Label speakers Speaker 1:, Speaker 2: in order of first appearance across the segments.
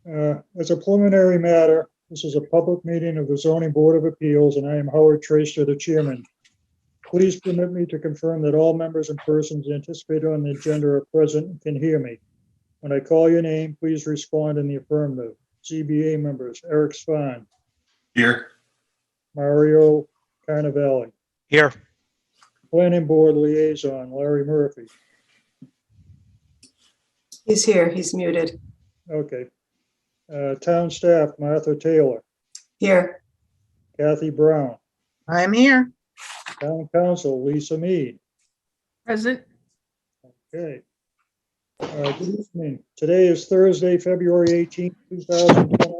Speaker 1: As a preliminary matter, this is a public meeting of the Zoning Board of Appeals, and I am Howard Tracer, the chairman. Please permit me to confirm that all members and persons anticipated on the agenda are present and can hear me. When I call your name, please respond in the affirmative. ZBA members, Eric Spahn,
Speaker 2: Here.
Speaker 1: Mario Carnavale,
Speaker 3: Here.
Speaker 1: Planning Board Liaison, Larry Murphy.
Speaker 4: He's here. He's muted.
Speaker 1: Okay. Town staff, Martha Taylor,
Speaker 4: Here.
Speaker 1: Kathy Brown,
Speaker 5: I'm here.
Speaker 1: Town council, Lisa Mead.
Speaker 5: Present.
Speaker 1: Okay. Good evening. Today is Thursday, February 18th, 2020.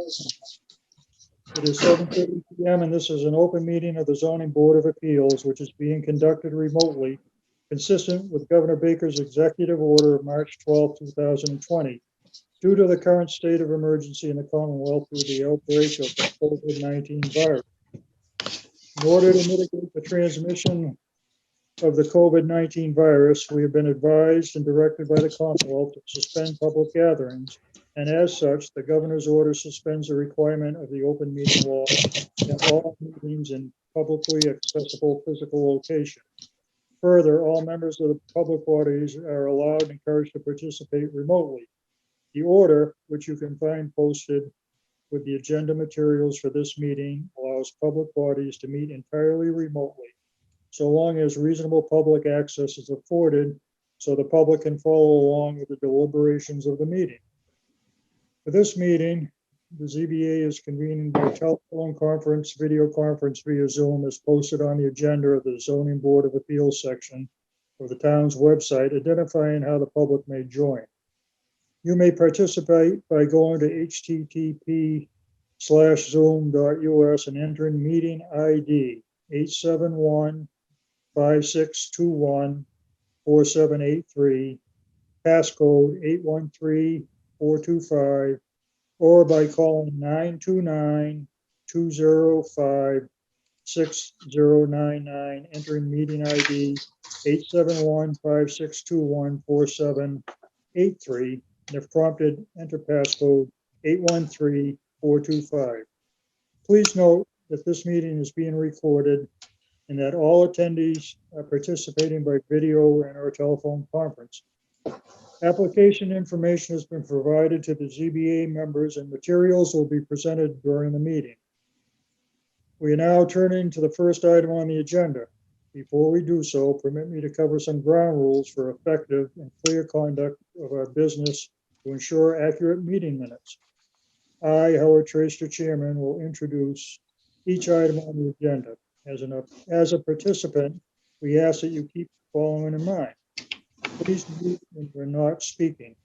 Speaker 1: It is 7:30 p.m. and this is an open meeting of the Zoning Board of Appeals, which is being conducted remotely, consistent with Governor Baker's executive order of March 12, 2020. Due to the current state of emergency in the Commonwealth due to the outbreak of the COVID-19 virus. In order to mitigate the transmission of the COVID-19 virus, we have been advised and directed by the Commonwealth to suspend public gatherings, and as such, the governor's order suspends the requirement of the open meeting law in all meetings in publicly accessible physical location. Further, all members of the public bodies are allowed and encouraged to participate remotely. The order, which you can find posted with the agenda materials for this meeting, allows public bodies to meet entirely remotely, so long as reasonable public access is afforded so the public can follow along with the deliberations of the meeting. For this meeting, the ZBA is convening by telephone conference, video conference via Zoom as posted on the agenda of the Zoning Board of Appeals section of the town's website, identifying how the public may join. You may participate by going to http://zoom.us and entering meeting ID 871-5621-4783, passcode 813425, or by calling 929-205-6099, entering meeting ID 871-5621-4783. And if prompted, enter passcode 813425. Please note that this meeting is being recorded and that all attendees are participating by video and or telephone conference. Application information has been provided to the ZBA members and materials will be presented during the meeting. We are now turning to the first item on the agenda. Before we do so, permit me to cover some ground rules for effective and clear conduct of our business to ensure accurate meeting minutes. I, Howard Tracer, Chairman, will introduce each item on the agenda. As a participant, we ask that you keep the following in mind. Please mute when you're not speaking.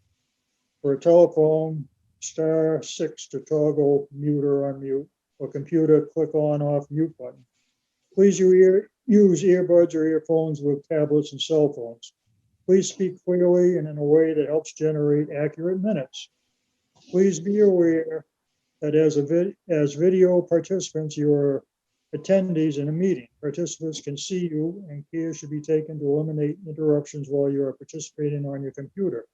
Speaker 1: For a telephone, *6 to toggle mute or unmute, or computer, click on off mute button. Please use earbuds or earphones with tablets and cell phones. Please speak clearly and in a way that helps generate accurate minutes. Please be aware that as video participants, you are attendees in a meeting. Participants can see you and care should be taken to eliminate interruptions while you are participating on your computer.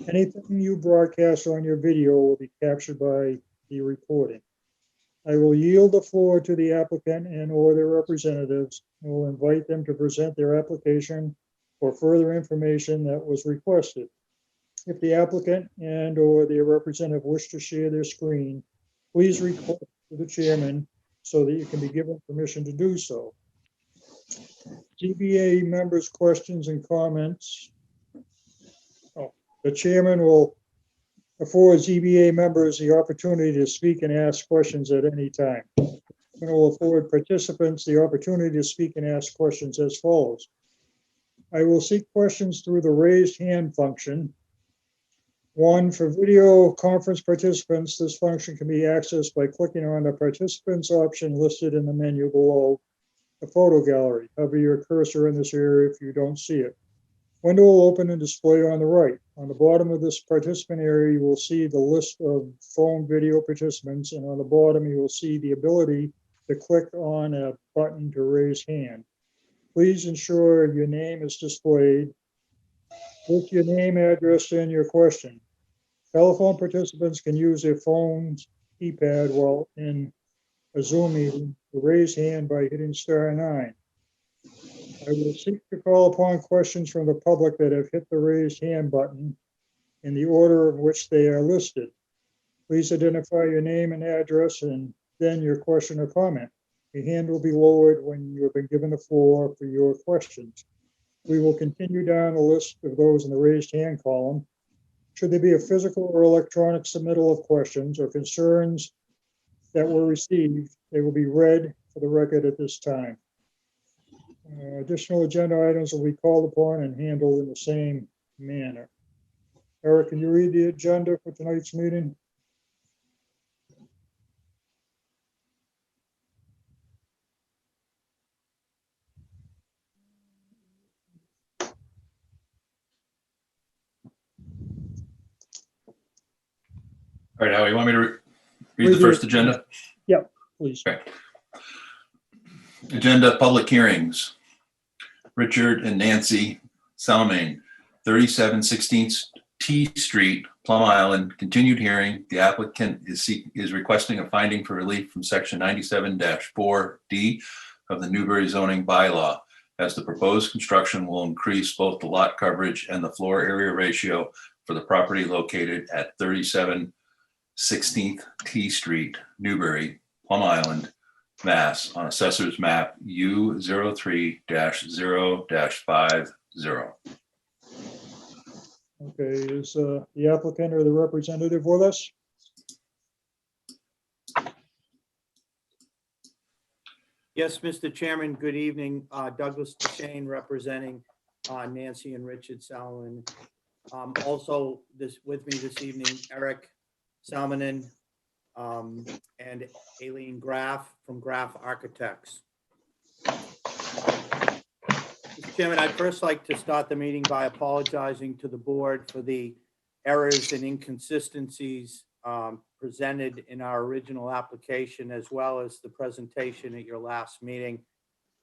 Speaker 1: Anything you broadcast on your video will be captured by the recording. I will yield the floor to the applicant and or their representatives and will invite them to present their application or further information that was requested. If the applicant and or their representative wish to share their screen, please request to the chairman so that you can be given permission to do so. ZBA members' questions and comments. The chairman will afford ZBA members the opportunity to speak and ask questions at any time. And will afford participants the opportunity to speak and ask questions as follows. I will seek questions through the raised hand function. One, for video conference participants, this function can be accessed by clicking on the participants option listed in the menu below the photo gallery. Hover your cursor in this area if you don't see it. Window will open and display on the right. On the bottom of this participant area, you will see the list of phone video participants, and on the bottom, you will see the ability to click on a button to raise hand. Please ensure your name is displayed with your name, address, and your question. Telephone participants can use their phone's keypad while in a Zoom meeting to raise hand by hitting *9. I will seek to call upon questions from the public that have hit the raised hand button in the order in which they are listed. Please identify your name and address and then your question or comment. Your hand will be lowered when you have been given the floor for your questions. We will continue down the list of those in the raised hand column. Should there be a physical or electronic submittal of questions or concerns that were received, they will be read for the record at this time. Additional agenda items will be called upon and handled in the same manner. Eric, can you read the agenda for tonight's meeting?
Speaker 2: All right, Howie, you want me to read the first agenda?
Speaker 1: Yep, please.
Speaker 2: Okay. Agenda, public hearings. Richard and Nancy Salmain, 37 16th T Street, Plum Island, continued hearing. The applicant is requesting a finding for relief from section 97-4D of the Newbury zoning bylaw, as the proposed construction will increase both the lot coverage and the floor area ratio for the property located at 37 16th T Street, Newbury, Plum Island, Mass, on Assessor's Map U03-0-50.
Speaker 1: Okay, is the applicant or the representative with us?
Speaker 3: Yes, Mr. Chairman, good evening. Douglas DeShane representing Nancy and Richard Salmon. Also with me this evening, Eric Salmonen and Aileen Graff from Graff Architects. Mr. Chairman, I'd first like to start the meeting by apologizing to the board for the errors and inconsistencies presented in our original application, as well as the presentation at your last meeting.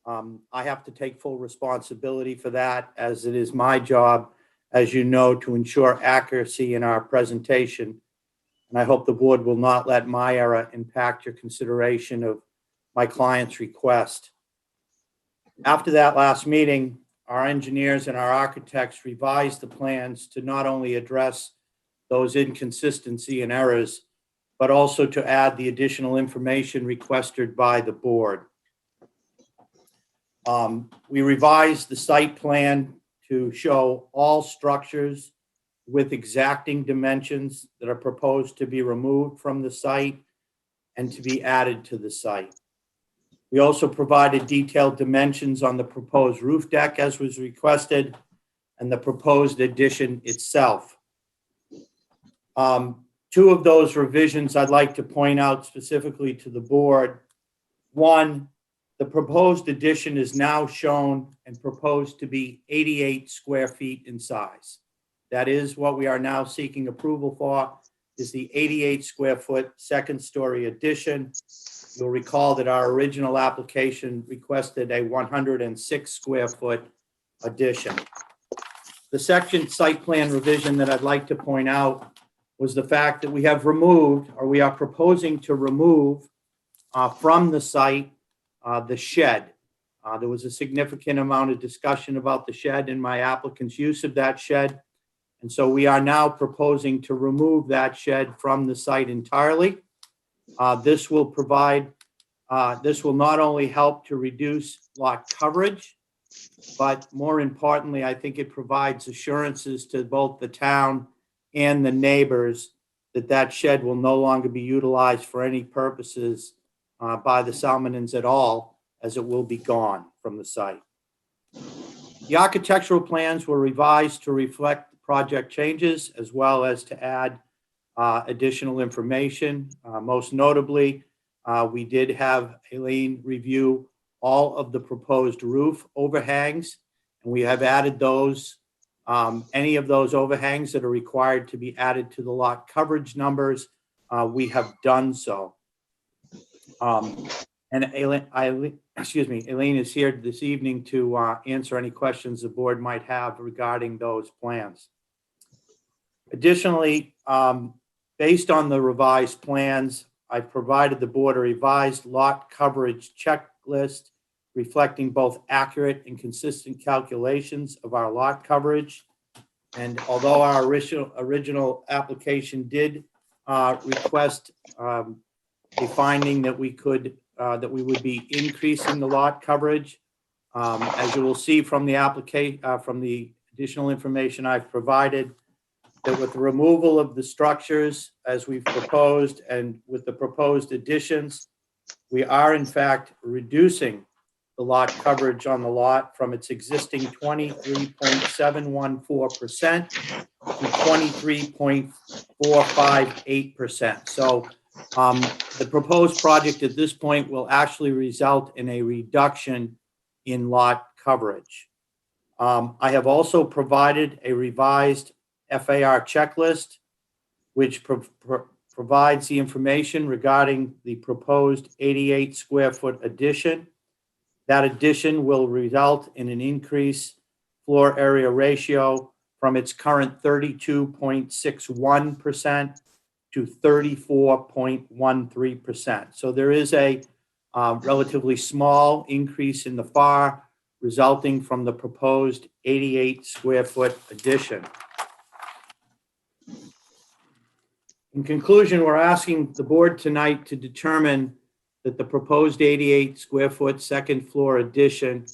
Speaker 3: I have to take full responsibility for that, as it is my job, as you know, to ensure accuracy in our presentation. And I hope the board will not let my error impact your consideration of my client's request. After that last meeting, our engineers and our architects revised the plans to not only address those inconsistencies and errors, but also to add the additional information requested by the board. We revised the site plan to show all structures with exacting dimensions that are proposed to be removed from the site and to be added to the site. We also provided detailed dimensions on the proposed roof deck as was requested, and the proposed addition itself. Two of those revisions I'd like to point out specifically to the board. One, the proposed addition is now shown and proposed to be 88 square feet in size. That is what we are now seeking approval for, is the 88 square foot second story addition. You'll recall that our original application requested a 106 square foot addition. The second site plan revision that I'd like to point out was the fact that we have removed, or we are proposing to remove from the site the shed. There was a significant amount of discussion about the shed and my applicant's use of that shed. And so we are now proposing to remove that shed from the site entirely. This will not only help to reduce lot coverage, but more importantly, I think it provides assurances to both the town and the neighbors that that shed will no longer be utilized for any purposes by the Salmonins at all, as it will be gone from the site. The architectural plans were revised to reflect project changes, as well as to add additional information. Most notably, we did have Aileen review all of the proposed roof overhangs, and we have added those, any of those overhangs that are required to be added to the lot coverage numbers, we have done so. And Aileen is here this evening to answer any questions the board might have regarding those plans. Additionally, based on the revised plans, I provided the board a revised lot coverage checklist reflecting both accurate and consistent calculations of our lot coverage. And although our original application did request a finding that we would be increasing the lot coverage, as you will see from the from the additional information I've provided, that with the removal of the structures as we've proposed and with the proposed additions, we are in fact reducing the lot coverage on the lot from its existing 23.714% to 23.458%. So the proposed project at this point will actually result in a reduction in lot coverage. I have also provided a revised FAR checklist, which provides the information regarding the proposed 88 square foot addition. That addition will result in an increased floor area ratio from its current 32.61% to 34.13%. So there is a relatively small increase in the FAR resulting from the proposed 88 square foot addition. In conclusion, we're asking the board tonight to determine that the proposed 88 square foot second floor addition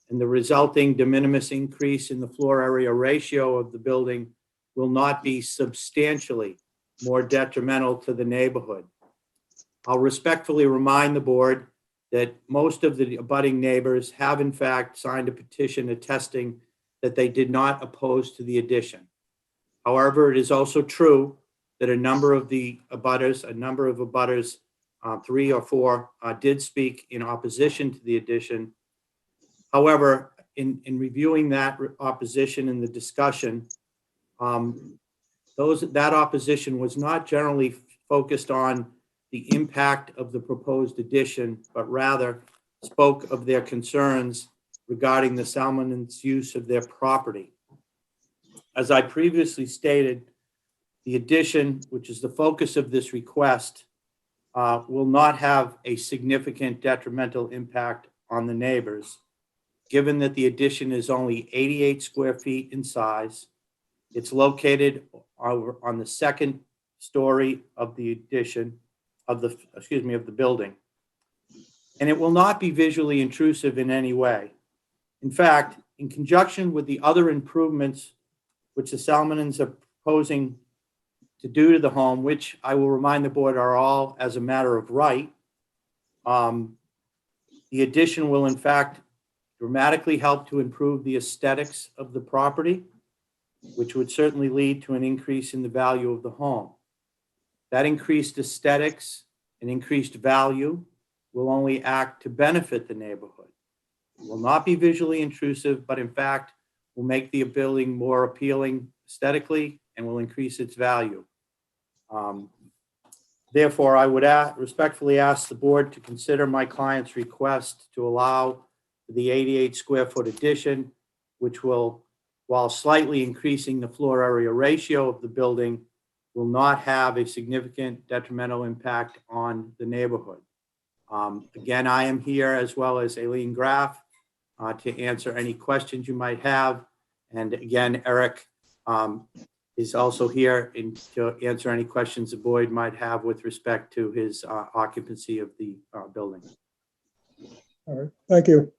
Speaker 3: and the resulting de minimis increase in the floor area ratio of the building will not be substantially more detrimental to the neighborhood. I'll respectfully remind the board that most of the abutting neighbors have in fact signed a petition attesting that they did not oppose to the addition. However, it is also true that a number of abutters, 3 or 4, did speak in opposition to the addition. However, in reviewing that opposition and the discussion, that opposition was not generally focused on the impact of the proposed addition, but rather spoke of their concerns regarding the Salmonins' use of their property. As I previously stated, the addition, which is the focus of this request, will not have a significant detrimental impact on the neighbors, given that the addition is only 88 square feet in size. It's located on the second story of the addition of the building, and it will not be visually intrusive in any way. In fact, in conjunction with the other improvements which the Salmonins are proposing to do to the home, which I will remind the board are all as a matter of right, the addition will in fact dramatically help to improve the aesthetics of the property, which would certainly lead to an increase in the value of the home. That increased aesthetics and increased value will only act to benefit the neighborhood. It will not be visually intrusive, but in fact will make the building more appealing aesthetically and will increase its value. Therefore, I would respectfully ask the board to consider my client's request to allow the 88 square foot addition, which will, while slightly increasing the floor area ratio of the building, will not have a significant detrimental impact on the neighborhood. Again, I am here as well as Aileen Graff to answer any questions you might have. And again, Eric is also here to answer any questions the board might have with respect to his occupancy of the building.
Speaker 1: All right, thank you.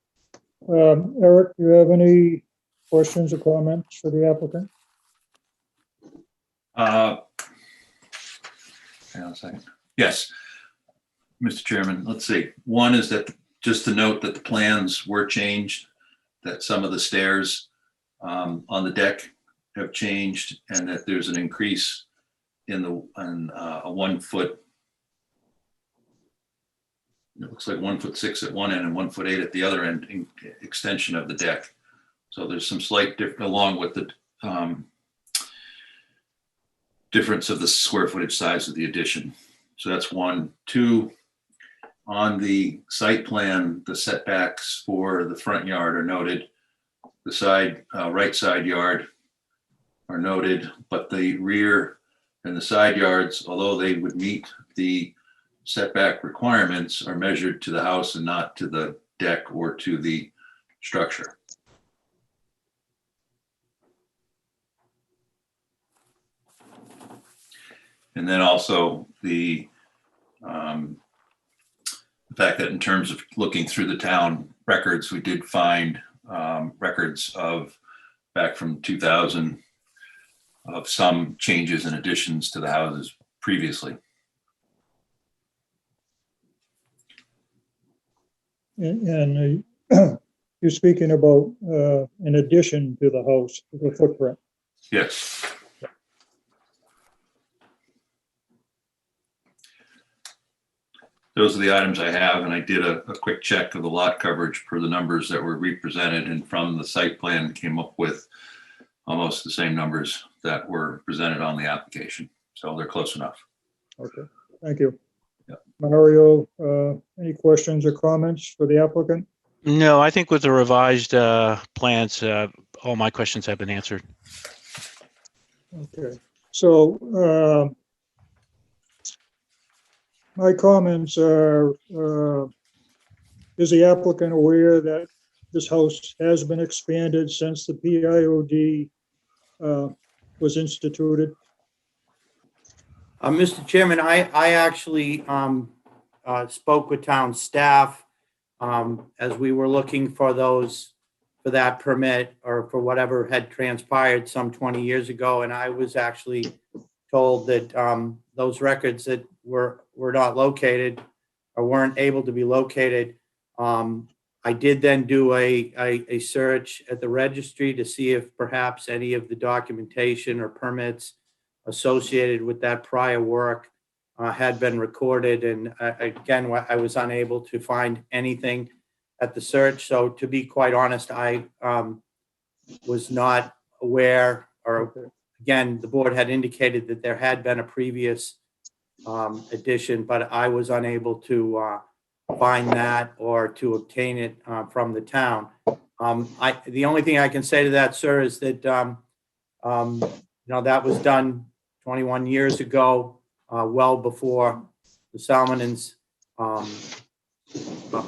Speaker 1: Eric, do you have any questions or comments for the applicant?
Speaker 2: Hang on a second. Yes, Mr. Chairman, let's see. One is that just to note that the plans were changed, that some of the stairs on the deck have changed, and that there's an increase in a 1 foot. It looks like 1'6" at one end and 1'8" at the other end in extension of the deck. So there's some slight difference along with the difference of the square footage size of the addition. So that's one. Two, on the site plan, the setbacks for the front yard are noted. The side, right side yard are noted, but the rear and the side yards, although they would meet the setback requirements, are measured to the house and not to the deck or to the structure. And then also the fact that in terms of looking through the town records, we did find records of back from 2000 of some changes and additions to the houses previously.
Speaker 1: And you're speaking about in addition to the house, the footprint.
Speaker 2: Yes. Those are the items I have, and I did a quick check of the lot coverage per the numbers that were represented, and from the site plan came up with almost the same numbers that were presented on the application. So they're close enough.
Speaker 1: Okay, thank you.
Speaker 2: Yep.
Speaker 1: Mario, any questions or comments for the applicant?
Speaker 6: No, I think with the revised plans, all my questions have been answered.
Speaker 1: Okay, so my comments are, is the applicant aware that this house has been expanded since the PIOD was instituted?
Speaker 3: Mr. Chairman, I actually spoke with town staff as we were looking for that permit or for whatever had transpired some 20 years ago. And I was actually told that those records that were not located or weren't able to be located. I did then do a search at the registry to see if perhaps any of the documentation or permits associated with that prior work had been recorded. And again, I was unable to find anything at the search. So to be quite honest, I was not aware, or again, the board had indicated that there had been a previous addition, but I was unable to find that or to obtain it from the town. The only thing I can say to that, sir, is that that was done 21 years ago, well before the Salmonins'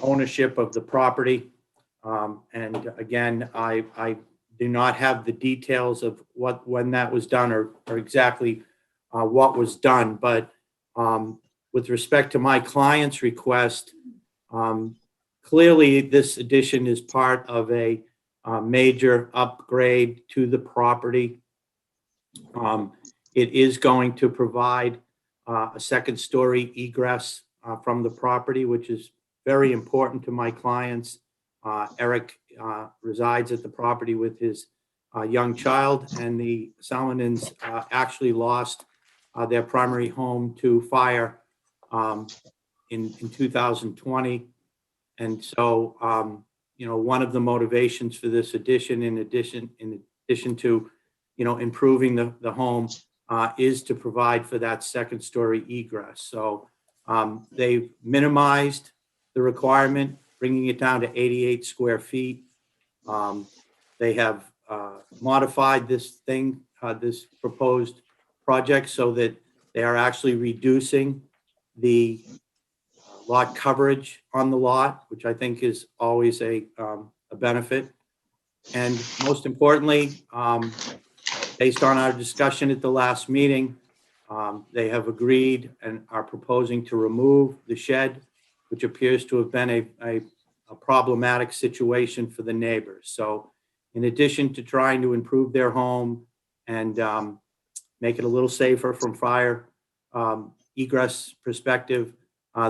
Speaker 3: ownership of the property. And again, I do not have the details of when that was done or exactly what was done. But with respect to my client's request, clearly this addition is part of a major upgrade to the property. It is going to provide a second-story egress from the property, which is very important to my clients. Eric resides at the property with his young child, and the Salmonins actually lost their primary home to fire in 2020. And so, one of the motivations for this addition, in addition to, improving the home, is to provide for that second-story egress. So they've minimized the requirement, bringing it down to 88 square feet. They have modified this proposed project so that they are actually reducing the lot coverage on the lot, which I think is always a benefit. And most importantly, based on our discussion at the last meeting, they have agreed and are proposing to remove the shed, which appears to have been a problematic situation for the neighbors. So in addition to trying to improve their home and make it a little safer from fire egress perspective,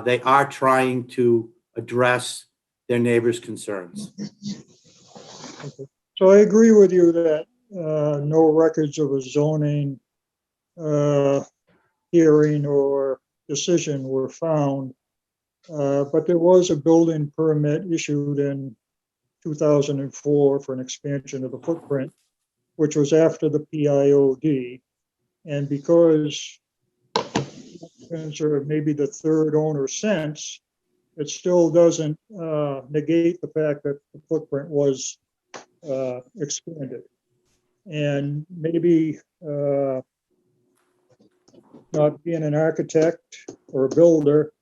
Speaker 3: they are trying to address their neighbors' concerns.
Speaker 1: Okay. So I agree with you that no records of a zoning hearing or decision were found, but there was a building permit issued in 2004 for an expansion of the footprint, which was after the PIOD. And because or maybe the third owner since, it still doesn't negate the fact that the footprint was expanded. and maybe not being an architect or a builder,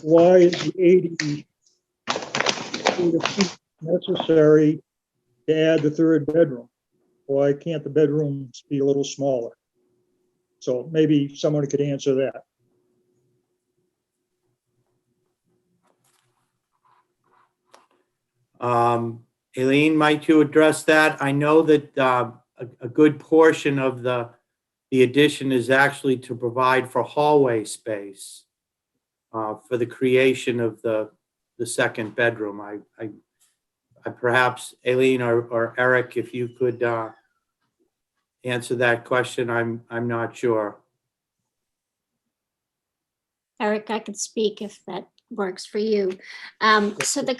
Speaker 1: why is the 80 feet necessary to add the third bedroom? Why can't the bedrooms be a little smaller? So maybe someone could answer that.
Speaker 3: Aileen, might you address that? I know that a good portion of the addition is actually to provide for hallway space for the creation of the second bedroom. I perhaps, Aileen or Eric, if you could answer that question, I'm not sure.
Speaker 7: Eric, I could speak if that works for you. So the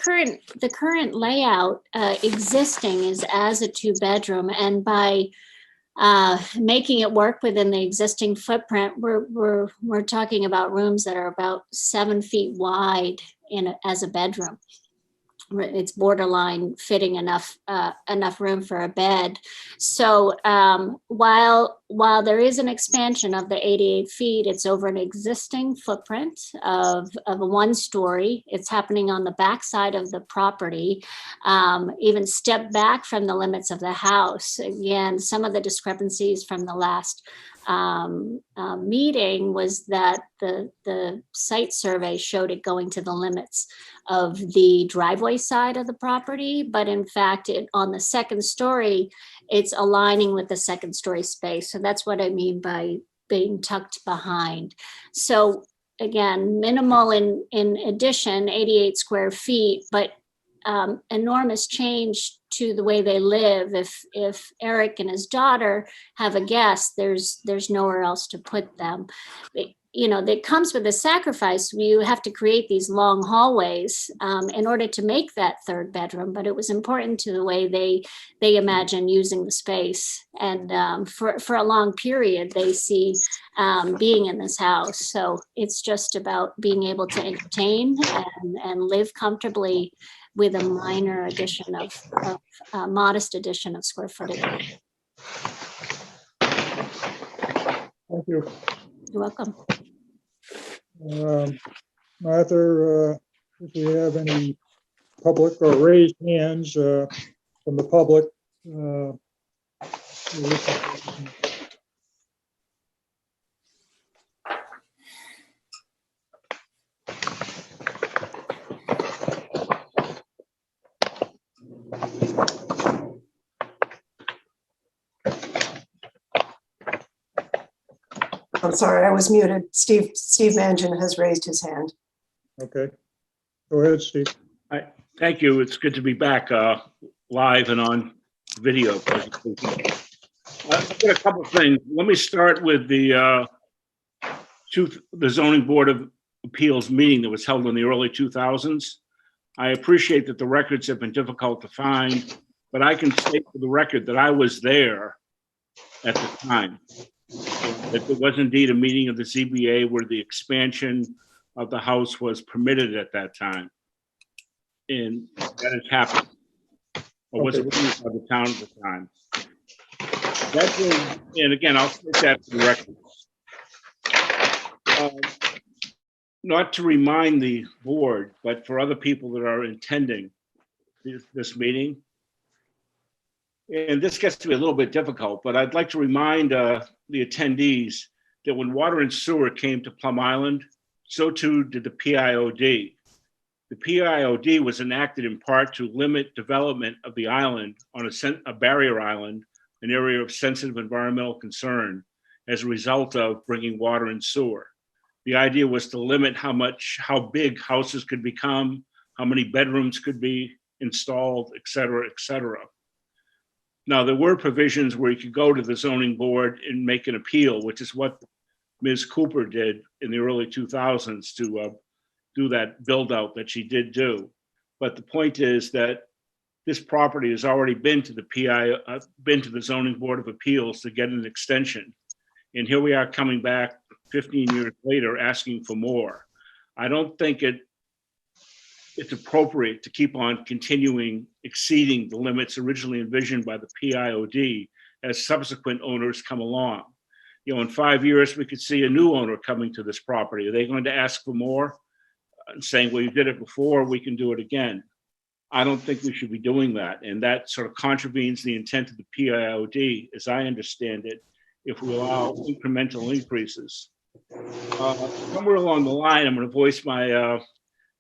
Speaker 7: current layout existing is as a 2-bedroom, and by making it work within the existing footprint, we're talking about rooms that are about 7 feet wide as a bedroom. It's borderline fitting enough room for a bed. So while there is an expansion of the 88 feet, it's over an existing footprint of a 1-story. It's happening on the back side of the property, even step back from the limits of the house. Again, some of the discrepancies from the last meeting was that the site survey showed it going to the limits of the driveway side of the property, but in fact, on the second story, it's aligning with the second story space. So that's what I mean by being tucked behind. So again, minimal in addition, 88 square feet, but enormous change to the way they live. If Eric and his daughter have a guest, there's nowhere else to put them. That comes with a sacrifice. You have to create these long hallways in order to make that third bedroom, but it was important to the way they imagine using the space. And for a long period, they see being in this house. So it's just about being able to entertain and live comfortably with a minor addition of modest addition of square footage.
Speaker 1: Thank you.
Speaker 7: You're welcome.
Speaker 1: Martha, if we have any public or raised hands from the public.
Speaker 4: I'm sorry, I was muted. Steve Mangin has raised his hand.
Speaker 1: Okay. Go ahead, Steve.
Speaker 8: Thank you. It's good to be back live and on video. I've got a couple of things. Let me start with the Zoning Board of Appeals meeting that was held in the early 2000s. I appreciate that the records have been difficult to find, but I can state for the record that I was there at the time. That there was indeed a meeting of the ZBA where the expansion of the house was permitted at that time. And that has happened, or was approved by the town at the time. And again, I'll state that for the record. Not to remind the board, but for other people that are attending this meeting, and this gets to be a little bit difficult, but I'd like to remind the attendees that when water and sewer came to Plum Island, so too did the PIOD. The PIOD was enacted in part to limit development of the island on a barrier island, an area of sensitive environmental concern, as a result of bringing water and sewer. The idea was to limit how big houses could become, how many bedrooms could be installed, et cetera, et cetera. Now, there were provisions where you could go to the zoning board and make an appeal, which is what Ms. Cooper did in the early 2000s to do that build out that she did do. But the point is that this property has already been to the Zoning Board of Appeals to get an extension. And here we are coming back 15 years later asking for more. I don't think it it's appropriate to keep on continuing exceeding the limits originally envisioned by the PIOD as subsequent owners come along. You know, in 5 years, we could see a new owner coming to this property. Are they going to ask for more? And saying, well, you did it before, we can do it again. I don't think we should be doing that. And that sort of contravenes the intent of the PIOD, as I understand it, if we allow incremental increases. Somewhere along the line, I'm going to voice my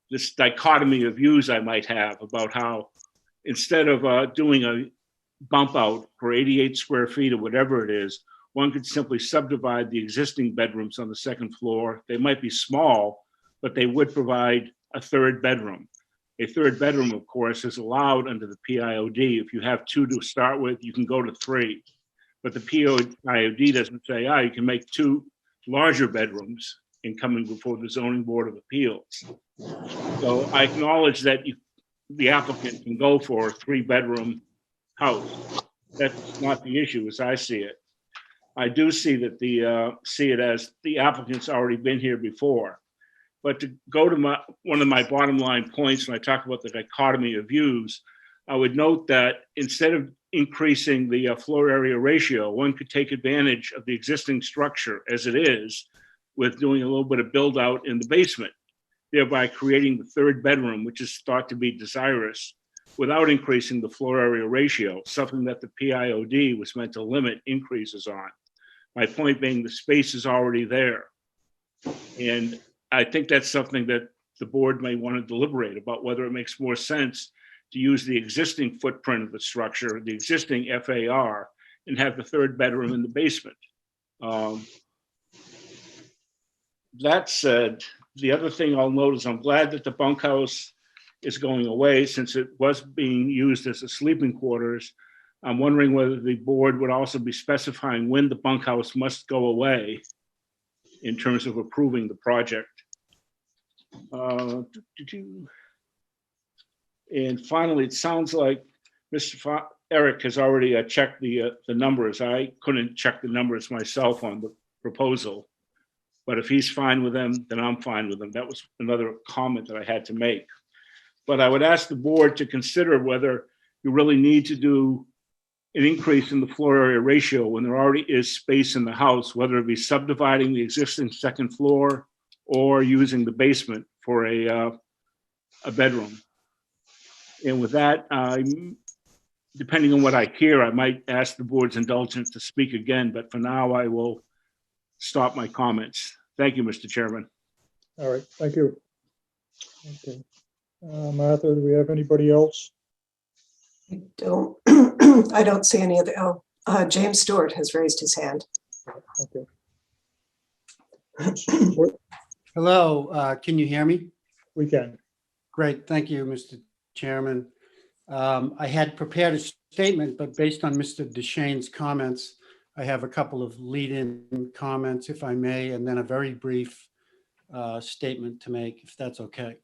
Speaker 8: this dichotomy of views I might have about how instead of doing a bump out for 88 square feet or whatever it is, one could simply subdivide the existing bedrooms on the second floor. They might be small, but they would provide a third bedroom. A third bedroom, of course, is allowed under the PIOD. If you have 2 to start with, you can go to 3. But the PIOD doesn't say, you can make 2 larger bedrooms in coming before the Zoning Board of Appeals. So I acknowledge that the applicant can go for a 3-bedroom house. That's not the issue as I see it. I do see that see it as the applicant's already been here before. But to go to one of my bottom line points when I talk about the dichotomy of views, I would note that instead of increasing the floor area ratio, one could take advantage of the existing structure as it is with doing a little bit of build out in the basement, thereby creating the third bedroom, which is thought to be desirous, without increasing the floor area ratio, something that the PIOD was meant to limit increases on. My point being the space is already there. And I think that's something that the board may want to deliberate about, whether it makes more sense to use the existing footprint of the structure, the existing FAR, and have the third bedroom in the basement. That said, the other thing I'll note is I'm glad that the bunkhouse is going away since it was being used as a sleeping quarters. I'm wondering whether the board would also be specifying when the bunkhouse must go away in terms of approving the project. And finally, it sounds like Mr. Eric has already checked the numbers. I couldn't check the numbers myself on the proposal, but if he's fine with them, then I'm fine with them. That was another comment that I had to make. But I would ask the board to consider whether you really need to do an increase in the floor area ratio when there already is space in the house, whether it be subdividing the existing second floor or using the basement for a bedroom. And with that, depending on what I hear, I might ask the board's indulgence to speak again, but for now I will stop my comments. Thank you, Mr. Chairman.
Speaker 1: All right, thank you. Okay. Martha, do we have anybody else?
Speaker 4: I don't see any of the, James Stewart has raised his hand.
Speaker 1: Okay.
Speaker 9: Hello, can you hear me?
Speaker 1: We can.
Speaker 9: Great, thank you, Mr. Chairman. I had prepared a statement, but based on Mr. Deschain's comments, I have a couple of lead-in comments, if I may, and then a very brief statement to make, if that's okay.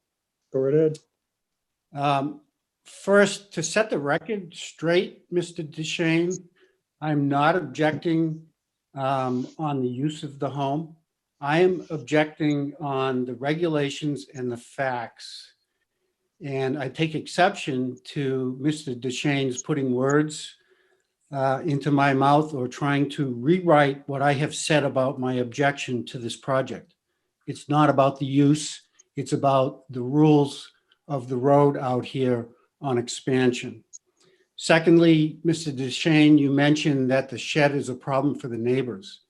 Speaker 1: Go right ahead.
Speaker 9: First, to set the record straight, Mr. Deschain, I'm not objecting on the use of the home. I am objecting on the regulations and the facts. And I take exception to Mr. Deschain's putting words into my mouth or trying to rewrite what I have said about my objection to this project. It's not about the use, it's about the rules of the road out here on expansion. Secondly, Mr. Deschain, you mentioned that the shed is a problem for the neighbors.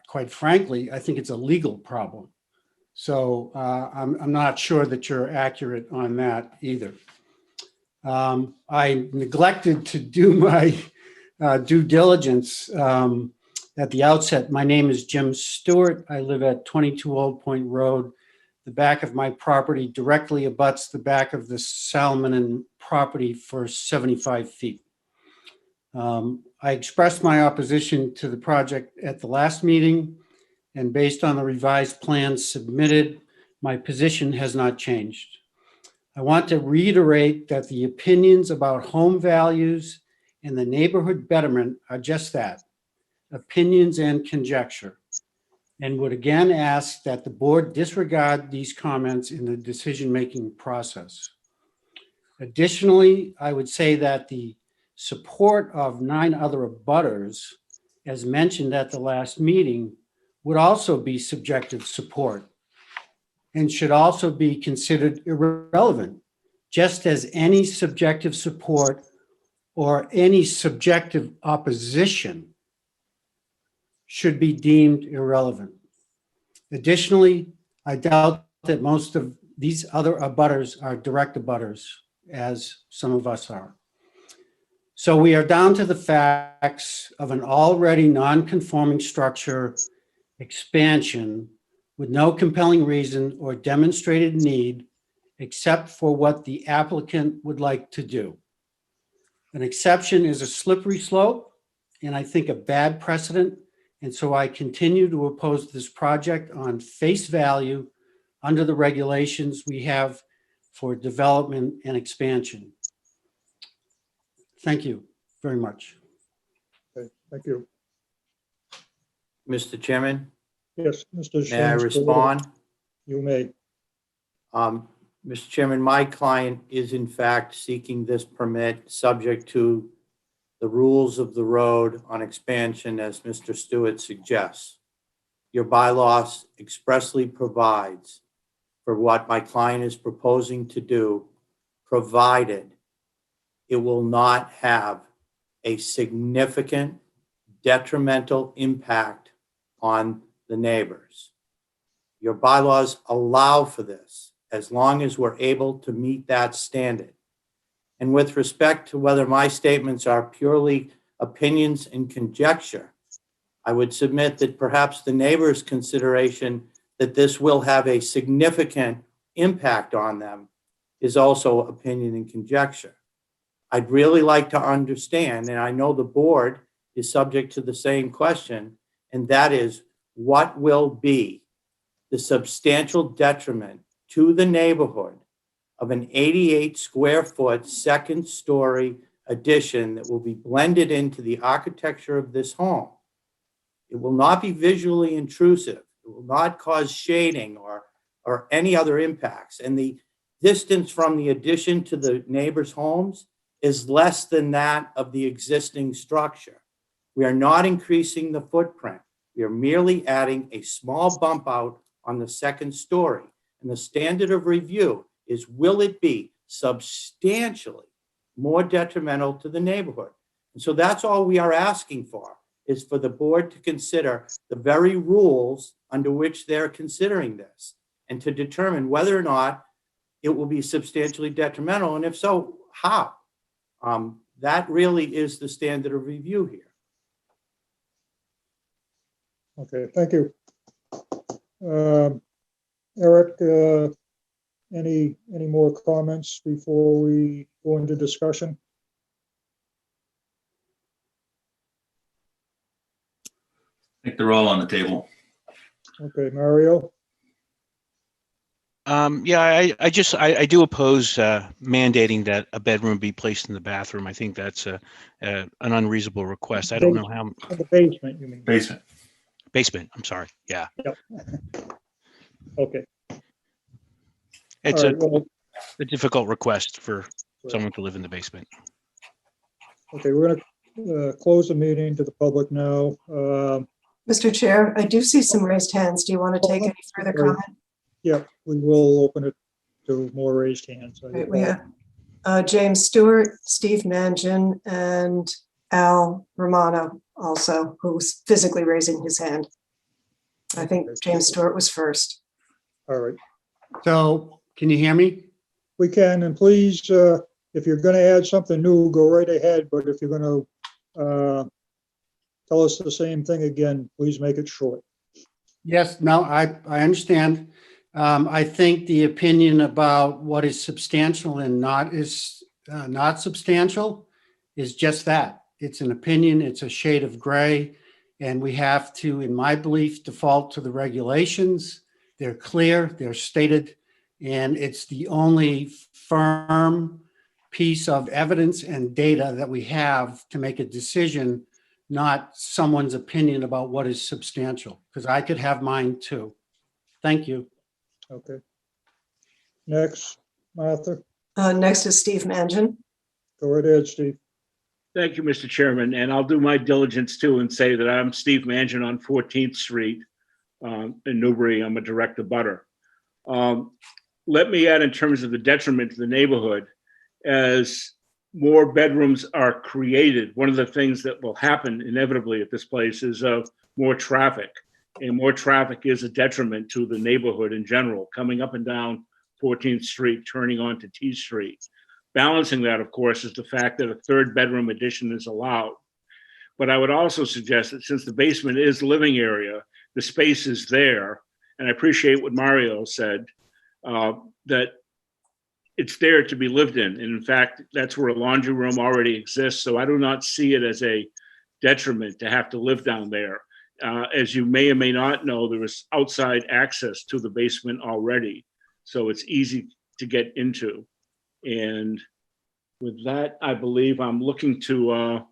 Speaker 9: Quite frankly, I think it's a legal problem. So I'm not sure that you're accurate on that either. I neglected to do my due diligence at the outset. My name is Jim Stewart. I live at 22 Old Point Road. The back of my property directly abuts the back of the Salmon property for 75 feet. I expressed my opposition to the project at the last meeting, and based on the revised plans submitted, my position has not changed. I want to reiterate that the opinions about home values and the neighborhood betterment are just that, opinions and conjecture. and would again ask that the board disregard these comments in the decision-making process. Additionally, I would say that the support of 9 other abutters, as mentioned at the last meeting, would also be subjective support and should also be considered irrelevant, just as any subjective support or any subjective opposition should be deemed irrelevant. Additionally, I doubt that most of these other abutters are direct abutters, as some of us are. So we are down to the facts of an already non-conforming structure expansion with no compelling reason or demonstrated need except for what the applicant would like to do. An exception is a slippery slope and I think a bad precedent. And so I continue to oppose this project on face value under the regulations we have for development and expansion. Thank you very much.
Speaker 1: Okay, thank you.
Speaker 3: Mr. Chairman,
Speaker 1: Yes, Mr.
Speaker 3: may I
Speaker 1: Shane's-
Speaker 3: respond?
Speaker 1: You may.
Speaker 3: Mr. Chairman, my client is in fact seeking this permit subject to the rules of the road on expansion, as Mr. Stewart suggests. Your bylaws expressly provides for what my client is proposing to do, provided it will not have a significant detrimental impact on the neighbors. Your bylaws allow for this as long as we're able to meet that standard. And with respect to whether my statements are purely opinions and conjecture, I would submit that perhaps the neighbor's consideration that this will have a significant impact on them is also opinion and conjecture. I'd really like to understand, and I know the board is subject to the same question, and that is, what will be the substantial detriment to the neighborhood of an 88 square foot second story addition that will be blended into the architecture of this home? It will not be visually intrusive. It will not cause shading or any other impacts. And the distance from the addition to the neighbors' homes is less than that of the existing structure. We are not increasing the footprint. We are merely adding a small bump out on the second story. And the standard of review is, will it be substantially more detrimental to the neighborhood? And so that's all we are asking for, is for the board to consider the very rules under which they're considering this and to determine whether or not it will be substantially detrimental. And if so, how? That really is the standard of review here.
Speaker 1: Okay, thank you. Eric, any more comments before we go into discussion?
Speaker 2: I think they're all on the table.
Speaker 1: Okay, Mario?
Speaker 6: Yeah, I do oppose mandating that a bedroom be placed in the bathroom. I think that's an unreasonable request. I don't know how.
Speaker 1: In the basement, you mean?
Speaker 2: Basement.
Speaker 6: Basement, I'm sorry. Yeah.
Speaker 1: Yep. Okay.
Speaker 6: It's
Speaker 1: All right, well,
Speaker 6: a difficult request for someone to live in the basement.
Speaker 1: okay, we're gonna close the meeting to the public now.
Speaker 4: Mr. Chair, I do see some raised hands. Do you want to take any further comment?
Speaker 1: Yeah, we will open it to more raised hands.
Speaker 4: Right, we have James Stewart, Steve Mangin, and Al Romano also, who's physically raising his hand. I think James Stewart was first.
Speaker 1: All right,
Speaker 9: So can you hear me?
Speaker 1: we can, and please, if you're gonna add something new, go right ahead, but if you're gonna tell us the same thing again, please make it short.
Speaker 9: Yes, no, I understand. I think the opinion about what is substantial and not is not substantial is just that. It's an opinion, it's a shade of gray, and we have to, in my belief, default to the regulations. They're clear, they're stated, and it's the only firm piece of evidence and data that we have to make a decision, not someone's opinion about what is substantial, because I could have mine too. Thank you.
Speaker 1: Okay. Next, Martha,
Speaker 4: Next is Steve Mangin.
Speaker 1: go right ahead, Steve.
Speaker 8: Thank you, Mr. Chairman, and I'll do my diligence too and say that I'm Steve Mangin on 14th Street in Newbury. I'm a direct abutter. Let me add, in terms of the detriment to the neighborhood, as more bedrooms are created, one of the things that will happen inevitably at this place is more traffic. And more traffic is a detriment to the neighborhood in general, coming up and down 14th Street, turning onto T Street. Balancing that, of course, is the fact that a third bedroom addition is allowed. But I would also suggest that since the basement is living area, the space is there, and I appreciate what Mario said, that it's there to be lived in. And in fact, that's where a laundry room already exists. So I do not see it as a detriment to have to live down there. As you may or may not know, there is outside access to the basement already. So it's easy to get into. And with that, I believe I'm looking to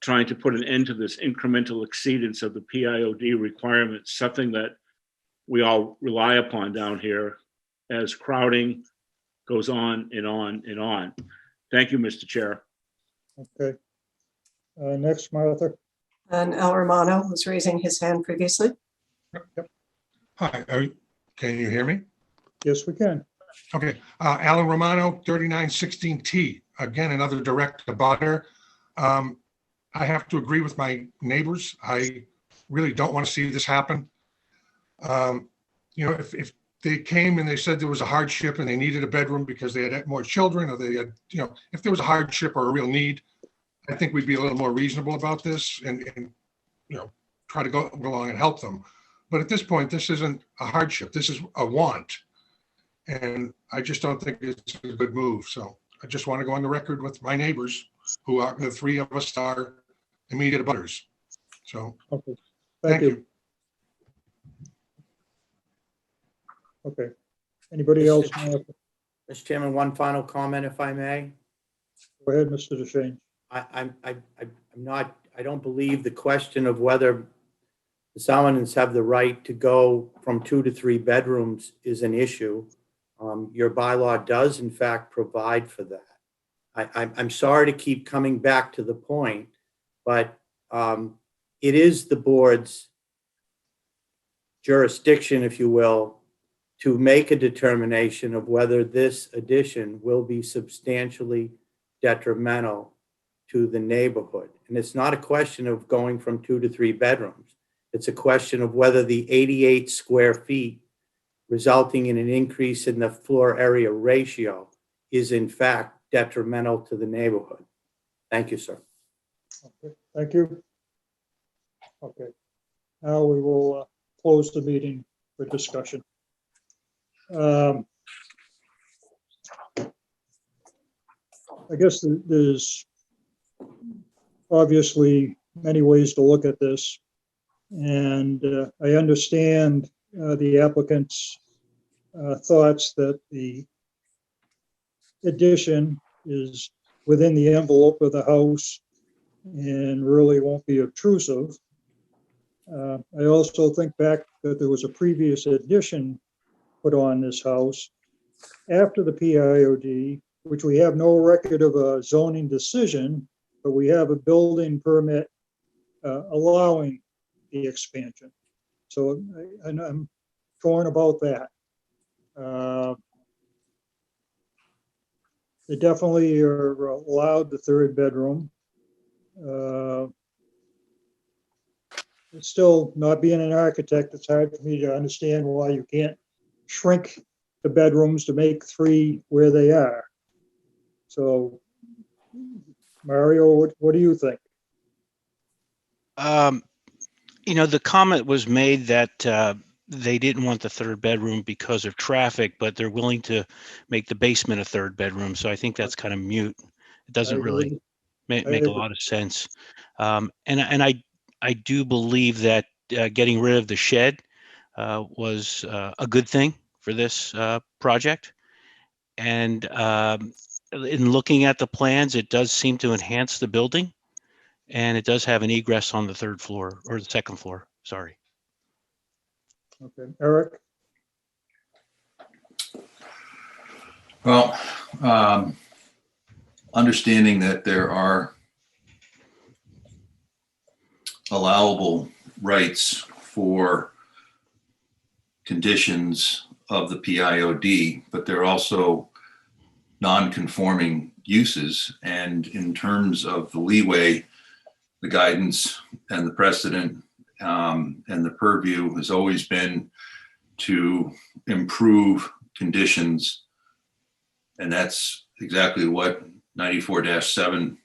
Speaker 8: trying to put an end to this incremental exceedance of the PIOD requirements, something that we all rely upon down here as crowding goes on and on and on. Thank you, Mr. Chair.
Speaker 1: Okay. Next, Martha.
Speaker 4: And Al Romano was raising his hand previously.
Speaker 10: Hi, can you hear me?
Speaker 1: Yes, we can.
Speaker 10: Okay, Alan Romano, 3916T, again, another direct abutter. I have to agree with my neighbors. I really don't want to see this happen. You know, if they came and they said there was a hardship and they needed a bedroom because they had more children, or they had, you know, if there was a hardship or a real need, I think we'd be a little more reasonable about this and you know, try to go along and help them. But at this point, this isn't a hardship. This is a want. And I just don't think it's a good move. So I just want to go on the record with my neighbors, who are the three of us are immediate abutters. So
Speaker 1: Okay.
Speaker 10: thank you.
Speaker 1: Okay. Anybody else? Martha?
Speaker 3: Mr. Chairman, one final comment, if I may.
Speaker 1: Go ahead, Mr. DeShane.
Speaker 3: I don't believe the question of whether the Salmonins have the right to go from 2 to 3 bedrooms is an issue. Your bylaw does in fact provide for that. I'm sorry to keep coming back to the point, but it is the board's jurisdiction, if you will, to make a determination of whether this addition will be substantially detrimental to the neighborhood. And it's not a question of going from 2 to 3 bedrooms. It's a question of whether the 88 square feet resulting in an increase in the floor area ratio is in fact detrimental to the neighborhood. Thank you, sir.
Speaker 1: Okay. Thank you. Okay. Now we will close the meeting for discussion. I guess there's obviously many ways to look at this, and I understand the applicant's thoughts that the addition is within the envelope of the house and really won't be obtrusive. I also think back that there was a previous addition put on this house after the PIOD, which we have no record of a zoning decision, but we have a building permit allowing the expansion. So I'm torn about that. They definitely are allowed the 3rd bedroom. It's still, not being an architect, it's hard for me to understand why you can't shrink the bedrooms to make 3 where they are. So, Mario, what do you think?
Speaker 6: You know, the comment was made that they didn't want the 3rd bedroom because of traffic, but they're willing to make the basement a 3rd bedroom. So I think that's kind of mute. It doesn't really make a lot of sense. And I do believe that getting rid of the shed was a good thing for this project. And in looking at the plans, it does seem to enhance the building. And it does have an egress on the third floor or the second floor, sorry.
Speaker 1: Okay, Eric?
Speaker 2: Well, understanding that there are allowable rights for conditions of the PIOD, but there are also non-conforming uses. And in terms of the leeway, the guidance and the precedent and the purview has always been to improve conditions. And that's exactly what 97-4D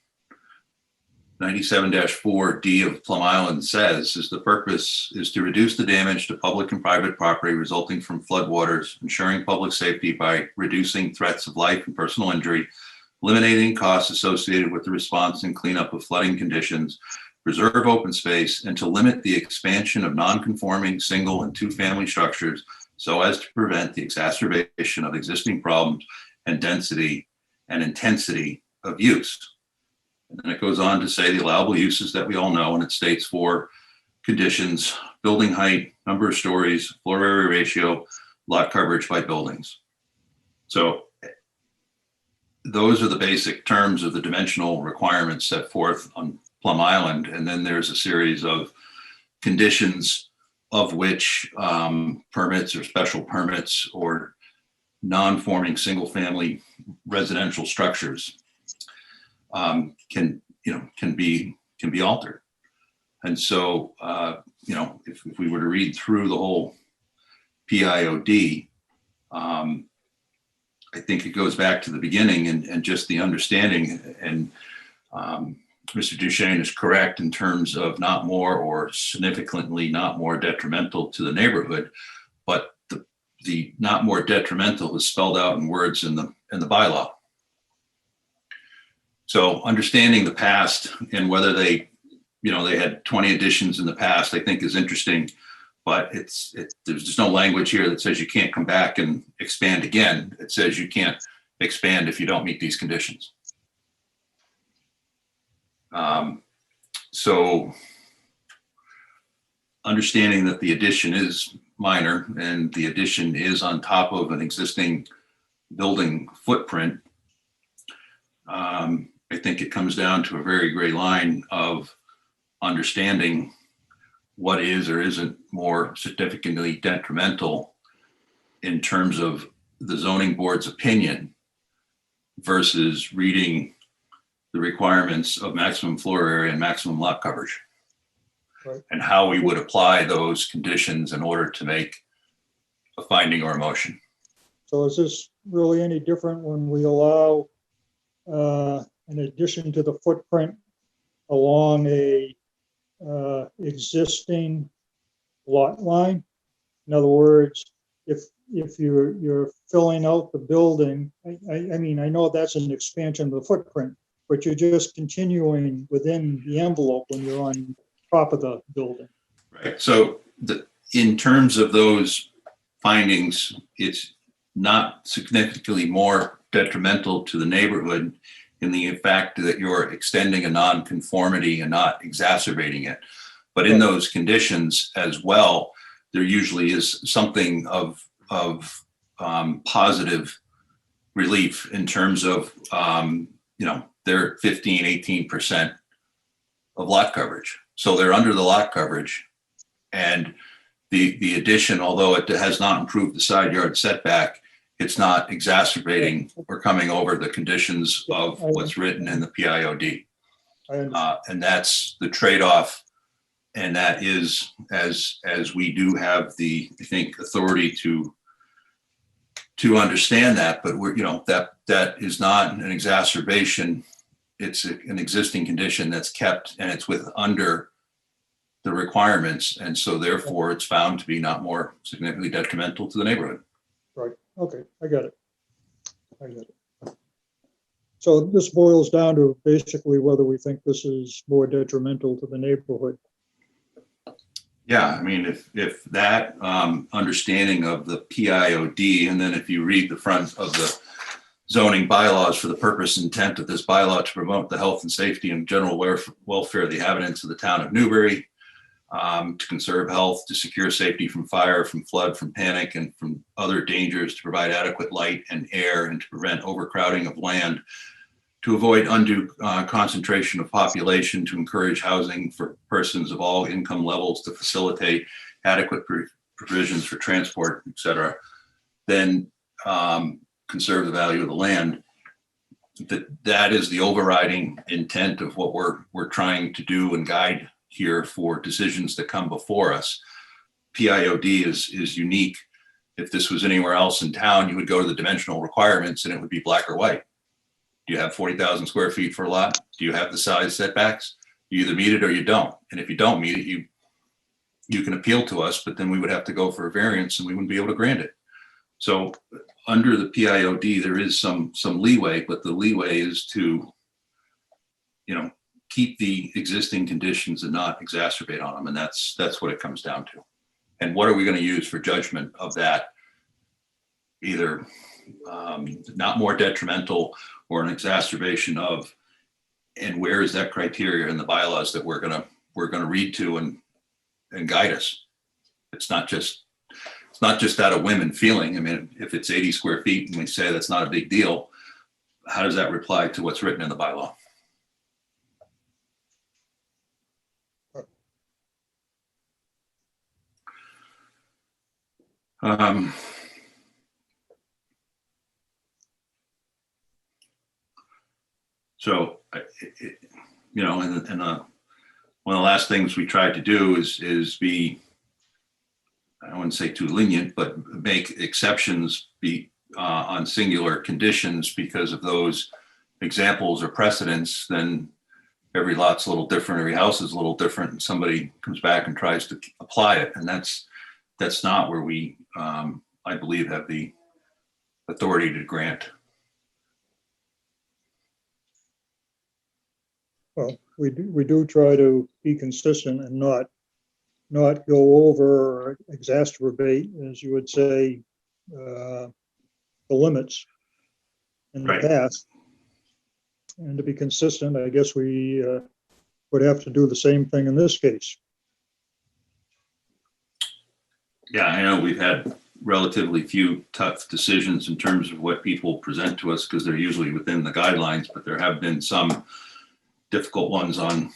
Speaker 2: of Plum Island says, is the purpose is to reduce the damage to public and private property resulting from floodwaters, ensuring public safety by reducing threats of life and personal injury, eliminating costs associated with the response and cleanup of flooding conditions, preserve open space, and to limit the expansion of non-conforming single and two-family structures so as to prevent the exacerbation of existing problems and density and intensity of use. And then it goes on to say the allowable uses that we all know, and it states for conditions, building height, number of stories, floor area ratio, lot coverage by buildings. So those are the basic terms of the dimensional requirements set forth on Plum Island. And then there's a series of conditions of which permits or special permits or non-forming single-family residential structures can be altered. And so, if we were to read through the whole PIOD, I think it goes back to the beginning and just the understanding. And Mr. Duchesne is correct in terms of not more or significantly not more detrimental to the neighborhood, but the not more detrimental is spelled out in words in the bylaw. So understanding the past and whether they had 20 additions in the past, I think is interesting, but there's just no language here that says you can't come back and expand again. It says you can't expand if you don't meet these conditions. So understanding that the addition is minor and the addition is on top of an existing building footprint, I think it comes down to a very gray line of understanding what is or isn't more significantly detrimental in terms of the zoning board's opinion versus reading the requirements of maximum floor area and maximum lot coverage.
Speaker 1: Right.
Speaker 2: And how we would apply those conditions in order to make a finding or a motion.
Speaker 1: So is this really any different when we allow an addition to the footprint along a existing lot line? In other words, if you're filling out the building, I mean, I know that's an expansion of the footprint, but you're just continuing within the envelope when you're on top of the building.
Speaker 2: Right. So in terms of those findings, it's not significantly more detrimental to the neighborhood in the fact that you're extending a non-conformity and not exacerbating it. But in those conditions as well, there usually is something of positive relief in terms of, they're 15, 18% of lot coverage. So they're under the lot coverage, and the addition, although it has not improved the side yard setback, it's not exacerbating or coming over the conditions of what's written in the PIOD. And that's the trade-off. And that is, as we do have the, I think, authority to understand that, but that is not an exacerbation. It's an existing condition that's kept, and it's under the requirements. And so therefore it's found to be not more significantly detrimental to the neighborhood.
Speaker 1: Right. Okay, I got it. So this boils down to basically whether we think this is more detrimental to the neighborhood.
Speaker 2: Yeah, I mean, if that understanding of the PIOD, and then if you read the front of zoning bylaws for the purpose and intent of this bylaw to promote the health and safety and general welfare of the inhabitants of the town of Newbury, to conserve health, to secure safety from fire, from flood, from panic, and from other dangers, to provide adequate light and air, and to prevent overcrowding of land, to avoid undue concentration of population, to encourage housing for persons of all income levels, to facilitate adequate provisions for transport, et cetera, then conserve the value of the land. That is the overriding intent of what we're trying to do and guide here for decisions that come before us. PIOD is unique. If this was anywhere else in town, you would go to the dimensional requirements and it would be black or white. Do you have 40,000 square feet for a lot? Do you have the size setbacks? You either meet it or you don't. And if you don't meet it, you can appeal to us, but then we would have to go for a variance and we wouldn't be able to grant it. So under the PIOD, there is some leeway, but the leeway is to, keep the existing conditions and not exacerbate on them. And that's what it comes down to. And what are we going to use for judgment of that? Either not more detrimental or an exacerbation of, and where is that criteria in the bylaws that we're going to read to and guide us? It's not just out of whim and feeling. I mean, if it's 80 square feet and we say that's not a big deal, how does that reply to what's written in the bylaw? So, one of the last things we tried to do is be, I wouldn't say too lenient, but make exceptions be on singular conditions because of those examples or precedents. Then every lot's a little different, every house is a little different, and somebody comes back and tries to apply it. And that's not where we, I believe, have the authority to grant.
Speaker 1: Well, we do try to be consistent and not go over or exacerbate, as you would say, the limits in the
Speaker 2: Right.
Speaker 1: past. And to be consistent, I guess we would have to do the same thing in this case.
Speaker 2: Yeah, I know we've had relatively few tough decisions in terms of what people present to us because they're usually within the guidelines, but there have been some difficult ones on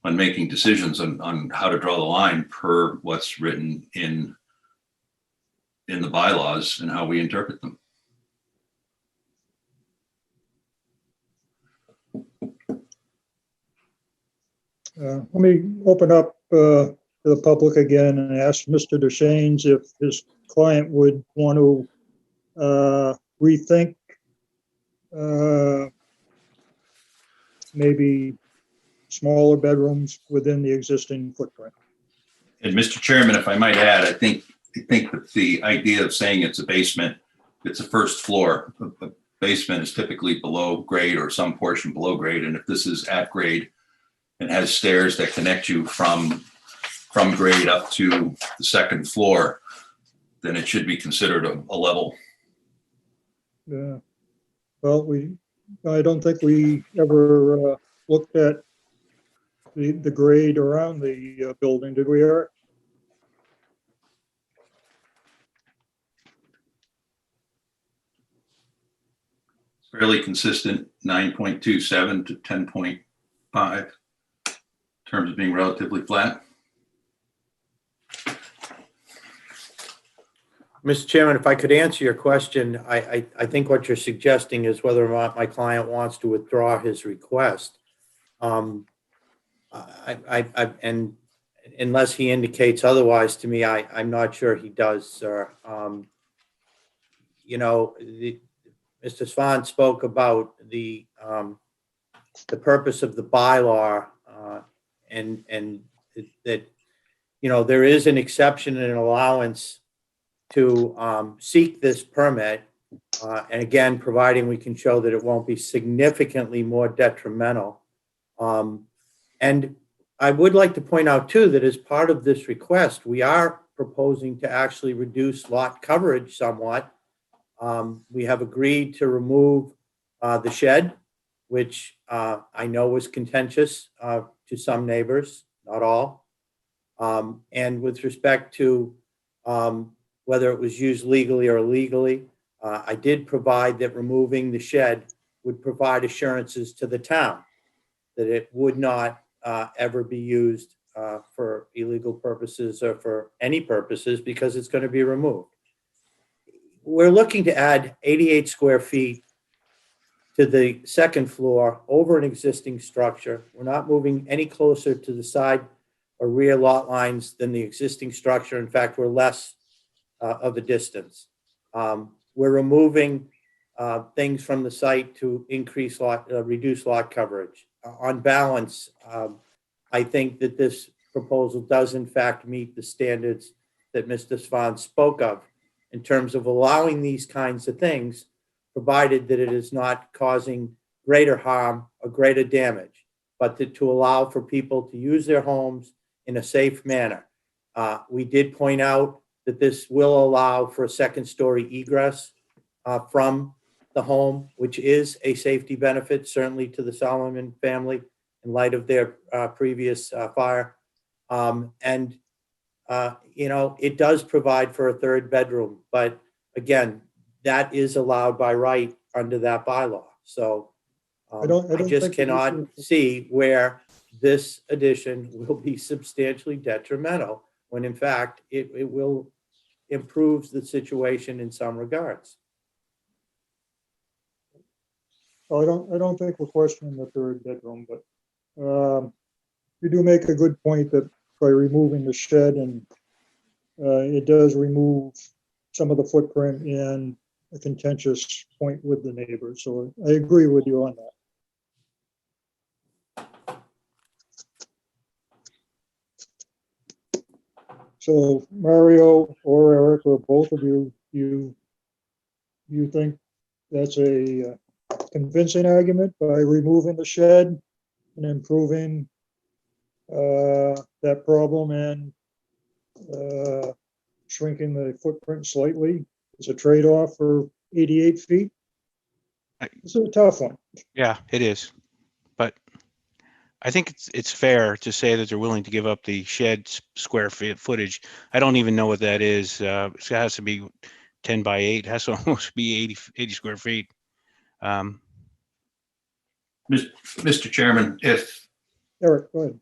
Speaker 2: making decisions on how to draw the line per what's written in the bylaws and how we interpret them.
Speaker 1: Let me open up to the public again and ask Mr. Deschaines if his client would want to rethink maybe smaller bedrooms within the existing footprint.
Speaker 2: And Mr. Chairman, if I might add, I think that the idea of saying it's a basement, it's a first floor. A basement is typically below grade or some portion below grade. And if this is at grade and has stairs that connect you from grade up to the second floor, then it should be considered a level.
Speaker 1: Yeah. Well, I don't think we ever looked at the grade around the building, did we, Eric?
Speaker 2: Fairly consistent, 9.27 to 10.5 in terms of being relatively flat.
Speaker 3: Mr. Chairman, if I could answer your question, I think what you're suggesting is whether or not my client wants to withdraw his request. And unless he indicates otherwise to me, I'm not sure he does, sir. Mr. Svan spoke about the purpose of the bylaw and that, there is an exception and an allowance to seek this permit. And again, providing we can show that it won't be significantly more detrimental. And I would like to point out too, that as part of this request, we are proposing to actually reduce lot coverage somewhat We have agreed to remove the shed, which I know was contentious to some neighbors, not all. And with respect to whether it was used legally or illegally, I did provide that removing the shed would provide assurances to the town that it would not ever be used for illegal purposes or for any purposes because it's going to be removed. We're looking to add 88 square feet to the second floor over an existing structure. We're not moving any closer to the side or rear lot lines than the existing structure. In fact, we're less of a distance. We're removing things from the site to increase reduce lot coverage. On balance, I think that this proposal does in fact meet the standards that Mr. Svan spoke of in terms of allowing these kinds of things, provided that it is not causing greater harm or greater damage, but to allow for people to use their homes in a safe manner. We did point out that this will allow for a second-story egress from the home, which is a safety benefit, certainly to the Solomon family in light of their previous fire. It does provide for a third bedroom, but again, that is allowed by right under that bylaw. So
Speaker 1: I don't
Speaker 3: just
Speaker 1: think
Speaker 3: cannot see where this addition will be substantially detrimental when in fact it will improve the situation in some regards.
Speaker 1: I don't think we're questioning the third bedroom, but you do make a good point that by removing the shed and it does remove some of the footprint and a contentious point with the neighbors. So I agree with you on that. So Mario or Eric or both of you, you think that's a convincing argument by removing the shed and improving that problem and shrinking the footprint slightly as a trade-off for 88 feet? This is a tough one.
Speaker 6: Yeah, it is. But I think it's fair to say that they're willing to give up the shed square footage. I don't even know what that is. It has to be 10 by 8. It has to almost be 80 square feet.
Speaker 2: Mr. Chairman,
Speaker 1: Eric, go ahead.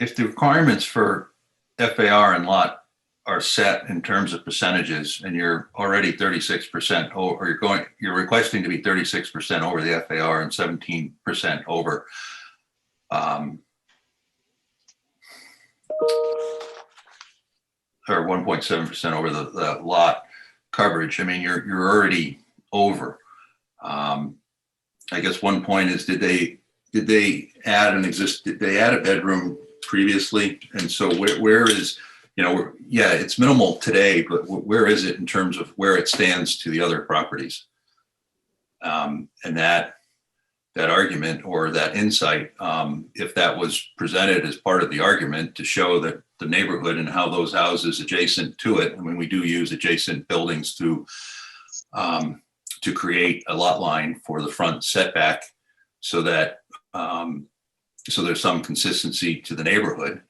Speaker 2: If the requirements for FAR and lot are set in terms of percentages and you're already 36% over, or you're requesting to be 36% over the FAR and 17% over, or 1.7% over the lot coverage. I mean, you're already over. I guess one point is, did they add a bedroom previously? And so where is, yeah, it's minimal today, but where is it in terms of where it stands to the other properties? And that argument or that insight, if that was presented as part of the argument to show that the neighborhood and how those houses adjacent to it, I mean, we do use adjacent buildings to create a lot line for the front setback so that so there's some consistency to the neighborhood.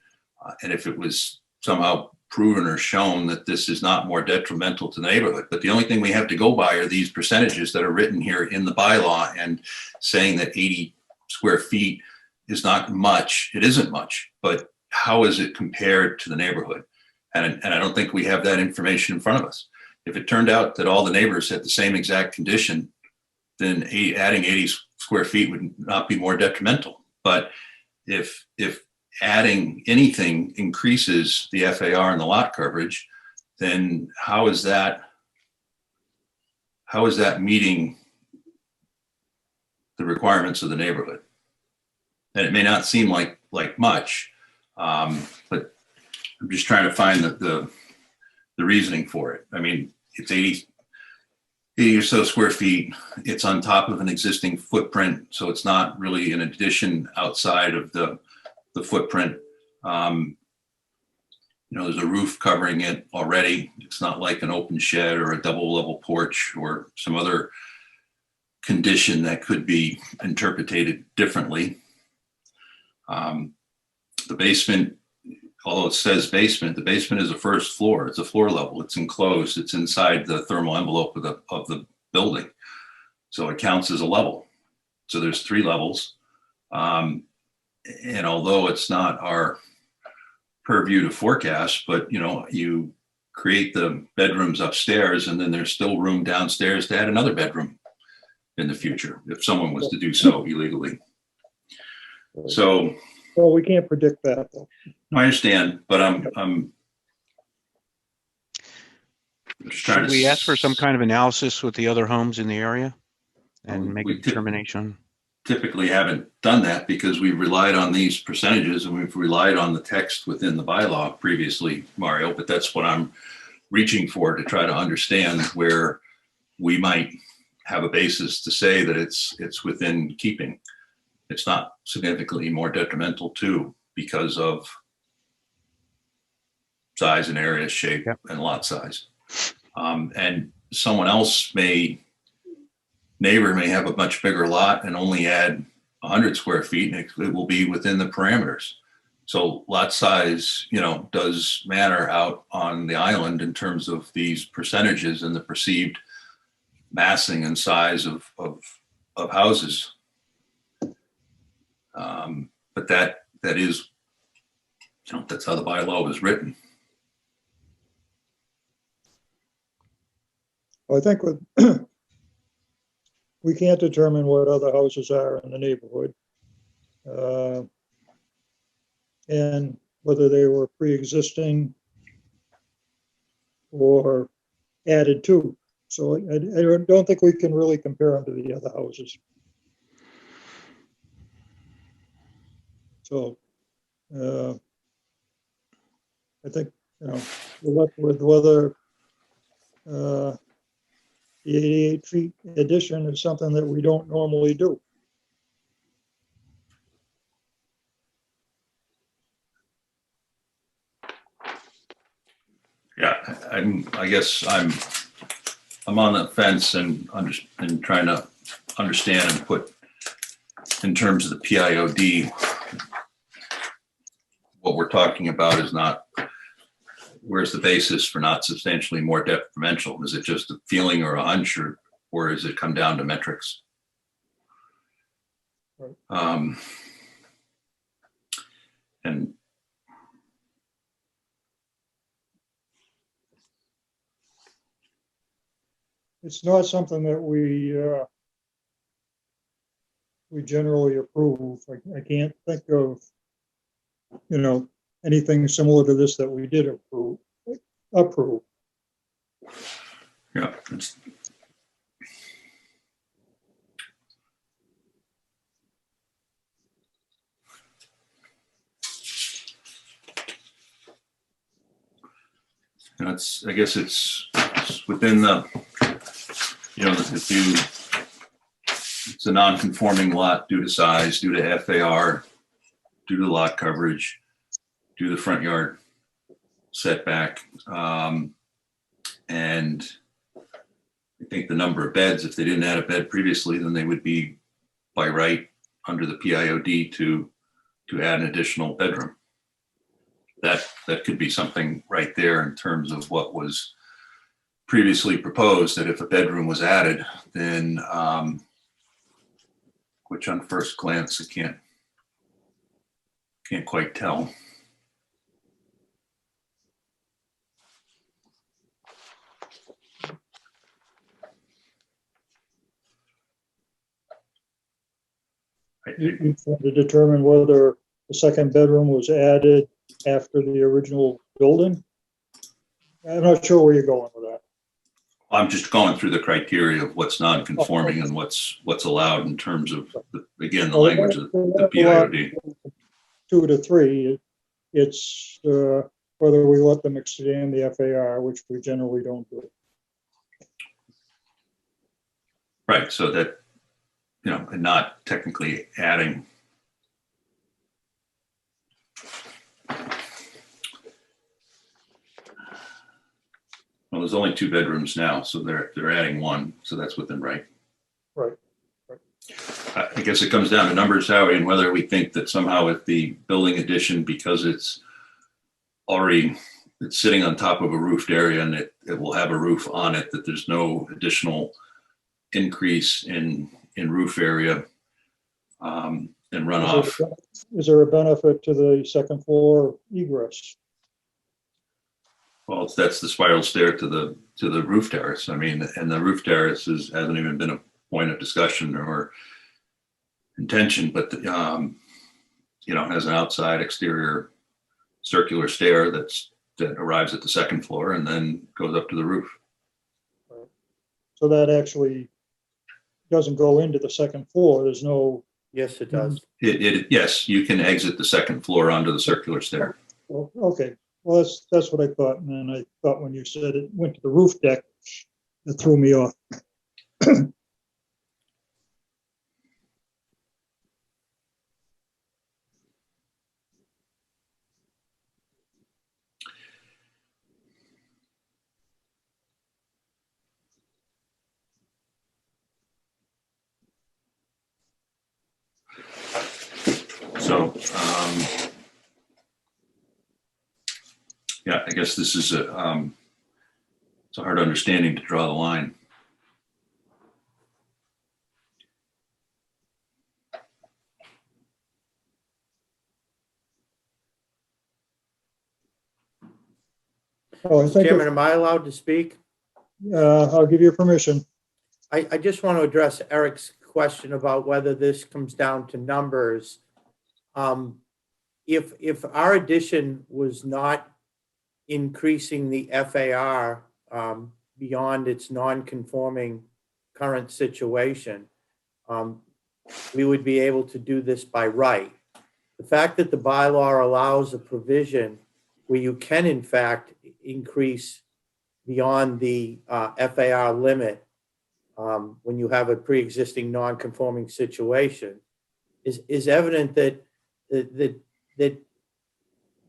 Speaker 2: And if it was somehow proven or shown that this is not more detrimental to the neighborhood, but the only thing we have to go by are these percentages that are written here in the bylaw, and saying that 80 square feet is not much. It isn't much, but how is it compared to the neighborhood? And I don't think we have that information in front of us. If it turned out that all the neighbors had the same exact condition, then adding 80 square feet would not be more detrimental. But if adding anything increases the FAR and the lot coverage, then how is that meeting the requirements of the neighborhood? And it may not seem like much, but I'm just trying to find the reasoning for it. I mean, it's 80 or so square feet. It's on top of an existing footprint, so it's not really an addition outside of the footprint. there's a roof covering it already. It's not like an open shed or a double level porch or some other condition that could be interpreted differently. The basement, although it says basement, the basement is a first floor. It's a floor level. It's enclosed. It's inside the thermal envelope of the building. So it counts as a level. So there's 3 levels. And although it's not our purview to forecast, but you create the bedrooms upstairs and then there's still room downstairs to add another bedroom in the future if someone was to do so illegally. So,
Speaker 1: Well, we can't predict that, though.
Speaker 2: I understand, but I'm just trying
Speaker 6: Should
Speaker 2: to.
Speaker 6: we ask for some kind of analysis with the other homes in the area and make a
Speaker 2: We
Speaker 6: determination?
Speaker 2: typically haven't done that because we've relied on these percentages and we've relied on the text within the bylaw previously, Mario, but that's what I'm reaching for, to try to understand where we might have a basis to say that it's within keeping. It's not significantly more detrimental to because of size and area, shape, and lot size. And someone else neighbor may have a much bigger lot and only add 100 square feet, and it will be within the parameters. So lot size, does matter out on the island in terms of these percentages and the perceived massing and size of houses. But that is, that's how the bylaw was written.
Speaker 1: I think we can't determine what other houses are in the neighborhood. And whether they were pre-existing or added to. So I don't think we can really compare them to the other houses. So I think, we're left with whether the 88 feet addition is something that we don't normally do.
Speaker 2: Yeah, I guess I'm on the fence and trying to understand and put in terms of the PIOD, what we're talking about is not, where's the basis for not substantially more detrimental? Is it just a feeling or a hunch, or does it come down to metrics?
Speaker 1: Right.
Speaker 2: And
Speaker 1: it's not something that we generally approve. I can't think of, anything similar to this that we did approve.
Speaker 2: yeah, I guess it's within the, it's a non-conforming lot due to size, due to FAR, due to lot coverage, due to the front yard setback. And I think the number of beds, if they didn't add a bed previously, then they would be by right under the PIOD to add an additional bedroom. That could be something right there in terms of what was previously proposed, that if a bedroom was added, then, which on first glance, I can't quite tell.
Speaker 1: You trying to determine whether the second bedroom was added after the original building? I'm not sure where you're going with that.
Speaker 2: I'm just going through the criteria of what's non-conforming and what's allowed in terms of, the language of the PIOD.
Speaker 1: 2 to 3, it's whether we let them extend the FAR, which we generally don't do.
Speaker 2: Right, so that, and not technically adding. Well, there's only 2 bedrooms now, so they're adding 1, so that's within right.
Speaker 1: Right.
Speaker 2: I guess it comes down to numbers, Howie, and whether we think that somehow with the building addition, because it's sitting on top of a roofed area and it will have a roof on it, that there's no additional increase in roof area and runoff.
Speaker 1: Is there a benefit to the second floor egress?
Speaker 2: Well, that's the spiral stair to the roof terrace. I mean, and the roof terrace hasn't even been a point of discussion or intention, but has an outside exterior circular stair that arrives at the second floor and then goes up to the roof.
Speaker 1: So that actually doesn't go into the second floor. There's no.
Speaker 3: Yes, it does.
Speaker 2: Yes, you can exit the second floor onto the circular stair.
Speaker 1: Well, okay. Well, that's what I thought. And then I thought when you said it went to the roof deck, it threw me off.
Speaker 2: So, I guess this is it's a hard understanding to draw the line.
Speaker 1: Oh, I think
Speaker 3: Chairman, am I allowed to speak?
Speaker 1: I'll give you permission.
Speaker 3: I just want to address Eric's question about whether this comes down to numbers. If our addition was not increasing the FAR beyond its non-conforming current situation, we would be able to do this by right. The fact that the bylaw allows a provision where you can in fact increase beyond the FAR limit when you have a pre-existing non-conforming situation is evident that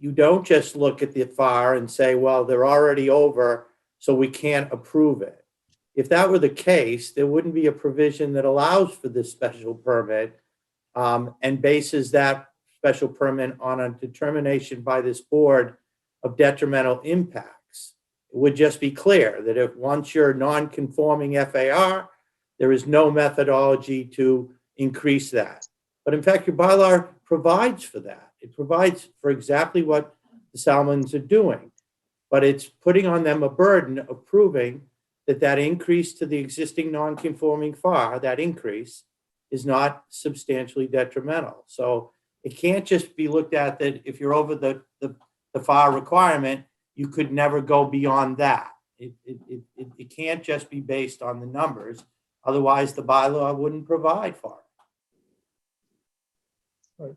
Speaker 3: you don't just look at the FAR and say, well, they're already over, so we can't approve it. If that were the case, there wouldn't be a provision that allows for this special permit and bases that special permit on a determination by this board of detrimental impacts. It would just be clear that if once you're non-conforming FAR, there is no methodology to increase that. But in fact, your bylaw provides for that. It provides for exactly what the Salmons are doing, but it's putting on them a burden of proving that that increase to the existing non-conforming FAR, that increase, is not substantially detrimental. So it can't just be looked at that if you're over the FAR requirement, you could never go beyond that. It can't just be based on the numbers. Otherwise, the bylaw wouldn't provide for it.
Speaker 1: Right.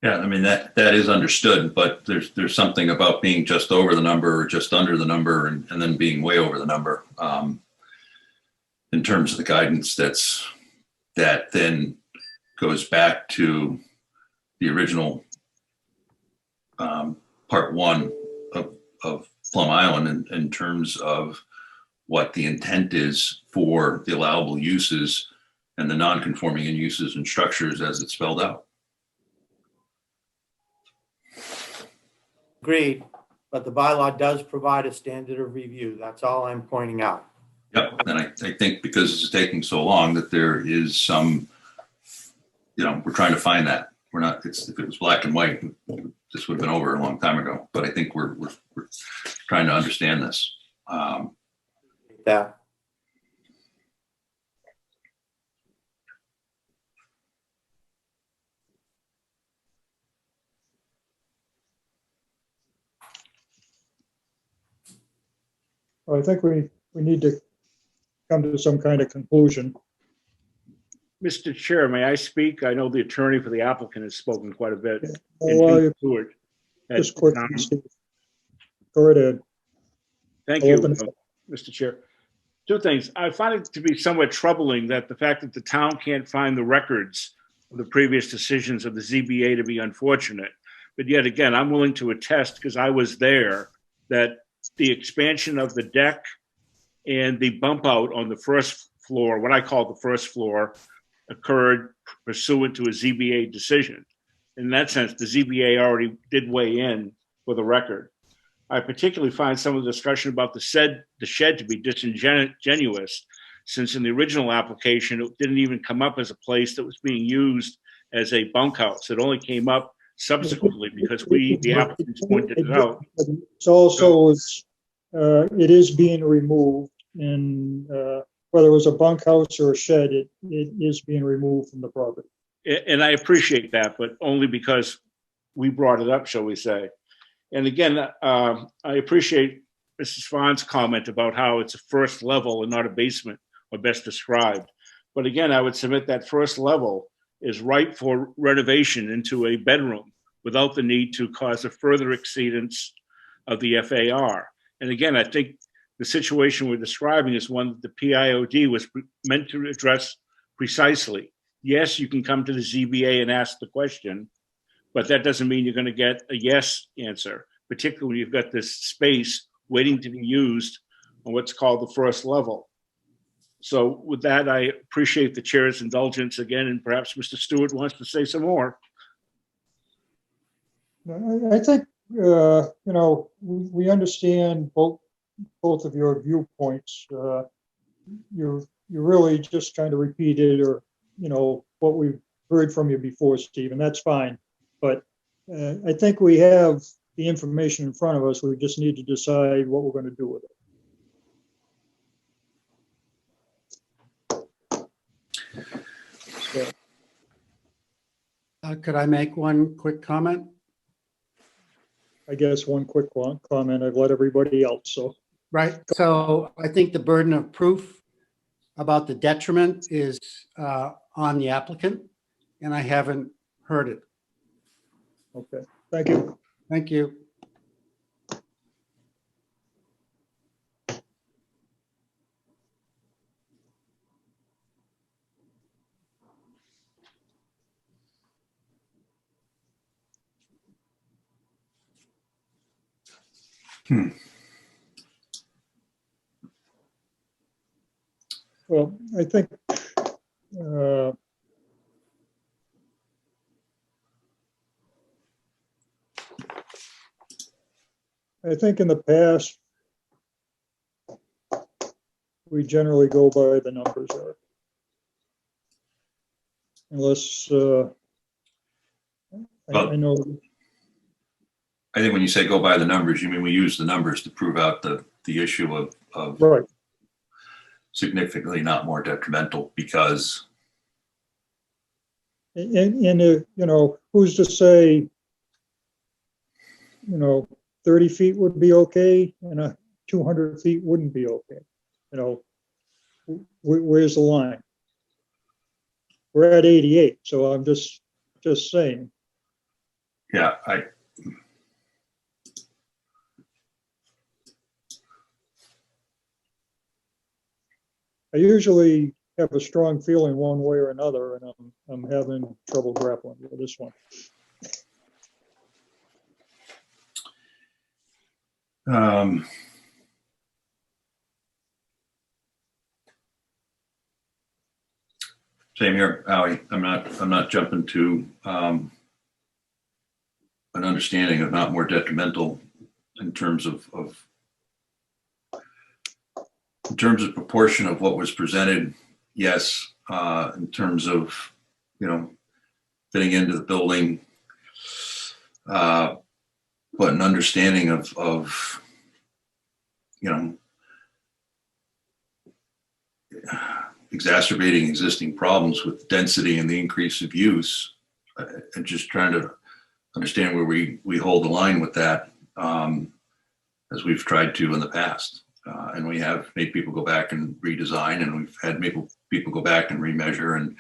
Speaker 2: Yeah, I mean, that is understood, but there's something about being just over the number or just under the number and then being way over the number in terms of the guidance that then goes back to the original part 1 of Plum Island in terms of what the intent is for the allowable uses and the non-conforming in uses and structures as it's spelled out.
Speaker 3: Agreed, but the bylaw does provide a standard of review. That's all I'm pointing out.
Speaker 2: Yep, and I think because it's taking so long that there is some, we're trying to find that. We're not. If it was black and white, this would have been over a long time ago. But I think we're trying to understand this.
Speaker 3: Yeah.
Speaker 1: I think we need to come to some kind of conclusion.
Speaker 8: Mr. Chair, may I speak? I know the attorney for the applicant has spoken quite a bit.
Speaker 1: Just quickly, Steve. Go right ahead.
Speaker 8: Thank you, Mr. Chair. 2 things. I find it to be somewhat troubling that the fact that the town can't find the records of the previous decisions of the ZBA to be unfortunate, But yet again, I'm willing to attest, because I was there, that the expansion of the deck and the bump out on the first floor, what I call the first floor, occurred pursuant to a ZBA decision. In that sense, the ZBA already did weigh in for the record. I particularly find some of the discussion about the shed to be disingenuous, since in the original application, it didn't even come up as a place that was being used as a bunkhouse. It only came up subsequently because the applicants pointed it out.
Speaker 1: It's also, it is being removed, and whether it was a bunkhouse or a shed, it is being removed from the property.
Speaker 8: And I appreciate that, but only because we brought it up, shall we say. And again, I appreciate Mrs. Fahn's comment about how it's a first level and not a basement, or best described. But again, I would submit that first level is ripe for renovation into a bedroom without the need to cause a further exceedance of the FAR. And again, I think the situation we're describing is one that the PIOD was meant to address precisely. Yes, you can come to the ZBA and ask the question, but that doesn't mean you're going to get a yes answer, particularly when you've got this space waiting to be used on what's called the first level. So with that, I appreciate the chair's indulgence again, and perhaps Mr. Stewart wants to say some more.
Speaker 1: I think, we understand both of your viewpoints. You're really just kind of repeated, or, what we've heard from you before, Steve, and that's fine. But I think we have the information in front of us. We just need to decide what we're going to do with it.
Speaker 9: Could I make one quick comment?
Speaker 1: I guess one quick comment. I've let everybody else, so.
Speaker 9: Right. So I think the burden of proof about the detriment is on the applicant, and I haven't heard it.
Speaker 1: Okay, thank you.
Speaker 9: Thank you.
Speaker 1: Well, I think in the past, we generally go by the numbers are. Unless, I know.
Speaker 2: I think when you say go by the numbers, you mean we use the numbers to prove out the issue of
Speaker 1: Right.
Speaker 2: significantly not more detrimental, because.
Speaker 1: And who's to say, 30 feet would be okay and 200 feet wouldn't be okay? Where's the line? We're at 88, so I'm just saying.
Speaker 2: Yeah,
Speaker 1: I usually have a strong feeling one way or another, and I'm having trouble grappling with this one.
Speaker 2: Same here, Howie. I'm not jumping to an understanding of not more detrimental in terms of proportion of what was presented. Yes, in terms of fitting into the building, but an understanding of exacerbating existing problems with density and the increase of use, and just trying to understand where we hold the line with that, as we've tried to in the past. And we have made people go back and redesign, and we've had people go back and remeasure and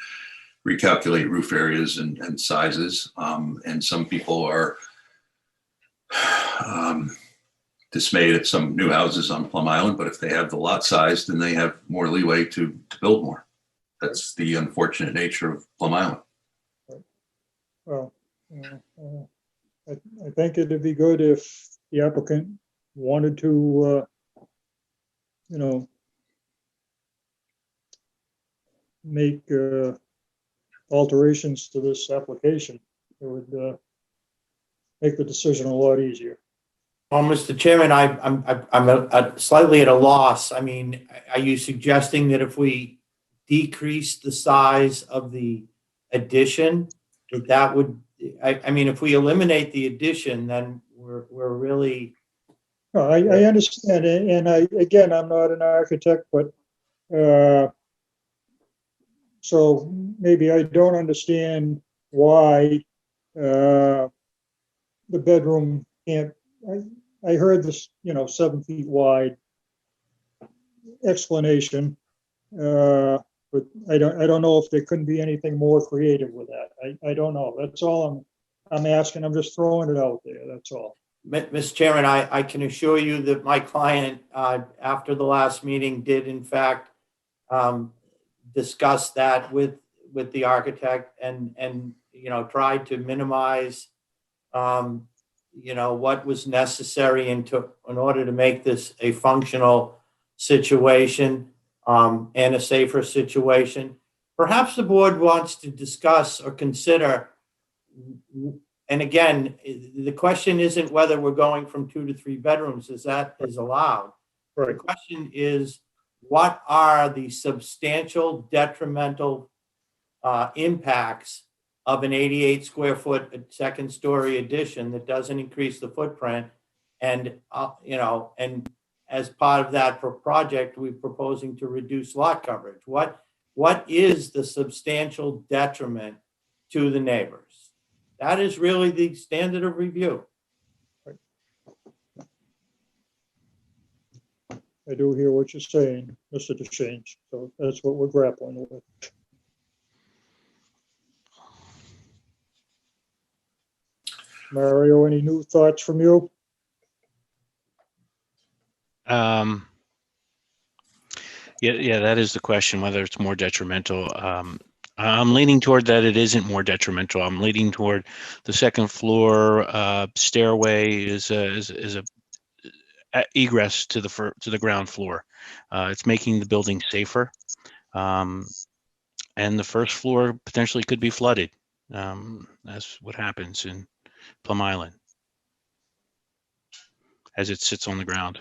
Speaker 2: recalculate roof areas and sizes. And some people are dismayed at some new houses on Plum Island, but if they have the lot size, then they have more leeway to build more. That's the unfortunate nature of Plum Island.
Speaker 1: Well, I think it'd be good if the applicant wanted to, you know, make alterations to this application. It would make the decision a lot easier.
Speaker 3: Well, Mr. Chairman, I'm slightly at a loss. I mean, are you suggesting that if we decrease the size of the addition, that would, I mean, if we eliminate the addition, then we're really,
Speaker 1: No, I understand, and again, I'm not an architect, but so maybe I don't understand why the bedroom can't. I heard this, 7 feet wide explanation, but I don't know if there couldn't be anything more creative with that. I don't know. That's all I'm asking. I'm just throwing it out there. That's all.
Speaker 3: Mr. Chairman, I can assure you that my client, after the last meeting, did in fact discuss that with the architect and tried to minimize what was necessary in order to make this a functional situation and a safer situation. Perhaps the board wants to discuss or consider, and again, the question isn't whether we're going from 2 to 3 bedrooms, as that is allowed.
Speaker 1: Right.
Speaker 3: The question is, what are the substantial detrimental impacts of an 88 square foot second story addition that doesn't increase the footprint? And, and as part of that project, we're proposing to reduce lot coverage. What is the substantial detriment to the neighbors? That is really the standard of review.
Speaker 1: I do hear what you're saying, Mr. DeShange. So that's what we're grappling with. Mario, any new thoughts from you?
Speaker 6: Yeah, that is the question, whether it's more detrimental. I'm leaning toward that it isn't more detrimental. I'm leaning toward the second floor stairway is a egress to the ground floor. It's making the building safer, and the first floor potentially could be flooded. That's what happens in Plum Island as it sits on the ground.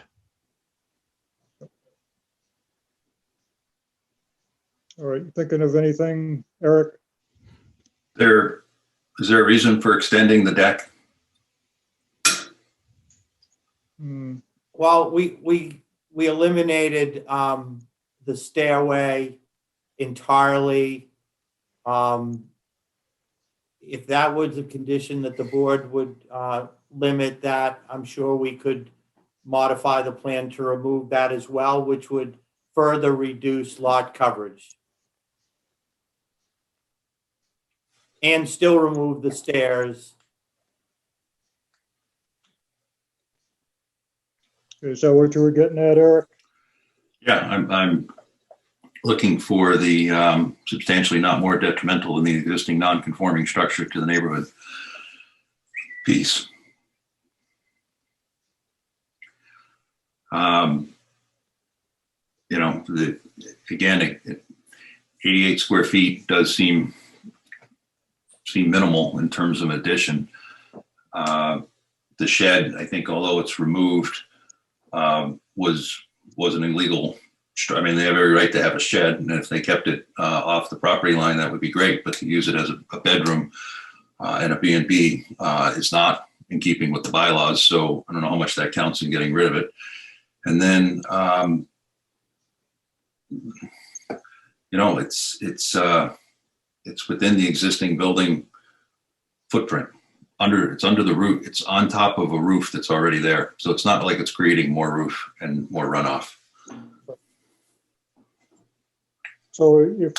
Speaker 1: All right, thinking of anything, Eric?
Speaker 2: Is there a reason for extending the deck?
Speaker 3: Well, we eliminated the stairway entirely. If that was a condition that the board would limit that, I'm sure we could modify the plan to remove that as well, which would further reduce lot coverage. And still remove the stairs.
Speaker 1: Is that what you were getting at, Eric?
Speaker 2: Yeah, I'm looking for the substantially not more detrimental than the existing non-conforming structure to the neighborhood piece. Again, 88 square feet does seem minimal in terms of addition. The shed, I think, although it's removed, was an illegal. I mean, they have every right to have a shed, and if they kept it off the property line, that would be great. But to use it as a bedroom and a B&B is not in keeping with the bylaws. So I don't know how much that counts in getting rid of it. And then, it's within the existing building footprint. It's under the roof. It's on top of a roof that's already there. So it's not like it's creating more roof and more runoff.
Speaker 1: So if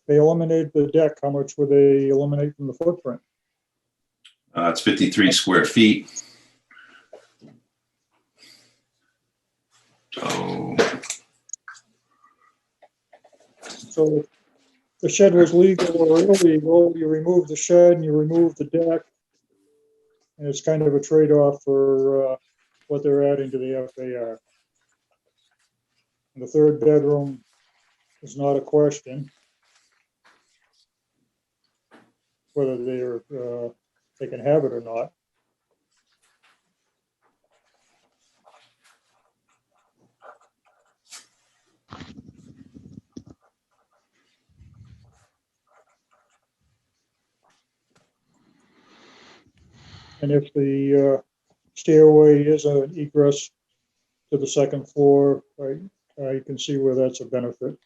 Speaker 1: they eliminate the deck, how much would they eliminate from the footprint?
Speaker 2: It's 53 square feet.
Speaker 1: So if the shed was legal or illegal, you remove the shed and you remove the deck, And it's kind of a trade-off for what they're adding to the FAR. And the third bedroom is not a question, whether they can have it or not. And if the stairway is an egress to the second floor, you can see where that's a benefit.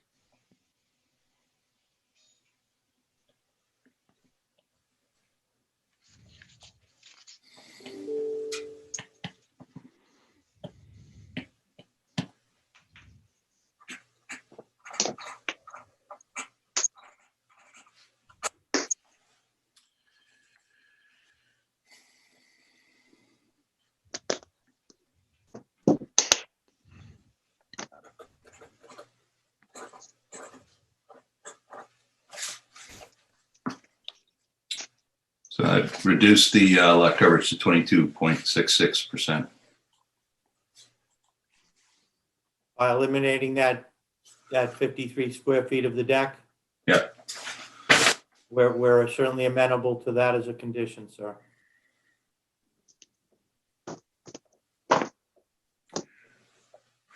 Speaker 2: So I've reduced the lot coverage to 22.66%.
Speaker 3: By eliminating that 53 square feet of the deck?
Speaker 2: Yep.
Speaker 3: We're certainly amenable to that as a condition, sir.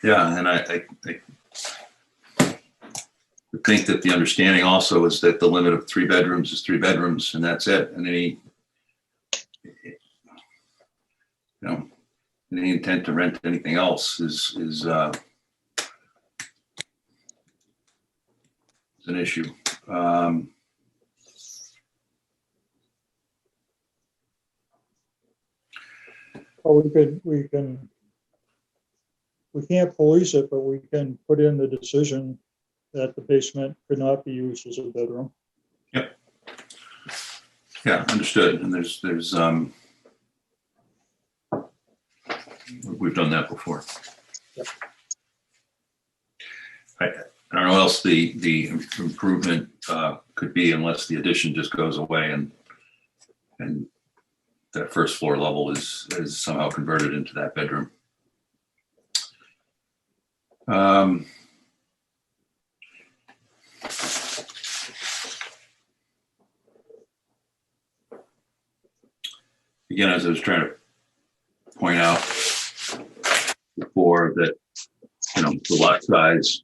Speaker 2: Yeah, and I think that the understanding also is that the limit of 3 bedrooms is 3 bedrooms, and that's it. And any intent to rent anything else is an issue.
Speaker 1: Well, we can't police it, but we can put in the decision that the basement could not be used as a bedroom.
Speaker 2: Yep. Yeah, understood. And we've done that before.
Speaker 1: Yep.
Speaker 2: I don't know what else the improvement could be unless the addition just goes away and that first floor level is somehow converted into that bedroom. Again, as I was trying to point out before, that the lot size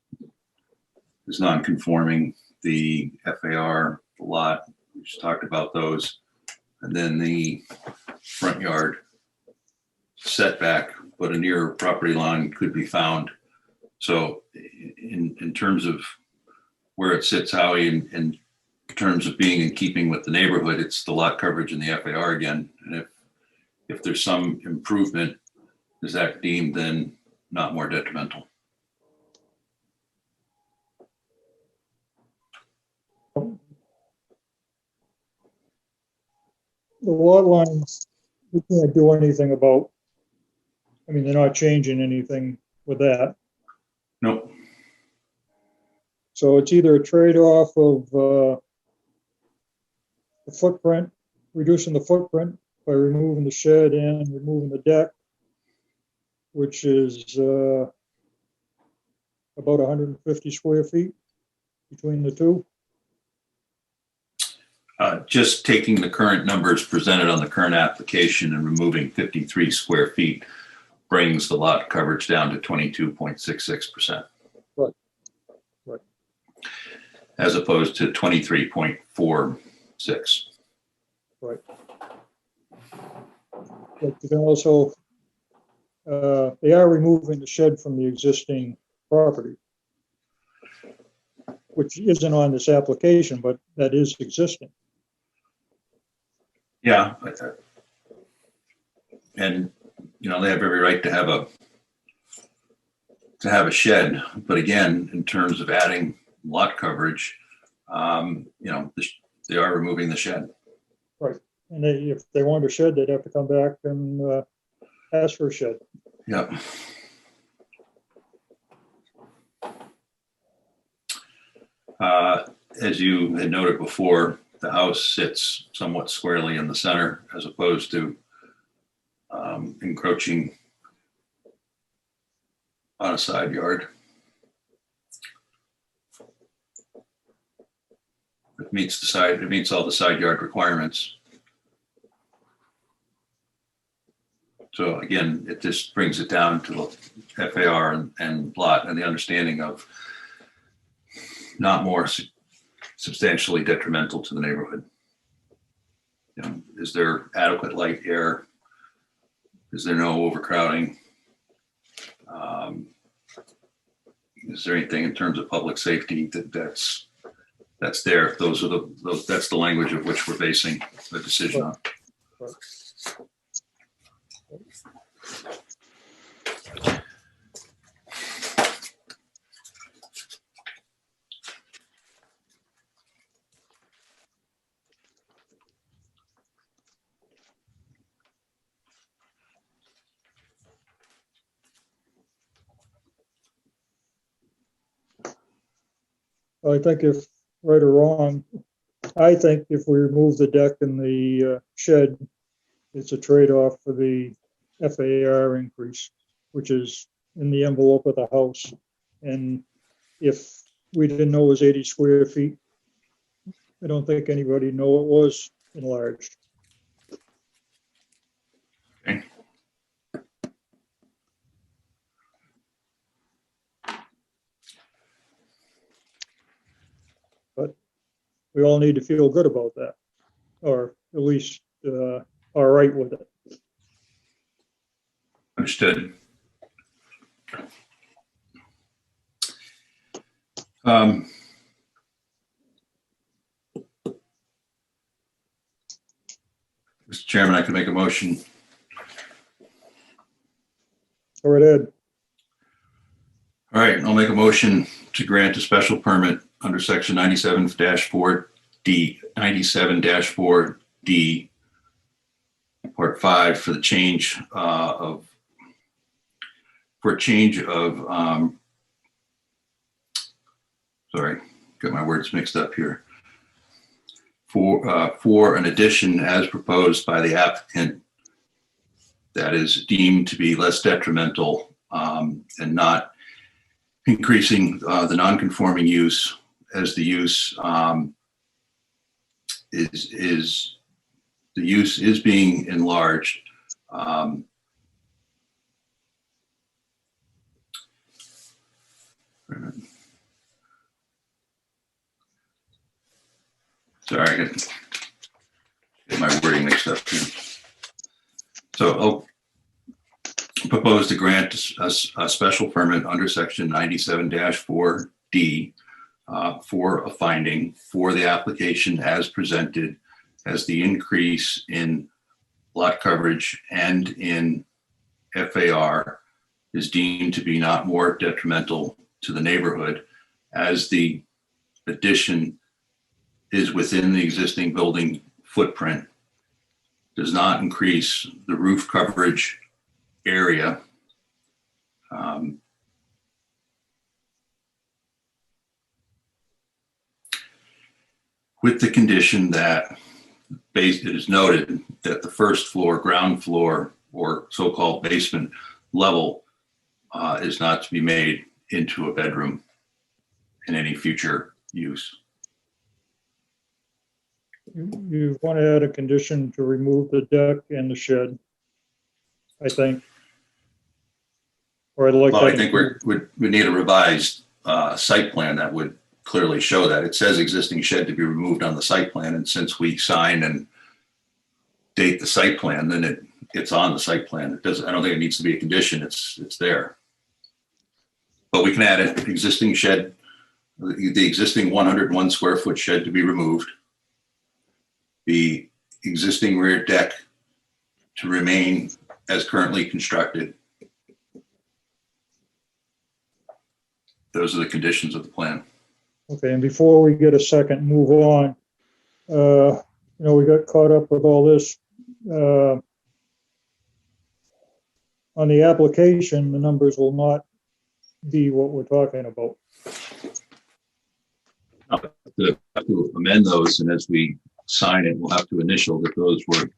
Speaker 2: is non-conforming, the FAR, the lot, we just talked about those, and then the front yard setback, but a near property line could be found. So in terms of where it sits, Howie, in terms of being in keeping with the neighborhood, it's the lot coverage and the FAR again. And if there's some improvement, is that deemed then not more detrimental?
Speaker 1: The lot lines, we can't do anything about. I mean, they're not changing anything with that.
Speaker 2: Nope.
Speaker 1: So it's either a trade-off of the footprint, reducing the footprint by removing the shed and removing the deck, which is about 150 square feet between the two.
Speaker 2: Just taking the current numbers presented on the current application and removing 53 square feet brings the lot coverage down to 22.66%.
Speaker 1: Right. Right.
Speaker 2: As opposed to 23.46.
Speaker 1: Right. But you can also, they are removing the shed from the existing property, which isn't on this application, but that is existing.
Speaker 2: Yeah. And, they have every right to have a shed. But again, in terms of adding lot coverage, they are removing the shed.
Speaker 1: Right. And if they wanted a shed, they'd have to come back and ask for a shed.
Speaker 2: Yep. As you had noted before, the house sits somewhat squarely in the center as opposed to encroaching on a side yard. It meets all the side yard requirements. So again, it just brings it down to the FAR and lot and the understanding of not more substantially detrimental to the neighborhood. You know, is there adequate light, air? Is there no overcrowding? Is there anything in terms of public safety that's there? That's the language of which we're basing the decision on.
Speaker 1: I think if right or wrong, I think if we remove the deck and the shed, it's a trade-off for the FAR increase, which is in the envelope of the house. And if we didn't know it was 80 square feet, I don't think anybody know it was enlarged.
Speaker 2: Okay.
Speaker 1: But we all need to feel good about that, or at least all right with it.
Speaker 2: Understood. Mr. Chairman, I can make a motion.
Speaker 1: Go right ahead.
Speaker 2: All right, I'll make a motion to grant a special permit under section 97-4D, 97-4D, part 5 for the change of sorry, got my words mixed up here. For an addition as proposed by the applicant that is deemed to be less detrimental and not increasing the non-conforming use as the use is being enlarged. Sorry, I get my wording mixed up here. So I'll propose to grant a special permit under section 97-4D for a finding for the application as presented, as the increase in lot coverage and in FAR is deemed to be not more detrimental to the neighborhood, as the addition is within the existing building footprint, does not increase the roof coverage area, with the condition that it is noted that the first floor, ground floor, or so-called basement level is not to be made into a bedroom in any future use.
Speaker 1: You want to add a condition to remove the deck and the shed, I think. Or I'd like.
Speaker 2: Well, I think we need a revised site plan that would clearly show that. It says existing shed to be removed on the site plan, and since we sign and date the site plan, then it's on the site plan. It doesn't. I don't think it needs to be a condition. It's there. But we can add it. Existing shed, the existing 101 square foot shed to be removed. The existing rear deck to remain as currently constructed. Those are the conditions of the plan.
Speaker 1: Okay, and before we get a second move on, we got caught up with all this. On the application, the numbers will not be what we're talking about.
Speaker 2: We'll have to amend those, and as we sign it, we'll have to initial that those were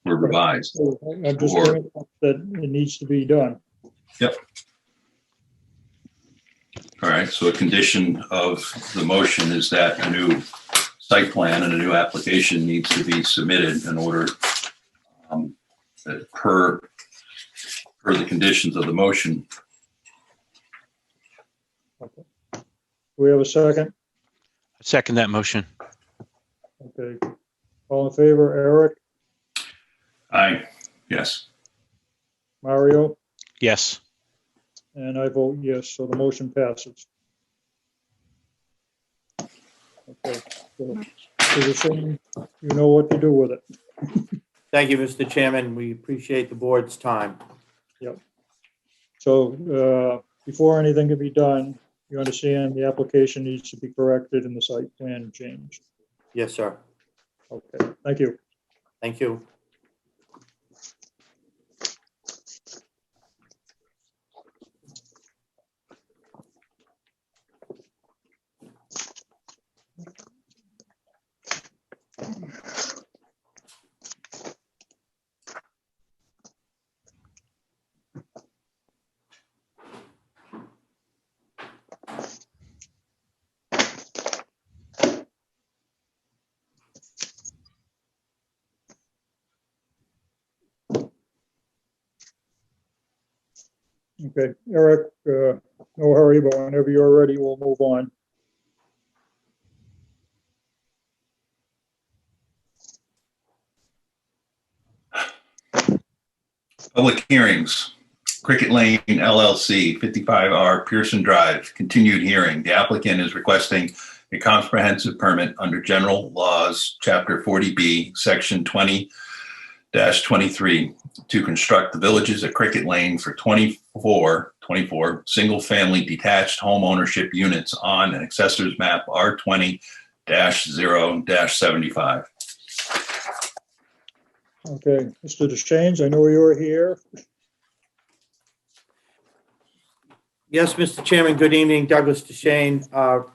Speaker 2: or revised.
Speaker 1: So I'm just
Speaker 2: Or-
Speaker 1: bringing up that it needs to be done.
Speaker 2: All right, so a condition of the motion is that a new site plan and a new application needs to be submitted in order per the conditions of the motion.
Speaker 1: Do we have a second?
Speaker 6: Second that motion.
Speaker 1: Okay. All in favor, Eric,
Speaker 2: Aye, yes.
Speaker 1: Mario,
Speaker 6: Yes.
Speaker 1: and I vote yes, so the motion passes. Okay. So, you know what to do with it.
Speaker 3: Thank you, Mr. Chairman. We appreciate the board's time.
Speaker 1: So before anything can be done, you understand the application needs to be corrected and the site plan changed.
Speaker 3: Yes, sir.
Speaker 1: Okay, thank you.
Speaker 3: Thank you.
Speaker 1: Okay, Eric, no hurry, but whenever you're ready, we'll move on.
Speaker 2: Public hearings, Cricket Lane LLC, 55R Pearson Drive, continued hearing. The applicant is requesting a comprehensive permit under General Laws, Chapter 40B, Section 20-23, to construct the villages at Cricket Lane for 24 single-family detached home ownership units on an Assessor's Map R20-0-75.
Speaker 1: Okay, Mr. DeShanes, I know you're here.
Speaker 3: Yes, Mr. Chairman, good evening. Douglas DeShane,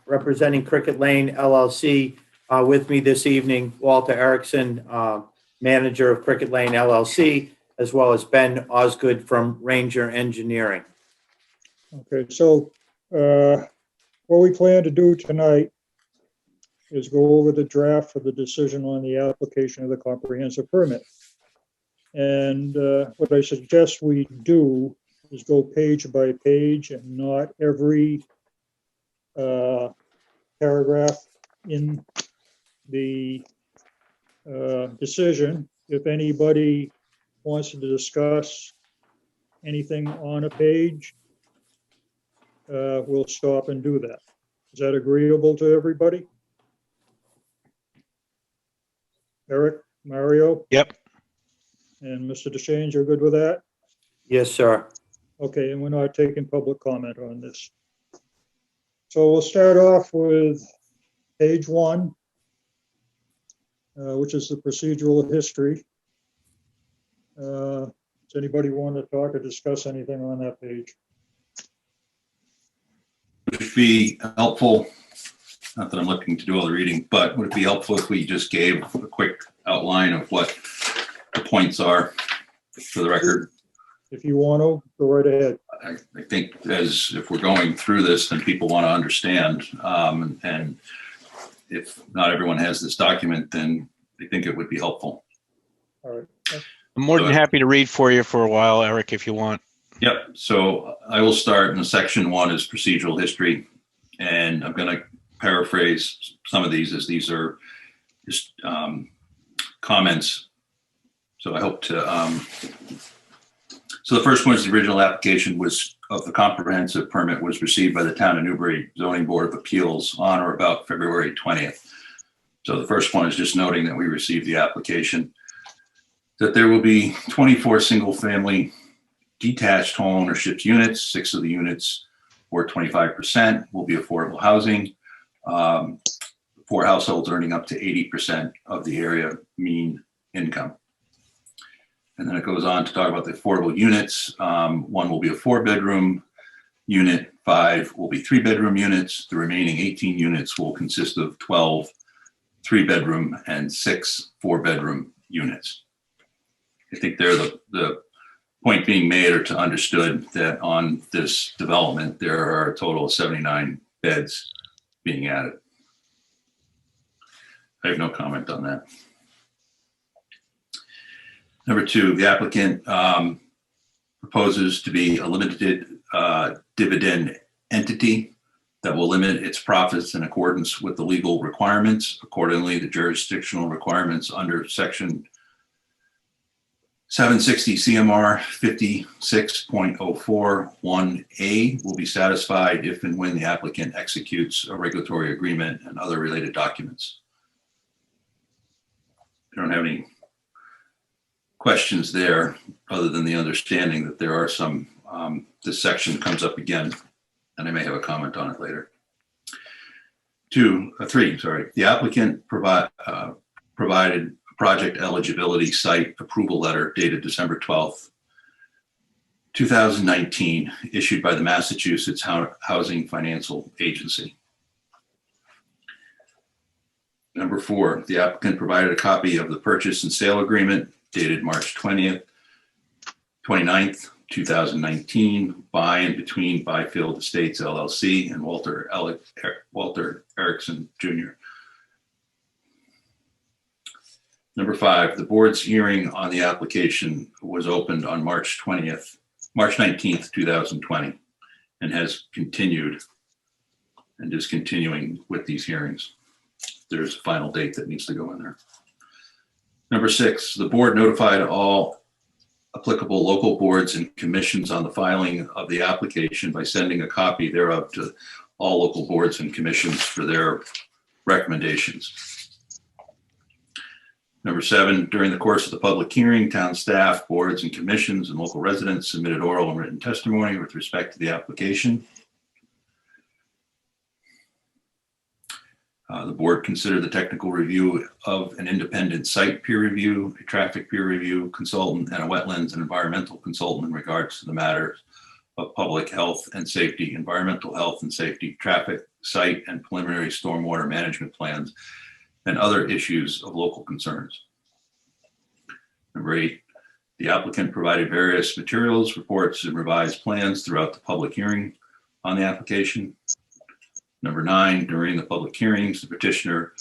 Speaker 3: representing Cricket Lane LLC. With me this evening, Walter Erickson, manager of Cricket Lane LLC, as well as Ben Osgood from Ranger Engineering.
Speaker 1: Okay, so what we plan to do tonight is go over the draft for the decision on the application of the comprehensive permit. And what I suggest we do is go page by page and not every paragraph in the decision. If anybody wants to discuss anything on a page, we'll stop and do that. Is that agreeable to everybody? Eric, Mario?
Speaker 6: Yep.
Speaker 1: And Mr. DeShanes, you're good with that?
Speaker 3: Yes, sir.
Speaker 1: Okay, and we're not taking public comment on this. So we'll start off with page 1, which is the procedural history. Does anybody want to talk or discuss anything on that page?
Speaker 2: Would it be helpful, not that I'm looking to do all the reading, but would it be helpful if we just gave a quick outline of what the points are for the record?
Speaker 1: If you want to, go right ahead.
Speaker 2: I think as if we're going through this, then people want to understand. And if not everyone has this document, then I think it would be helpful.
Speaker 1: All right.
Speaker 6: I'm more than happy to read for you for a while, Eric, if you want.
Speaker 2: Yep. So I will start in section 1 is procedural history. And I'm going to paraphrase some of these as these are just comments. So I hope to, so the first one is the original application was of the comprehensive permit was received by the town of Newbury Zoning Board of Appeals on or about February 20th. So the first one is just noting that we received the application, that there will be 24 single family detached home ownership units. 6 of the units, or 25%, will be affordable housing for households earning up to 80% of the area mean income. And then it goes on to talk about the affordable units. 1 will be a 4-bedroom unit, 5 will be 3-bedroom units. The remaining 18 units will consist of 12 3-bedroom and 6 4-bedroom units. I think they're the point being made or to understood that on this development, there are a total of 79 beds being added. I have no comment on that. Number two, the applicant proposes to be a limited dividend entity that will limit its profits in accordance with the legal requirements. Accordingly, the jurisdictional requirements under section 760 CMR 56.041A will be satisfied if and when the applicant executes a regulatory agreement and other related documents. I don't have any questions there other than the understanding that there are some, this section comes up again, and I may have a comment on it later. Three, the applicant provided a project eligibility site approval letter dated December 12th, 2019, issued by the Massachusetts Housing Financial Agency. Number four, the applicant provided a copy of the purchase and sale agreement dated March 29th, 2019, by and between Byfield Estates LLC and Walter Erickson Jr. Number five, the board's hearing on the application was opened on March 19th, 2020, and has continued and is continuing with these hearings. There's a final date that needs to go in there. Number six, the board notified all applicable local boards and commissions on the filing of the application by sending a copy thereof to all local boards and commissions for their recommendations. Number seven, during the course of the public hearing, town staff, boards and commissions, and local residents submitted oral and written testimony with respect to the application. The board considered the technical review of an independent site peer review, a traffic peer review consultant, and a wetlands and environmental consultant in regards to the matters of public health and safety, environmental health and safety, traffic, site, and preliminary stormwater management plans, and other issues of local concerns. Number eight, the applicant provided various materials, reports, and revised plans throughout the public hearing on the application. Number nine, during the public hearings, the petitioner,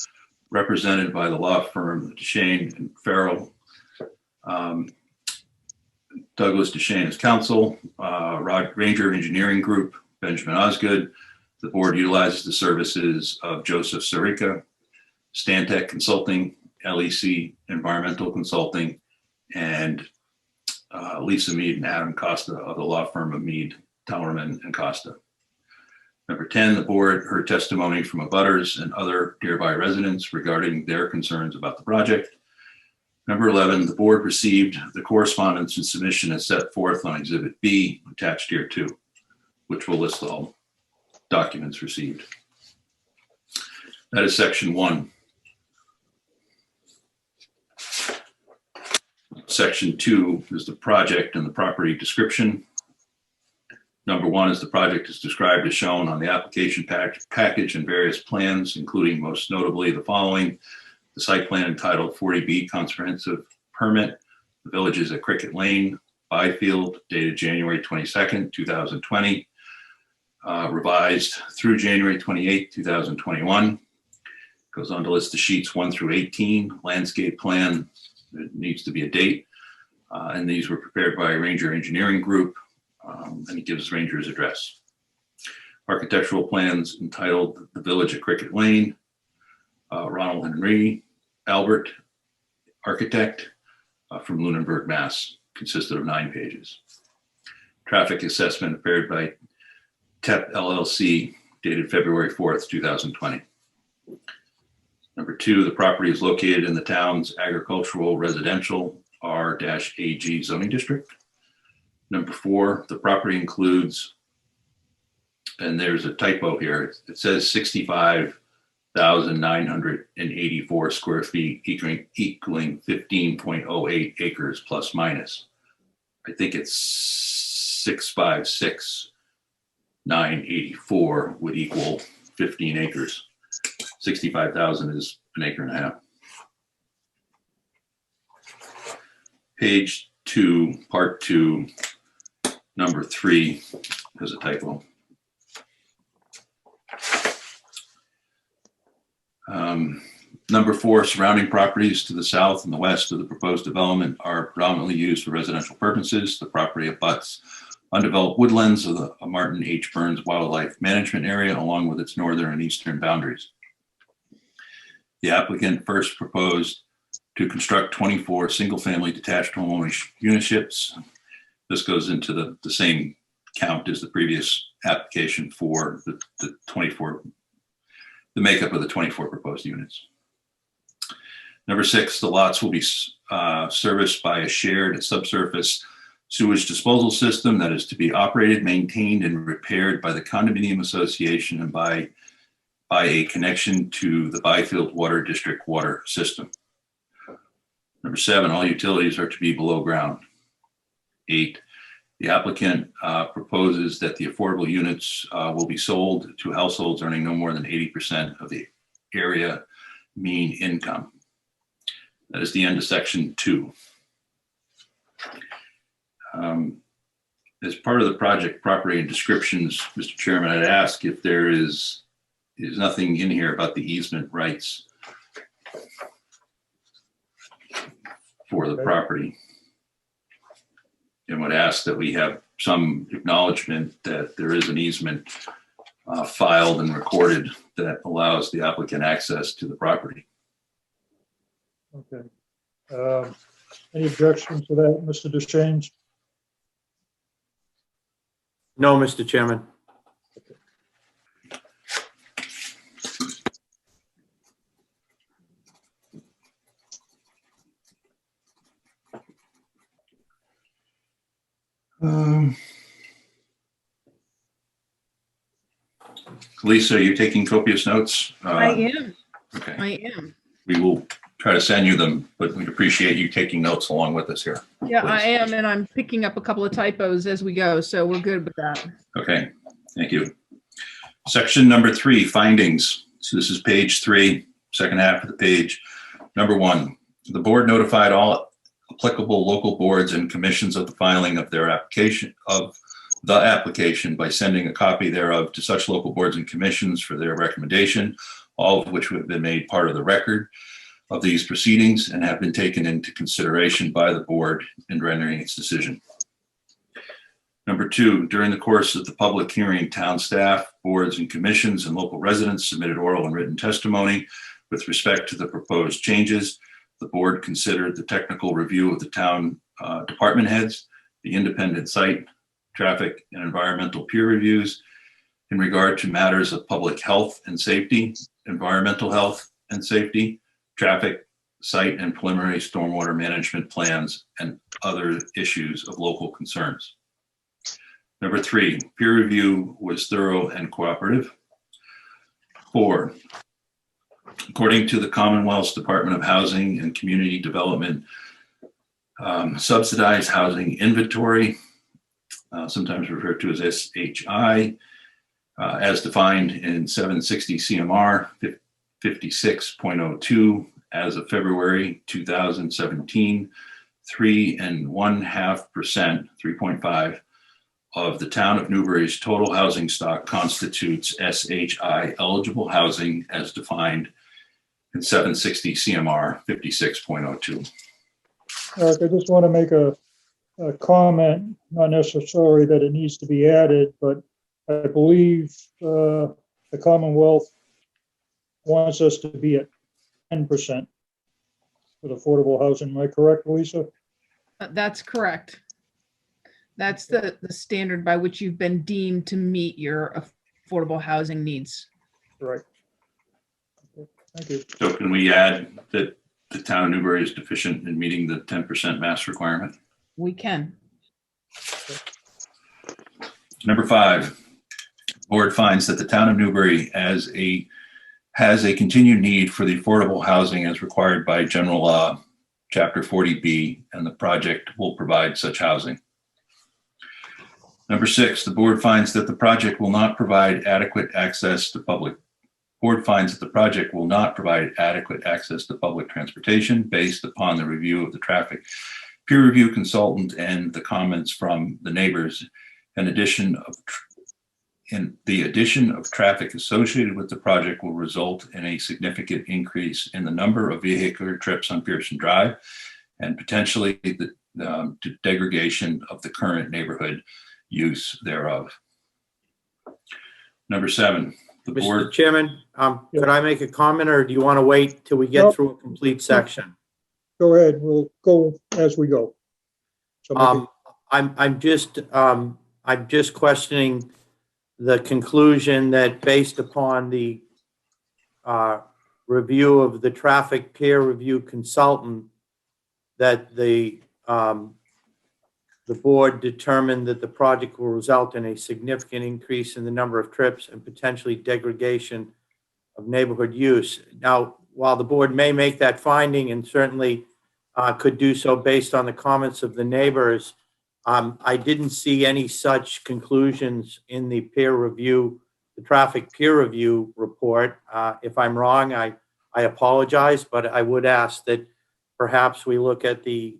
Speaker 2: represented by the law firm Deshane and Farrell, Douglas Deshane as counsel, Ranger Engineering Group, Benjamin Osgood. The board utilizes the services of Joseph Sirica, Stantec Consulting, LEC Environmental Consulting, and Lisa Mead and Adam Costa of the law firm of Mead, Tellerman and Costa. Number 10, the board heard testimony from abutters and other nearby residents regarding their concerns about the project. Number 11, the board received the correspondence and submission as set forth on Exhibit B attached here too, which will list all documents received. That is section 1. Section 2 is the project and the property description. Number 1 is the project is described as shown on the application package and various plans, including most notably the following: the site plan entitled 40B Comprehensive Permit, the villages at Cricket Lane, Byfield, dated January 22nd, 2020, revised through January 28th, 2021. Goes on to list the sheets 1 through 18, landscape plan, it needs to be a date, and these were prepared by Ranger Engineering Group. And he gives Ranger's address. Architectural plans entitled The Village at Cricket Lane, Ronald Henry Albert, architect, from Lunenburg, Mass. Consisted of 9 pages. Traffic assessment prepared by TEP LLC, dated February 4th, 2020. Number 2, the property is located in the town's agricultural residential R-AG zoning district. Number 4, the property includes, and there's a typo here, it says 65,984 square feet, equaling 15.08 acres plus minus. I think it's 656,984 would equal 15 acres. 65,000 is an acre and a half. Page 2, part 2, number 3 has a typo. Number 4, surrounding properties to the south and the west of the proposed development are predominantly used for residential purposes. The property abuts undeveloped woodlands of the Martin H. Burns Wildlife Management Area, along with its northern and eastern boundaries. The applicant first proposed to construct 24 single-family detached homeowner unitships. This goes into the same count as the previous application for the 24, the makeup of the 24 proposed units. Number 6, the lots will be serviced by a shared subsurface sewage disposal system that is to be operated, maintained, and repaired by the condominium association and by a connection to the Byfield Water District water system. Number 7, all utilities are to be below ground. 8, the applicant proposes that the affordable units will be sold to households earning no more than 80% of the area mean income. That is the end of section 2. As part of the project property and descriptions, Mr. Chairman, I'd ask if there is nothing in here about the easement rights for the property. And would ask that we have some acknowledgement that there is an easement filed and recorded that allows the applicant access to the property.
Speaker 1: Okay. Any objections to that, Mr. DeShanes?
Speaker 3: No, Mr. Chairman.
Speaker 2: Lisa, are you taking copious notes?
Speaker 5: I am.
Speaker 2: Okay.
Speaker 5: I am.
Speaker 2: We will try to send you them, but we'd appreciate you taking notes along with us here.
Speaker 5: Yeah, I
Speaker 2: Please.
Speaker 5: am. And I'm picking up a couple of typos as we go. So we're good with that.
Speaker 2: Okay, thank you. Section number 3, findings. So this is page 3, second half of the page. Number 1, the board notified all applicable local boards and commissions of the filing of their application by sending a copy thereof to such local boards and commissions for their recommendation, all of which have been made part of the record of these proceedings and have been taken into consideration by the board in rendering its decision. Number 2, during the course of the public hearing, town staff, boards and commissions, and local residents submitted oral and written testimony with respect to the proposed changes. The board considered the technical review of the town department heads, the independent site, traffic, and environmental peer reviews in regard to matters of public health and safety, environmental health and safety, traffic, site and preliminary stormwater management plans, and other issues of local concerns. Number 3, peer review was thorough and cooperative. 4, according to the Commonwealth's Department of Housing and Community Development, subsidized housing inventory, sometimes referred to as SHI, as defined in 760 CMR 56.02 as of February 2017, 3.5%, 3.5 of the town of Newbury's total housing stock constitutes SHI eligible housing as defined in 760 CMR 56.02.
Speaker 1: Eric, I just want to make a comment, not necessarily that it needs to be added, but I believe the Commonwealth wants us to be at 10% with affordable housing. Am I correct, Lisa?
Speaker 5: That's correct. That's the standard by which you've been deemed to meet your affordable housing needs.
Speaker 1: Right. Okay, thank you.
Speaker 2: So can we add that the town of Newbury is deficient in meeting the 10% mass requirement?
Speaker 5: We can.
Speaker 2: Number 5, board finds that the town of Newbury has a continued need for the affordable housing as required by general law, chapter 40B, and the project will provide such housing. Number 6, the board finds that the project will not provide adequate access to public. Board finds that the project will not provide adequate access to public transportation based upon the review of the traffic peer review consultant and the comments from the neighbors, the addition of traffic associated with the project will result in a significant increase in the number of vehicular trips on Pearson Drive and potentially the degradation of the current neighborhood use thereof. Number 7, the
Speaker 3: Mr.
Speaker 2: board.
Speaker 3: Chairman, could I make a comment, or do you want to wait till we get
Speaker 1: Nope.
Speaker 3: through a complete section?
Speaker 1: Go ahead, we'll go as we go. So make it-
Speaker 3: I'm just questioning the conclusion that based upon the review of the traffic peer review consultant, that the board determined that the project will result in a significant increase in the number of trips and potentially degradation of neighborhood use. Now, while the board may make that finding and certainly could do so based on the comments of the neighbors, I didn't see any such conclusions in the peer review, the traffic peer review report. If I'm wrong, I apologize, but I would ask that perhaps we look at the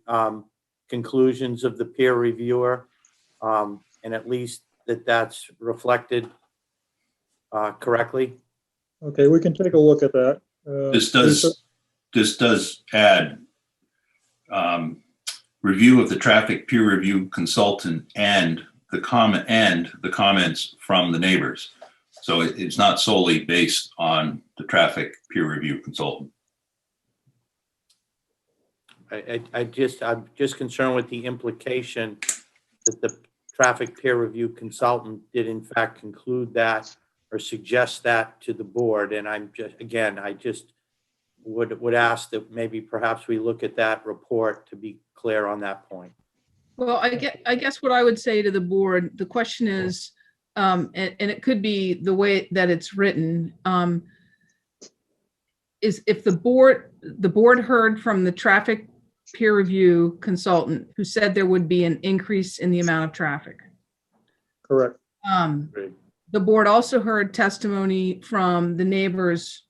Speaker 3: conclusions of the peer reviewer, and at least that's reflected correctly.
Speaker 1: Okay, we can take a look at that.
Speaker 2: This
Speaker 1: Lisa?
Speaker 2: does add review of the traffic peer review consultant and the comments from the neighbors. So it's not solely based on the traffic peer review consultant.
Speaker 3: I'm just concerned with the implication that the traffic peer review consultant did in fact conclude that or suggest that to the board. And I just would ask that maybe perhaps we look at that report to be clear on that point.
Speaker 5: Well, I guess what I would say to the board, the question is, and it could be the way that it's written, is if the board heard from the traffic peer review consultant who said there would be an increase in the amount of traffic.
Speaker 1: Correct.
Speaker 5: The board also heard testimony from the neighbors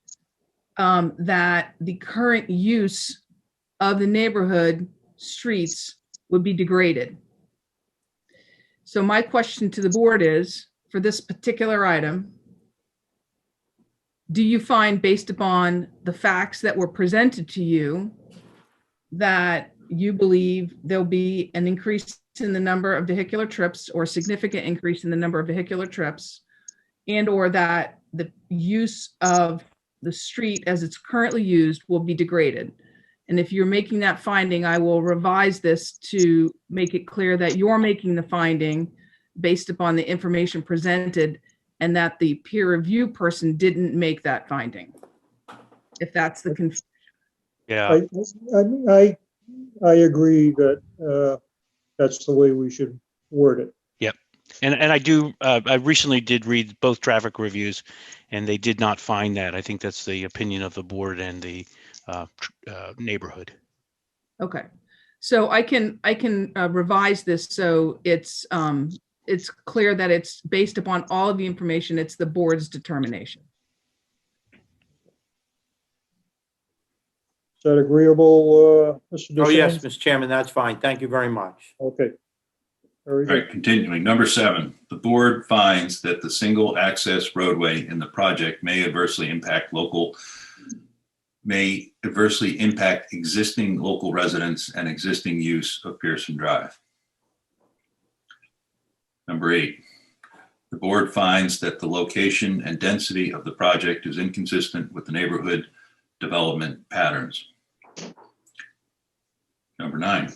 Speaker 5: that the current use of the neighborhood streets would be degraded. So my question to the board is, for this particular item, do you find, based upon the facts that were presented to you, that you believe there'll be an increase in the number of vehicular trips or significant increase in the number of vehicular trips, and or that the use of the street as it's currently used will be degraded? And if you're making that finding, I will revise this to make it clear that you're making the finding based upon the information presented and that the peer review person didn't make that finding. If that's the confusion.
Speaker 6: Yeah,
Speaker 1: I agree that that's the way we should word it.
Speaker 6: yep. And I do, I recently did read both traffic reviews and they did not find that. I think that's the opinion of the board and the neighborhood.
Speaker 5: Okay, so I can revise this so it's clear that it's based upon all of the information. It's the board's determination.
Speaker 1: Is that agreeable, Mr. Duchesne?
Speaker 3: Oh, yes, Mr. Chairman, that's fine. Thank you very much.
Speaker 1: Okay. Very
Speaker 2: All right,
Speaker 1: good.
Speaker 2: continuing. Number 7, the board finds that the single access roadway in the project may adversely impact existing local residents and existing use of Pearson Drive. Number 8, the board finds that the location and density of the project is inconsistent with the neighborhood development patterns. Number 9,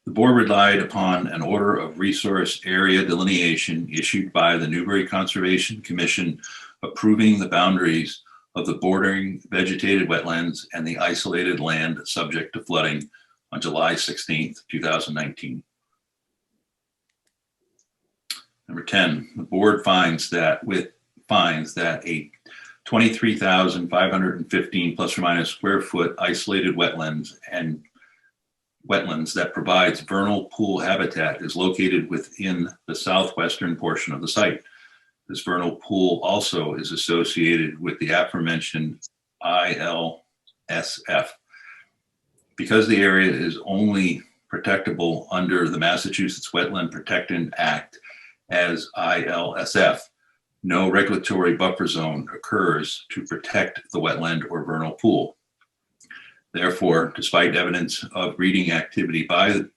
Speaker 2: the board relied upon an order of resource area delineation issued by the Newbury Conservation Commission approving the boundaries of the bordering vegetated wetlands and the isolated land subject to flooding on July 16th, 2019. Number 10, the board finds that a 23,515 plus or minus square foot isolated wetlands that provides vernal pool habitat is located within the southwestern portion of the site. This vernal pool also is associated with the aforementioned ILSF. Because the area is only protectable under the Massachusetts Wetland Protection Act as ILSF, no regulatory buffer zone occurs to protect the wetland or vernal pool. Therefore, despite evidence of breeding activity by the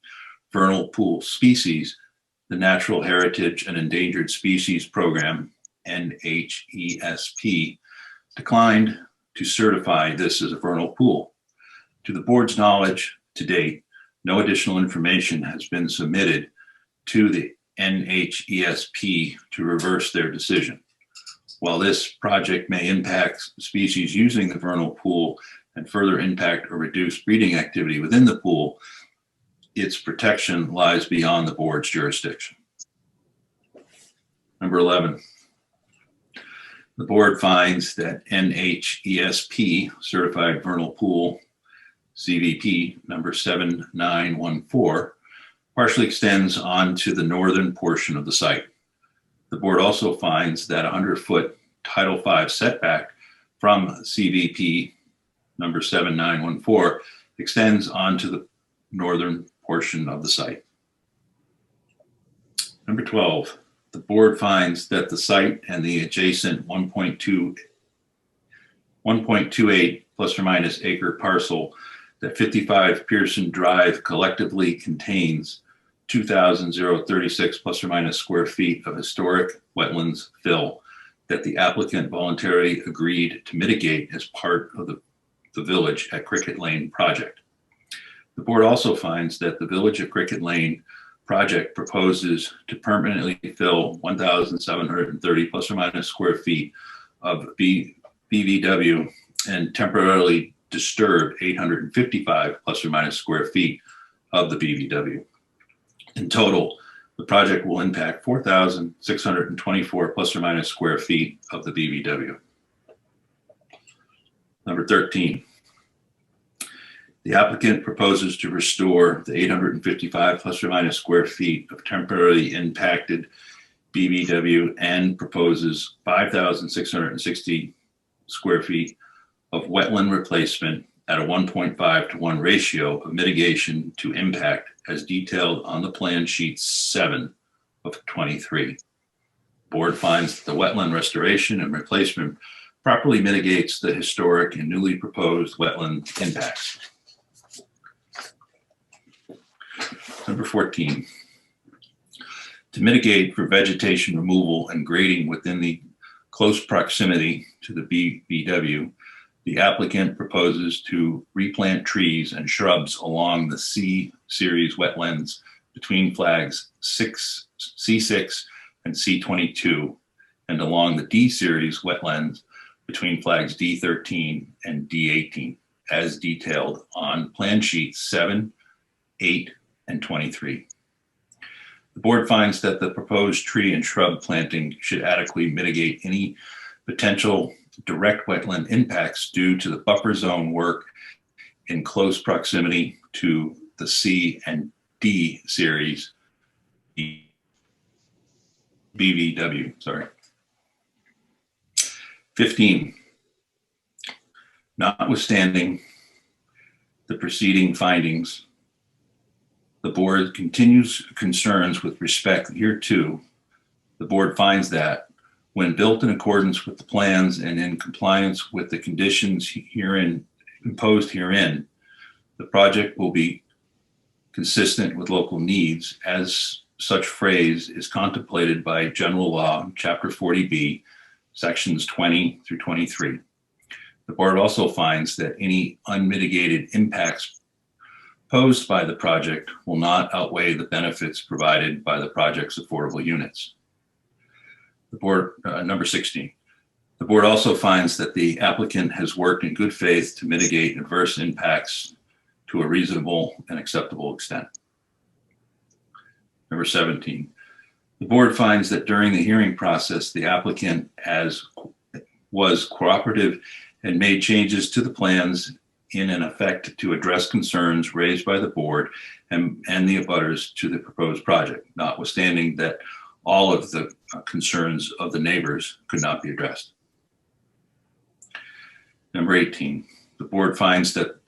Speaker 2: vernal pool species, the Natural Heritage and Endangered Species Program, NHESP, declined to certify this as a vernal pool. To the board's knowledge, to date, no additional information has been submitted to the NHESP to reverse their decision. While this project may impact species using the vernal pool and further impact or reduce breeding activity within the pool, its protection lies beyond the board's jurisdiction. Number 11, the board finds that NHESP certified vernal pool CVP number 7914 partially extends onto the northern portion of the site. The board also finds that 100-foot Title V setback from CVP number 7914 extends onto the northern portion of the site. Number 12, the board finds that the site and the adjacent 1.28 plus or minus acre parcel that 55 Pearson Drive collectively contains 2,036 plus or minus square feet of historic wetlands fill that the applicant voluntarily agreed to mitigate as part of the Village at Cricket Lane project. The board also finds that the Village at Cricket Lane project proposes to permanently fill 1,730 plus or minus square feet of BVW and temporarily disturb 855 plus or minus square feet of the BVW. In total, the project will impact 4,624 plus or minus square feet of the BVW. Number 13, the applicant proposes to restore the 855 plus or minus square feet of temporarily impacted BVW and proposes 5,660 square feet of wetland replacement at a 1.5 to 1 ratio of mitigation to impact as detailed on the plan sheet 7 of 23. Board finds that the wetland restoration and replacement properly mitigates the historic and newly proposed wetland impacts. Number 14, to mitigate for vegetation removal and grading within the close proximity to the BVW, the applicant proposes to replant trees and shrubs along the C series wetlands between flags C6 and C22 and along the D series wetlands between flags D13 and D18 as detailed on plan sheets 7, 8, and 23. The board finds that the proposed tree and shrub planting should adequately mitigate any potential direct wetland impacts due to the buffer zone work in close proximity to the C and D series BVW, sorry. 15, notwithstanding the preceding findings, the board continues concerns with respect hereto. The board finds that when built in accordance with the plans and in compliance with the conditions herein imposed herein, the project will be consistent with local needs as such phrase is contemplated by General Law, Chapter 40B, Sections 20 through 23. The board also finds that any unmitigated impacts posed by the project will not outweigh the benefits provided by the project's affordable units. The board, number 16, the board also finds that the applicant has worked in good faith to mitigate adverse impacts to a reasonable and acceptable extent. Number 17, the board finds that during the hearing process, the applicant was cooperative and made changes to the plans in an effect to address concerns raised by the board and the abutters to the proposed project, notwithstanding that all of the concerns of the neighbors could not be addressed. Number 18, the board finds that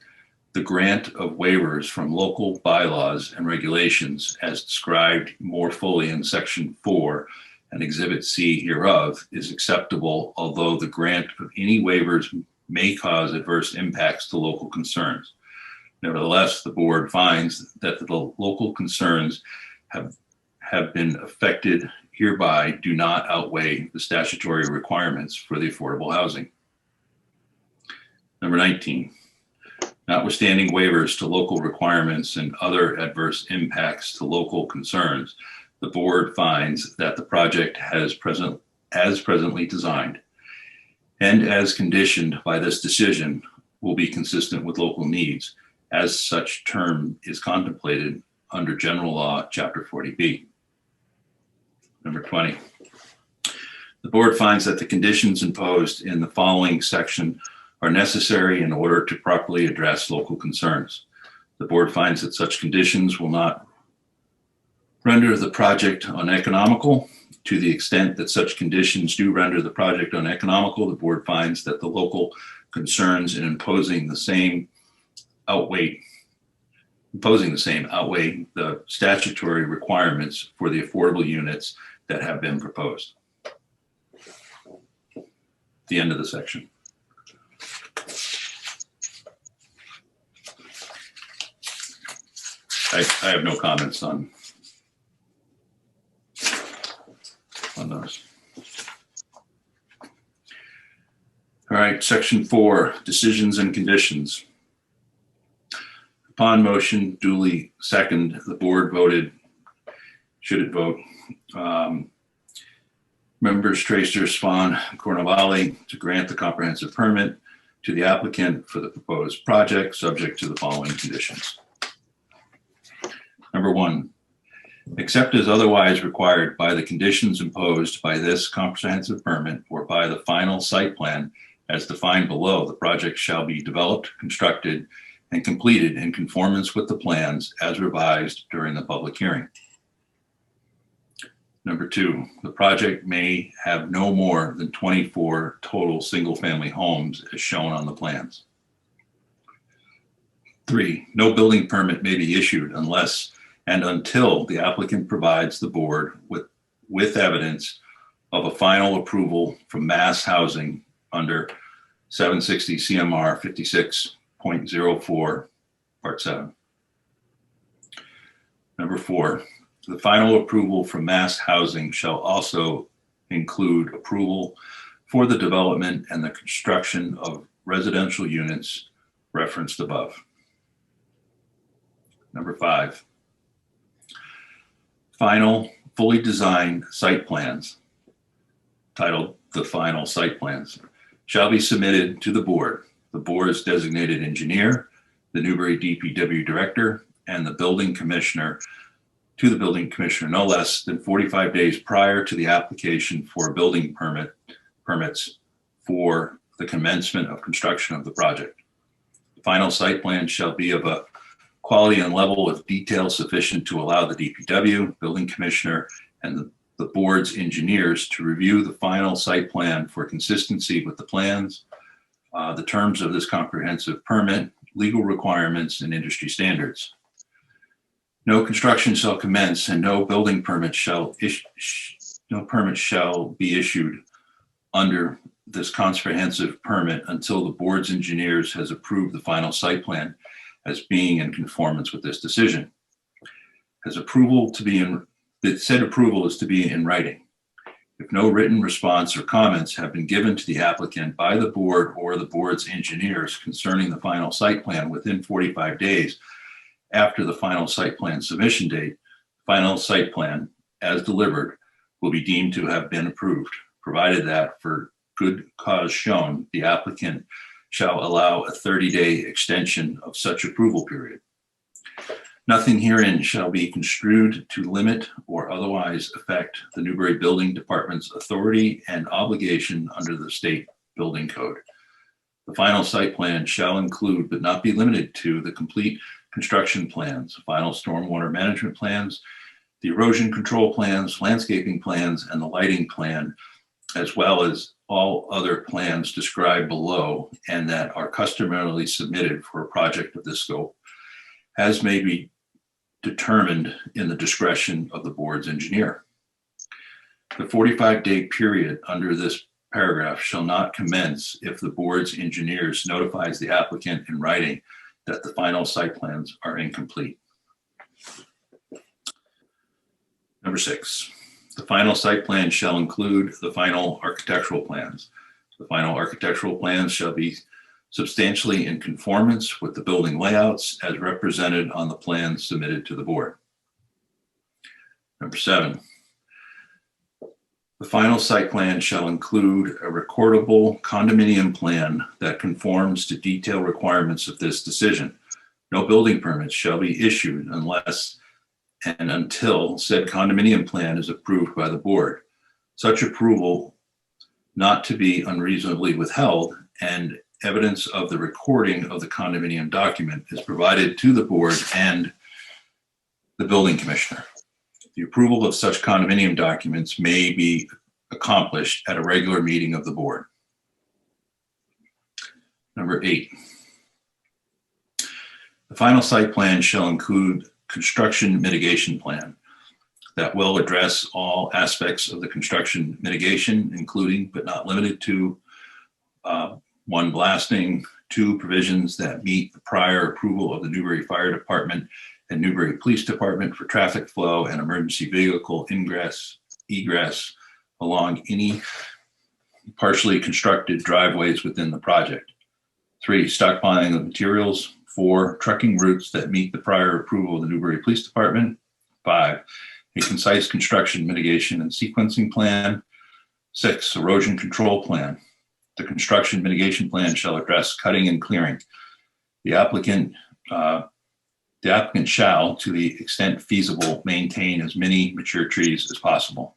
Speaker 2: the grant of waivers from local bylaws and regulations as described more fully in Section 4 and Exhibit C hereof is acceptable, although the grant of any waivers may cause adverse impacts to local concerns. Nevertheless, the board finds that the local concerns have been affected hereby do not outweigh the statutory requirements for the affordable housing. Number 19, notwithstanding waivers to local requirements and other adverse impacts to local concerns, the board finds that the project as presently designed and as conditioned by this decision will be consistent with local needs as such term is contemplated under General Law, Chapter 40B. Number 20, the board finds that the conditions imposed in the following section are necessary in order to properly address local concerns. The board finds that such conditions will not render the project uneconomical. To the extent that such conditions do render the project uneconomical, the board finds that the local concerns in imposing the same outweigh the statutory requirements for the affordable units that have been proposed. The end of the section. I have no comments on those. All right, Section 4, decisions and conditions. Upon motion duly second, the board voted, should it vote, members Tracer, Spahn, Cornavale to grant the comprehensive permit to the applicant for the proposed project, subject to the following conditions. Number 1, except as otherwise required by the conditions imposed by this comprehensive permit or by the final site plan as defined below, the project shall be developed, constructed, and completed in conformance with the plans as revised during the public hearing. Number 2, the project may have no more than 24 total single-family homes as shown on the plans. 3, no building permit may be issued unless and until the applicant provides the board with evidence of a final approval from Mass Housing under 760 CMR 56.04, Part 7. Number 4, the final approval from Mass Housing shall also include approval for the development and the construction of residential units referenced above. Number 5, final fully designed site plans, titled the final site plans, shall be submitted to the board. The board's designated engineer, the Newbury DPW director, and the building commissioner to the building commissioner no less than 45 days prior to the application for building permits for the commencement of construction of the project. The final site plan shall be of a quality and level of detail sufficient to allow the DPW, building commissioner, and the board's engineers to review the final site plan for consistency with the plans, the terms of this comprehensive permit, legal requirements, and industry standards. No construction shall commence and no building permit shall be issued under this comprehensive permit until the board's engineers has approved the final site plan as being in conformance with this decision. Said approval is to be in writing. If no written response or comments have been given to the applicant by the board or the board's engineers concerning the final site plan within 45 days after the final site plan submission date, final site plan as delivered will be deemed to have been approved, provided that for good cause shown, the applicant shall allow a 30-day extension of such approval period. Nothing herein shall be construed to limit or otherwise affect the Newbury Building Department's authority and obligation under the state building code. The final site plan shall include, but not be limited to, the complete construction plans, final stormwater management plans, the erosion control plans, landscaping plans, and the lighting plan, as well as all other plans described below and that are customarily submitted for a project of this scope, as may be determined in the discretion of the board's engineer. The 45-day period under this paragraph shall not commence if the board's engineers notifies the applicant in writing that the final site plans are incomplete. Number 6, the final site plan shall include the final architectural plans. The final architectural plans shall be substantially in conformance with the building layouts as represented on the plans submitted to the board. Number 7, the final site plan shall include a recordable condominium plan that conforms to detailed requirements of this decision. No building permits shall be issued unless and until said condominium plan is approved by the board. Such approval not to be unreasonably withheld, and evidence of the recording of the condominium document is provided to the board and the building commissioner. The approval of such condominium documents may be accomplished at a regular meeting of the board. Number 8, the final site plan shall include construction mitigation plan that will address all aspects of the construction mitigation, including but not limited to 1, blasting, 2, provisions that meet the prior approval of the Newbury Fire Department and Newbury Police Department for traffic flow and emergency vehicle ingress, egress along any partially constructed driveways within the project. 3, stockpiling of materials. 4, trucking routes that meet the prior approval of the Newbury Police Department. 5, a concise construction mitigation and sequencing plan. 6, erosion control plan. The construction mitigation plan shall address cutting and clearing. The applicant shall, to the extent feasible, maintain as many mature trees as possible.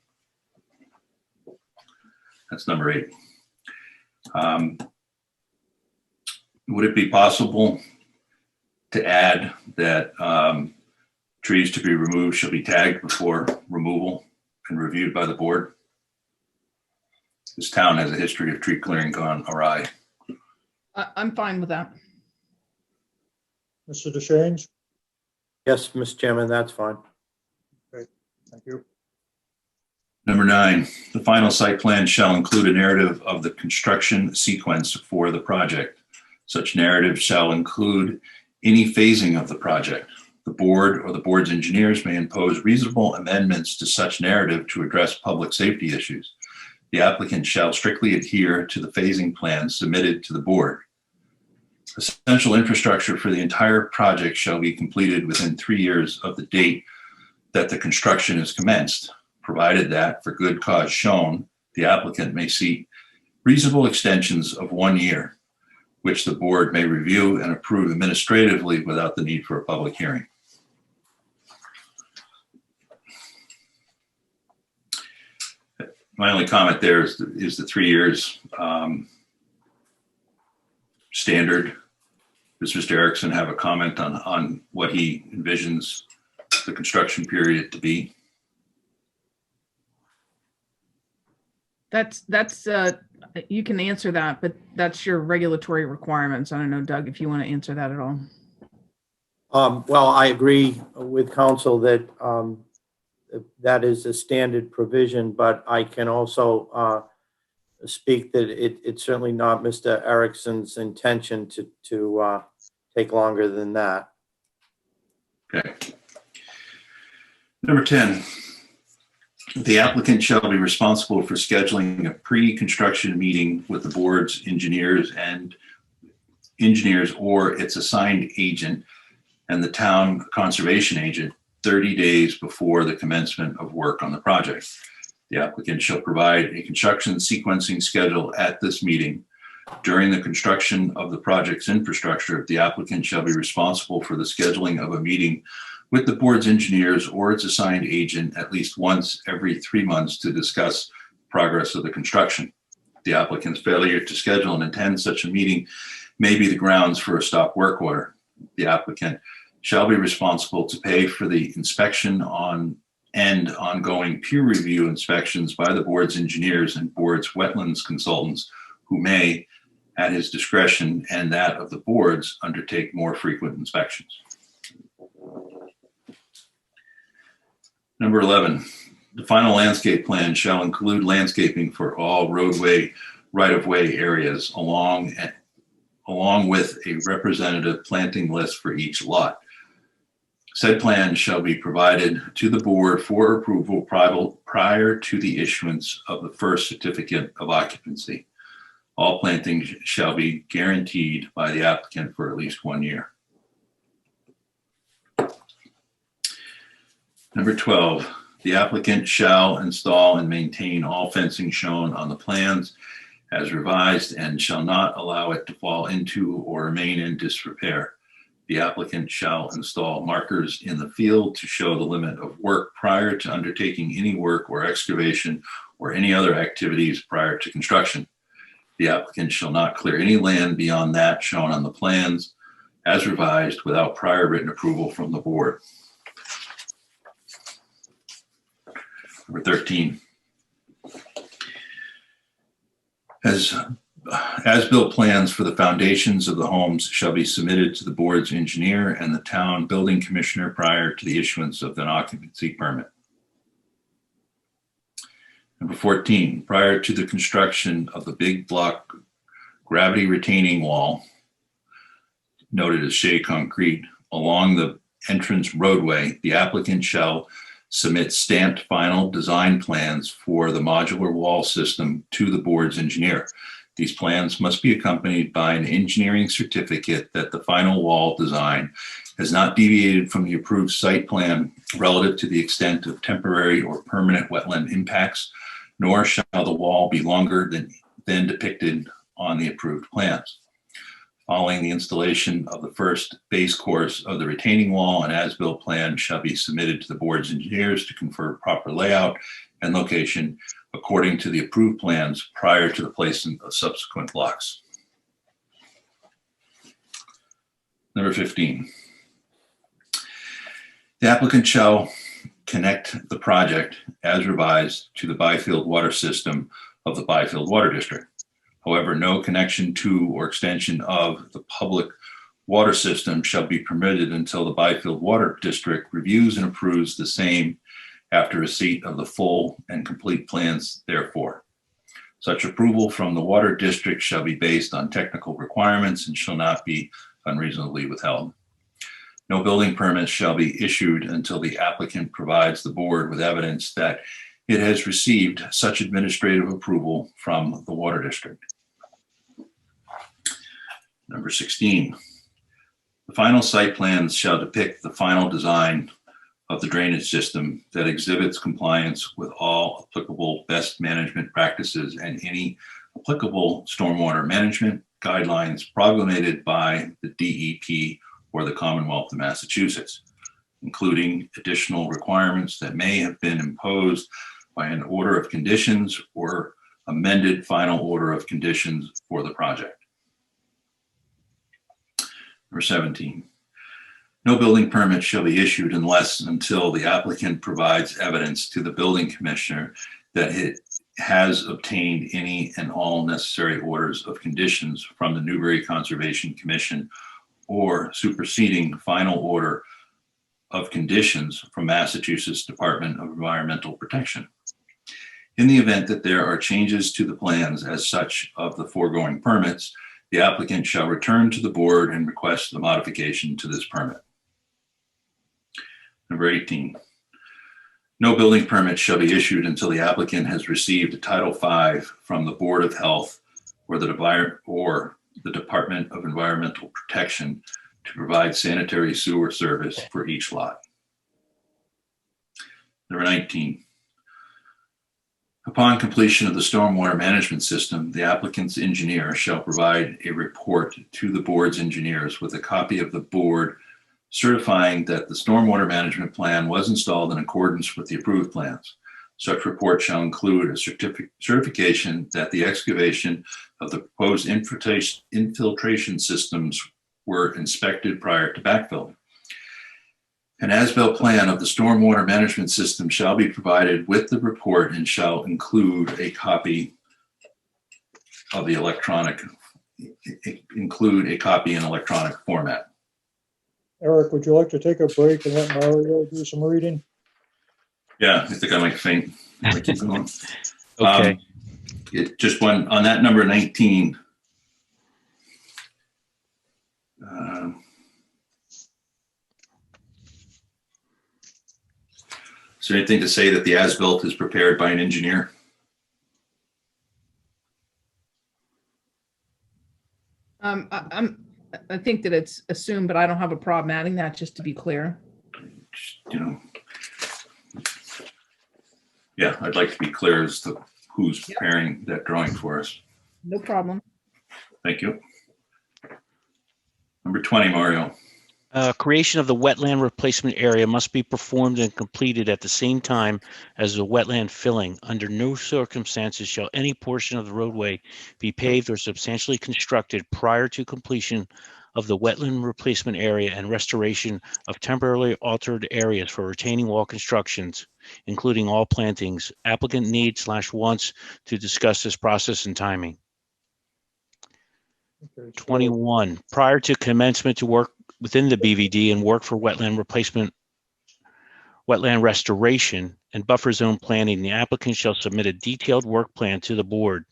Speaker 2: That's number 8. Would it be possible to add that trees to be removed shall be tagged before removal and reviewed by the board? This town has a history of tree clearing gone awry.
Speaker 5: I'm fine with that.
Speaker 1: Mr. DeShanes?
Speaker 3: Yes, Mr. Chairman, that's fine.
Speaker 1: Thank you.
Speaker 2: Number 9, the final site plan shall include a narrative of the construction sequence for the project. Such narrative shall include any phasing of the project. The board or the board's engineers may impose reasonable amendments to such narrative to address public safety issues. The applicant shall strictly adhere to the phasing plan submitted to the board. Essential infrastructure for the entire project shall be completed within 3 years of the date that the construction is commenced, provided that, for good cause shown, the applicant may seek reasonable extensions of 1 year, which the board may review and approve administratively without the need for a public hearing. My only comment there is the 3 years standard. Does Mr. Erickson have a comment on what he envisions the construction period to be?
Speaker 5: That's you can answer that, but that's your regulatory requirements. I don't know, Doug, if you want to answer that at all.
Speaker 3: Well, I agree with counsel that that is a standard provision, but I can also speak that it's certainly not Mr. Erickson's intention to take longer than that.
Speaker 2: Okay. Number 10, the applicant shall be responsible for scheduling a pre-construction meeting with the board's engineers or its assigned agent and the town conservation agent 30 days before the commencement of work on the project. The applicant shall provide a construction sequencing schedule at this meeting. During the construction of the project's infrastructure, the applicant shall be responsible for the scheduling of a meeting with the board's engineers or its assigned agent at least once every 3 months to discuss progress of the construction. The applicant's failure to schedule and attend such a meeting may be the grounds for a stop work order. The applicant shall be responsible to pay for the inspection on and ongoing peer review inspections by the board's engineers and board's wetlands consultants, who may, at his discretion and that of the boards, undertake more frequent inspections. Number 11, the final landscape plan shall include landscaping for all roadway right-of-way areas along with a representative planting list for each lot. Said plan shall be provided to the board for approval prior to the issuance of the first certificate of occupancy. All plantings shall be guaranteed by the applicant for at least 1 year. Number 12, the applicant shall install and maintain all fencing shown on the plans as revised and shall not allow it to fall into or remain in disrepair. The applicant shall install markers in the field to show the limit of work prior to undertaking any work or excavation or any other activities prior to construction. The applicant shall not clear any land beyond that shown on the plans as revised without prior written approval from the board. Number 13. As-built plans for the foundations of the homes shall be submitted to the board's engineer and the town building commissioner prior to the issuance of an occupancy permit. Number 14, prior to the construction of the big block gravity retaining wall, noted as shade concrete, along the entrance roadway, the applicant shall submit stamped final design plans for the modular wall system to the board's engineer. These plans must be accompanied by an engineering certificate that the final wall design has not deviated from the approved site plan relative to the extent of temporary or permanent wetland impacts, nor shall the wall be longer than depicted on the approved plans. Following the installation of the first base course of the retaining wall, an as-built plan shall be submitted to the board's engineers to confirm proper layout and location according to the approved plans prior to the placement of subsequent blocks. Number 15. The applicant shall connect the project as revised to the Byfield water system of the Byfield Water District. However, no connection to or extension of the public water system shall be permitted until the Byfield Water District reviews and approves the same after receipt of the full and complete plans therefore. Such approval from the water district shall be based on technical requirements and shall not be unreasonably withheld. No building permits shall be issued until the applicant provides the board with evidence that it has received such administrative approval from the water district. Number 16, the final site plans shall depict the final design of the drainage system that exhibits compliance with all applicable best management practices and any applicable stormwater management guidelines promulgated by the DEP or the Commonwealth of Massachusetts, including additional requirements that may have been imposed by an order of conditions or amended final order of conditions for the project. Number 17, no building permit shall be issued unless until the applicant provides evidence to the building commissioner that it has obtained any and all necessary orders of conditions from the Newbury Conservation Commission or superseding final order of conditions from Massachusetts Department of Environmental Protection. In the event that there are changes to the plans as such of the foregoing permits, the applicant shall return to the board and request the modification to this permit. Number 18, no building permit shall be issued until the applicant has received a Title V from the Board of Health or the Department of Environmental Protection to provide sanitary sewer service for each lot. Number 19, upon completion of the stormwater management system, the applicant's engineer shall provide a report to the board's engineers with a copy of the board certifying that the stormwater management plan was installed in accordance with the approved plans. Such report shall include a certification that the excavation of the proposed infiltration systems were inspected prior to backfilling. An as-built plan of the stormwater management system shall be provided with the report and shall include a copy of the electronic, include a copy in electronic format.
Speaker 1: Eric, would you like to take a break and let Mario do some reading?
Speaker 2: Yeah, I think I might faint. I keep going.
Speaker 6: Okay.
Speaker 2: It just one on that number 19. Is there anything to say that the as-built is prepared by an engineer?
Speaker 5: I think that it's assumed, but I don't have a problem adding that, just to be clear.
Speaker 2: You know, yeah, I'd like to be clear as to who's preparing that drawing for us.
Speaker 5: No problem.
Speaker 2: Thank you. Number 20, Mario.
Speaker 6: Creation of the wetland replacement area must be performed and completed at the same time as the wetland filling. Under no circumstances shall any portion of the roadway be paved or substantially constructed prior to completion of the wetland replacement area and restoration of temporarily altered areas for retaining wall constructions, including all plantings. Applicant needs/wants to discuss this process and timing.
Speaker 1: Okay, so
Speaker 6: 21, prior to commencement to work within the BVD and work for wetland replacement, wetland restoration, and buffer zone planning, the applicant shall submit a detailed work plan to the board.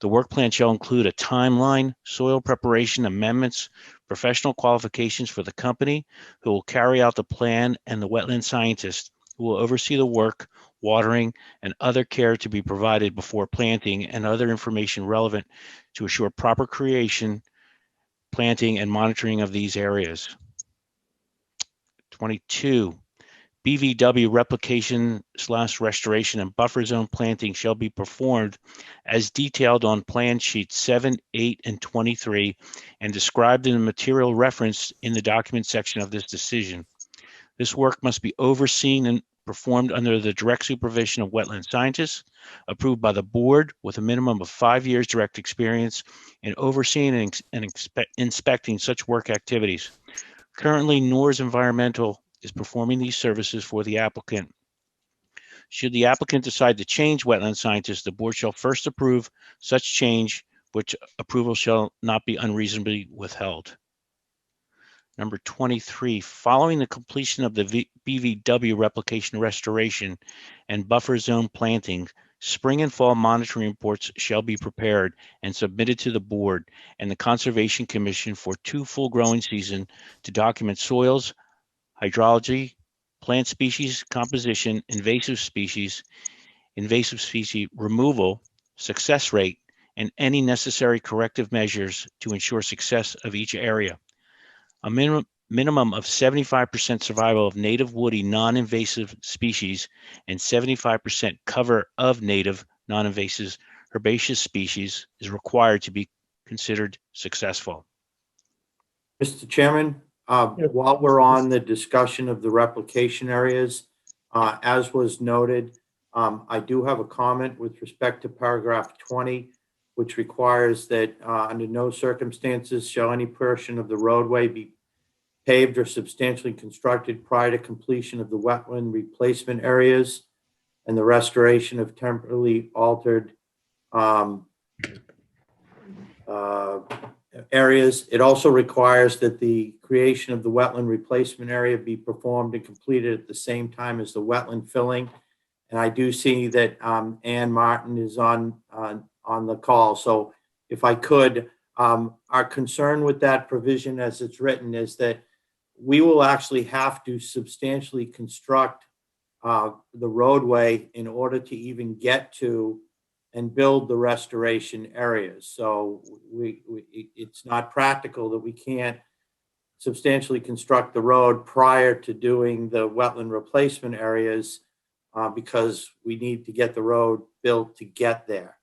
Speaker 6: The work plan shall include a timeline, soil preparation amendments, professional qualifications for the company who will carry out the plan, and the wetland scientist who will oversee the work, watering, and other care to be provided before planting, and other information relevant to assure proper creation, planting, and monitoring of these areas. 22, BVW replication/restoration and buffer zone planting shall be performed as detailed on plan sheets 7, 8, and 23 and described in the material referenced in the document section of this decision. This work must be overseen and performed under the direct supervision of wetland scientists, approved by the board with a minimum of 5 years direct experience in overseeing and inspecting such work activities. Currently, Nor's Environmental is performing these services for the applicant. Should the applicant decide to change wetland scientists, the board shall first approve such change, which approval shall not be unreasonably withheld. Number 23, following the completion of the BVW replication restoration and buffer zone planting, spring and fall monitoring reports shall be prepared and submitted to the board and the Conservation Commission for 2 full growing seasons to document soils, hydrology, plant species composition, invasive species removal, success rate, and any necessary corrective measures to ensure success of each area. A minimum of 75% survival of native woody non-invasive species and 75% cover of native non-invasive herbaceous species is required to be considered successful.
Speaker 3: Mr. Chairman, while we're on the discussion of the replication areas, as was noted, I do have a comment with respect to paragraph 20, which requires that under no circumstances shall any portion of the roadway be paved or substantially constructed prior to completion of the wetland replacement areas and the restoration of temporarily altered areas. It also requires that the creation of the wetland replacement area be performed and completed at the same time as the wetland filling. And I do see that Ann Martin is on the call. So if I could, our concern with that provision as it's written is that we will actually have to substantially construct the roadway in order to even get to and build the restoration areas. So it's not practical that we can't substantially construct the road prior to doing the wetland replacement areas because we need to get the road built to get there.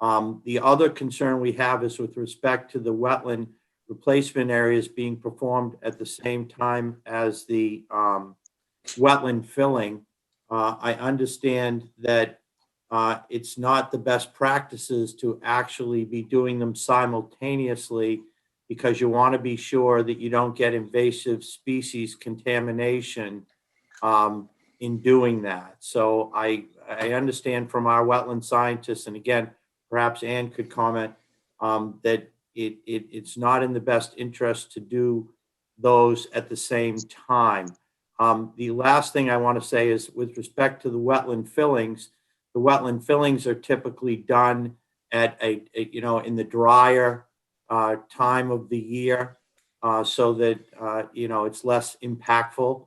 Speaker 3: The other concern we have is with respect to the wetland replacement areas being performed at the same time as the wetland filling. I understand that it's not the best practices to actually be doing them simultaneously because you want to be sure that you don't get invasive species contamination in doing that. So I understand from our wetland scientists, and again, perhaps Ann could comment, that it's not in the best interest to do those at the same time. The last thing I want to say is with respect to the wetland fillings are typically done at in the drier time of the year, so that it's less impactful.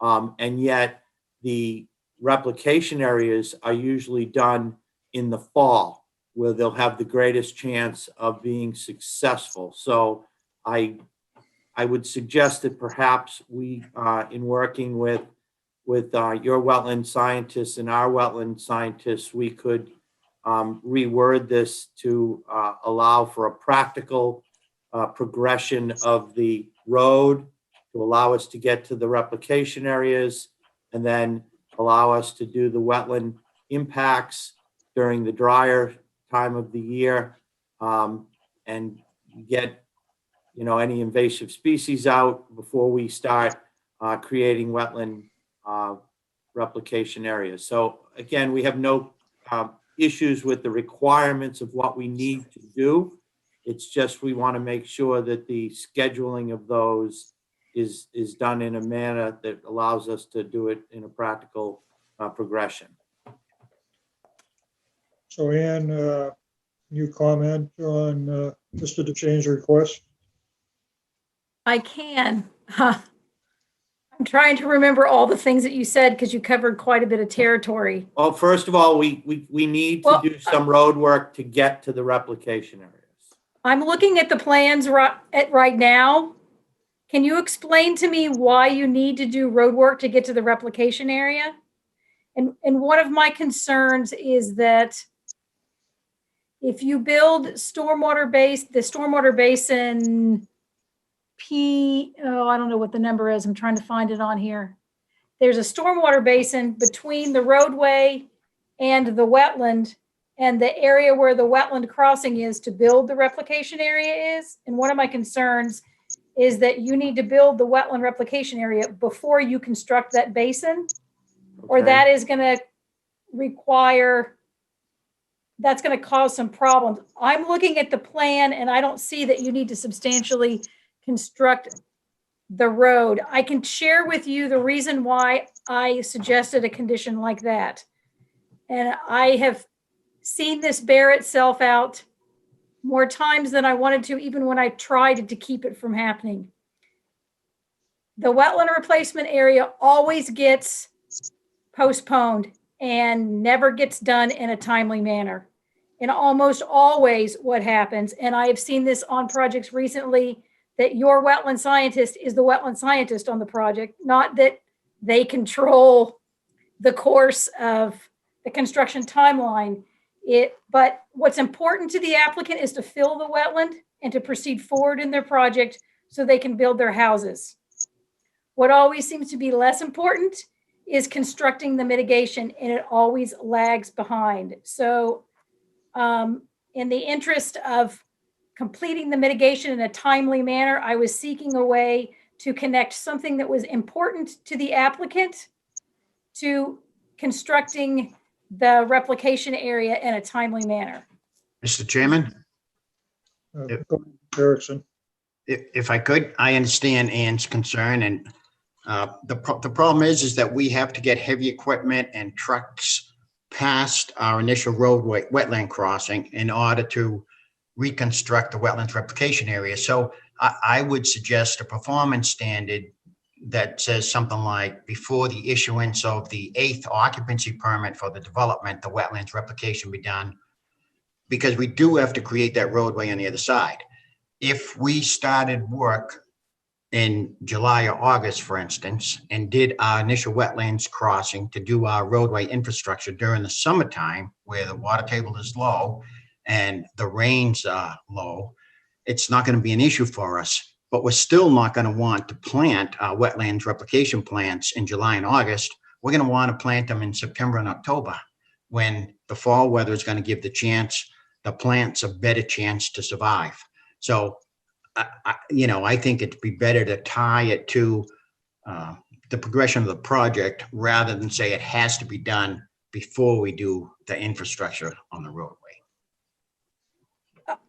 Speaker 3: And yet the replication areas are usually done in the fall, where they'll have the greatest chance of being successful. So I would suggest that perhaps we, in working with your wetland scientists and our wetland scientists, we could reword this to allow for a practical progression of the road to allow us to get to the replication areas, and then allow us to do the wetland impacts during the drier time of the year, and get any invasive species out before we start creating wetland replication areas. So again, we have no issues with the requirements of what we need to do. It's just we want to make sure that the scheduling of those is done in a manner that allows us to do it in a practical progression.
Speaker 1: So Ann, you comment on Mr. DeShane's request?
Speaker 11: I can. I'm trying to remember all the things that you said because you covered quite a bit of territory.
Speaker 3: Well, first of all, we need to do some road work to get to the replication areas.
Speaker 11: I'm looking at the plans right now. Can you explain to me why you need to do road work to get to the replication area? And one of my concerns is that if you build the stormwater basin I don't know what the number is. I'm trying to find it on here. There's a stormwater basin between the roadway and the wetland, and the area where the wetland crossing is to build the replication area is. And one of my concerns is that you need to build the wetland replication area before you construct that basin, or that is going to that's going to cause some problems. I'm looking at the plan and I don't see that you need to substantially construct the road. I can share with you the reason why I suggested a condition like that. And I have seen this bear itself out more times than I wanted to, even when I tried to keep it from happening. The wetland replacement area always gets postponed and never gets done in a timely manner. And almost always what happens, and I have seen this on projects recently, that your wetland scientist is the wetland scientist on the project, not that they control the course of the construction timeline. But what's important to the applicant is to fill the wetland and to proceed forward in their project so they can build their houses. What always seems to be less important is constructing the mitigation, and it always lags behind. So in the interest of completing the mitigation in a timely manner, I was seeking a way to connect something that was important to the applicant to constructing the replication area in a timely manner.
Speaker 12: Mr. Chairman,
Speaker 1: Erickson.
Speaker 12: if I could, I understand Ann's concern, and the problem is that we have to get heavy equipment and trucks past our initial roadway wetland crossing in order to reconstruct the wetlands replication area. So I would suggest a performance standard that says something like, before the issuance of the 8th occupancy permit for the development, the wetlands replication be done, because we do have to create that roadway on the other side. If we started work in July or August, for instance, and did our initial wetlands crossing to do our roadway infrastructure during the summertime, where the water table is low and the rains are low, it's not going to be an issue for us. But we're still not going to want to plant our wetlands replication plants in July and August. We're going to want to plant them in September and October, when the fall weather is going to give the plants a better chance to survive. So I think it'd be better to tie it to the progression of the project rather than say it has to be done before we do the infrastructure on the roadway.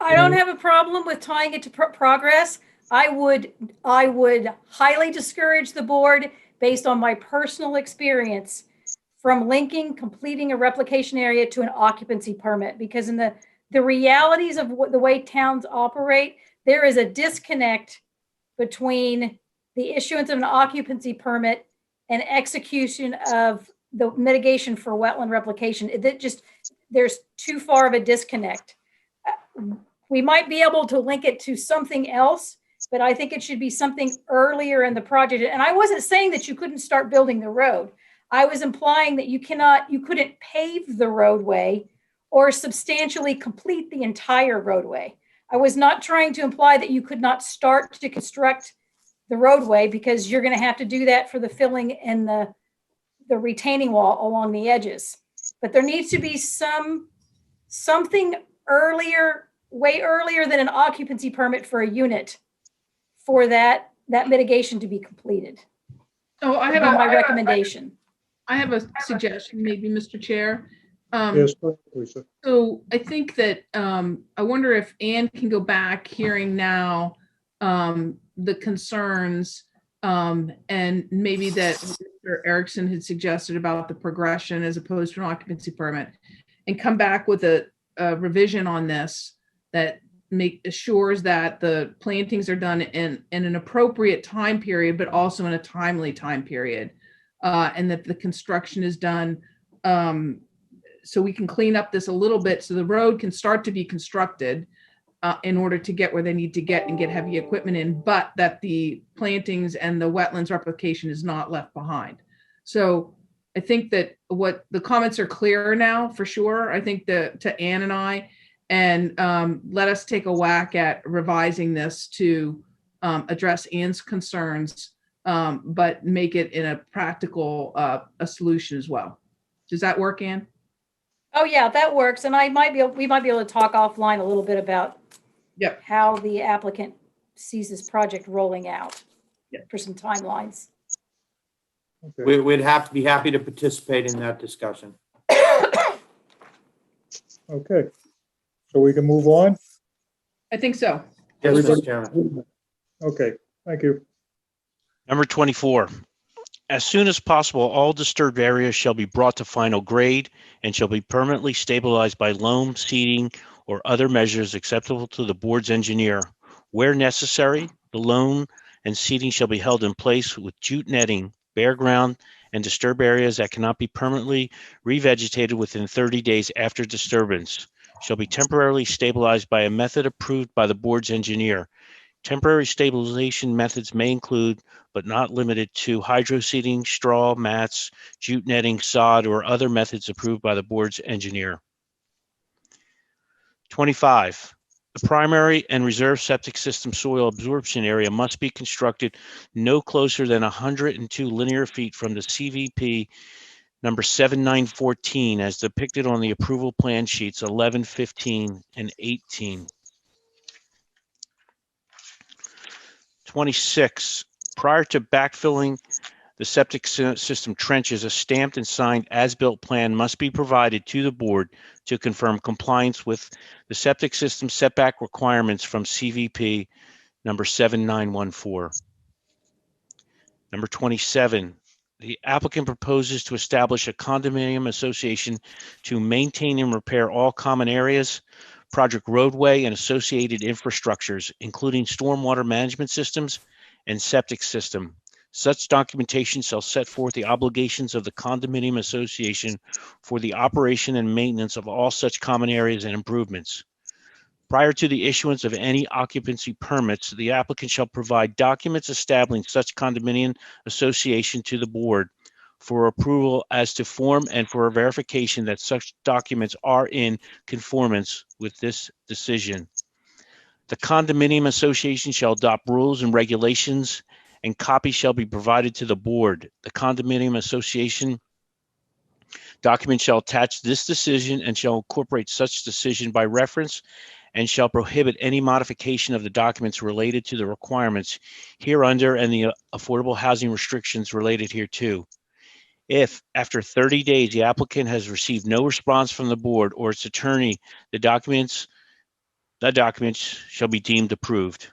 Speaker 11: I don't have a problem with tying it to progress. I would highly discourage the board, based on my personal experience, from linking completing a replication area to an occupancy permit, because in the realities of the way towns operate, there is a disconnect between the issuance of an occupancy permit and execution of the mitigation for wetland replication. There's too far of a disconnect. We might be able to link it to something else, but I think it should be something earlier in the project. And I wasn't saying that you couldn't start building the road. I was implying that you couldn't pave the roadway or substantially complete the entire roadway. I was not trying to imply that you could not start to construct the roadway, because you're going to have to do that for the filling and the retaining wall along the edges. But there needs to be something earlier, way earlier than an occupancy permit for a unit, for that mitigation to be completed.
Speaker 5: So I have
Speaker 11: my recommendation.
Speaker 5: I have a suggestion, maybe, Mr. Chair.
Speaker 1: Yes, please.
Speaker 5: So I think that I wonder if Ann can go back, hearing now the concerns, and maybe that Mr. Erickson had suggested about the progression as opposed to an occupancy permit, and come back with a revision on this that assures that the plantings are done in an appropriate time period, but also in a timely time period, and that the construction is done so we can clean up this a little bit so the road can start to be constructed in order to get where they need to get and get heavy equipment in, but that the plantings and the wetlands replication is not left behind. So I think that what the comments are clearer now, for sure. I think that to Ann and I, and let us take a whack at revising this to address Ann's concerns, but make it in a practical a solution as well. Does that work, Ann?
Speaker 11: Oh yeah, that works. And we might be able to talk offline a little bit about how the applicant sees this project rolling out for some timelines.
Speaker 1: Okay.
Speaker 3: We'd have to be happy to participate in that discussion.
Speaker 1: Okay. So we can move on?
Speaker 5: I think so.
Speaker 3: Yes,
Speaker 1: Everybody-
Speaker 3: Mr. Chairman.
Speaker 1: Okay, thank you.
Speaker 6: Number 24, as soon as possible, all disturbed areas shall be brought to final grade and shall be permanently stabilized by loam, seeding, or other measures acceptable to the board's engineer. Where necessary, the loam and seeding shall be held in place with jute netting, bare ground, and disturbed areas that cannot be permanently revegetated within 30 days after disturbance shall be temporarily stabilized by a method approved by the board's engineer. Temporary stabilization methods may include, but not limited to, hydro-seeding, straw, mats, jute netting, sod, or other methods approved by the board's engineer. 25, the primary and reserve septic system soil absorption area must be constructed no closer than 102 linear feet from the CVP number 7914 as depicted on the approval plan sheets 11, 15, and 18. 26, prior to backfilling the septic system trenches, a stamped and signed as-built plan must be provided to the board to confirm compliance with the septic system setback requirements from CVP number 7914. Number 27, the applicant proposes to establish a condominium association to maintain and repair all common areas, project roadway, and associated infrastructures, including stormwater management systems and septic system. Such documentation shall set forth the obligations of the condominium association for the operation and maintenance of all such common areas and improvements. Prior to the issuance of any occupancy permits, the applicant shall provide documents establishing such condominium association to the board for approval as to form and for verification that such documents are in conformance with this decision. The condominium association shall adopt rules and regulations, and copies shall be provided to the board. The condominium association document shall attach this decision and shall incorporate such decision by reference and shall prohibit any modification of the documents related to the requirements hereunder and the affordable housing restrictions related hereto. If, after 30 days, the applicant has received no response from the board or its attorney, the documents shall be deemed approved.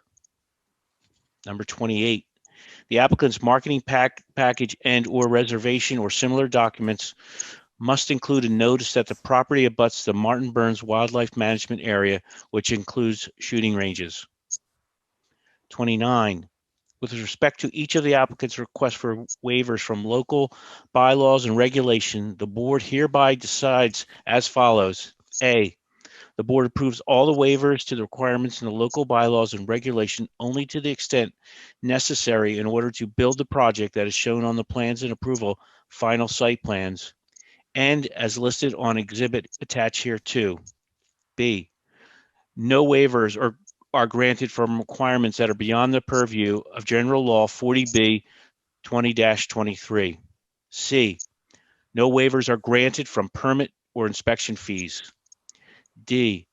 Speaker 6: Number 28, the applicant's marketing package and/or reservation or similar documents must include a notice that the property abuts the Martin Burns Wildlife Management Area, which includes shooting ranges. 29, with respect to each of the applicant's requests for waivers from local bylaws and regulation, the board hereby decides as follows. A, the board approves all the waivers to the requirements in the local bylaws and regulation only to the extent necessary in order to build the project that is shown on the plans and approval final site plans and as listed on exhibit attached hereto. B, no waivers are granted from requirements that are beyond the purview of General Law 40B 20-23. C, no waivers are granted from permit or inspection fees. D,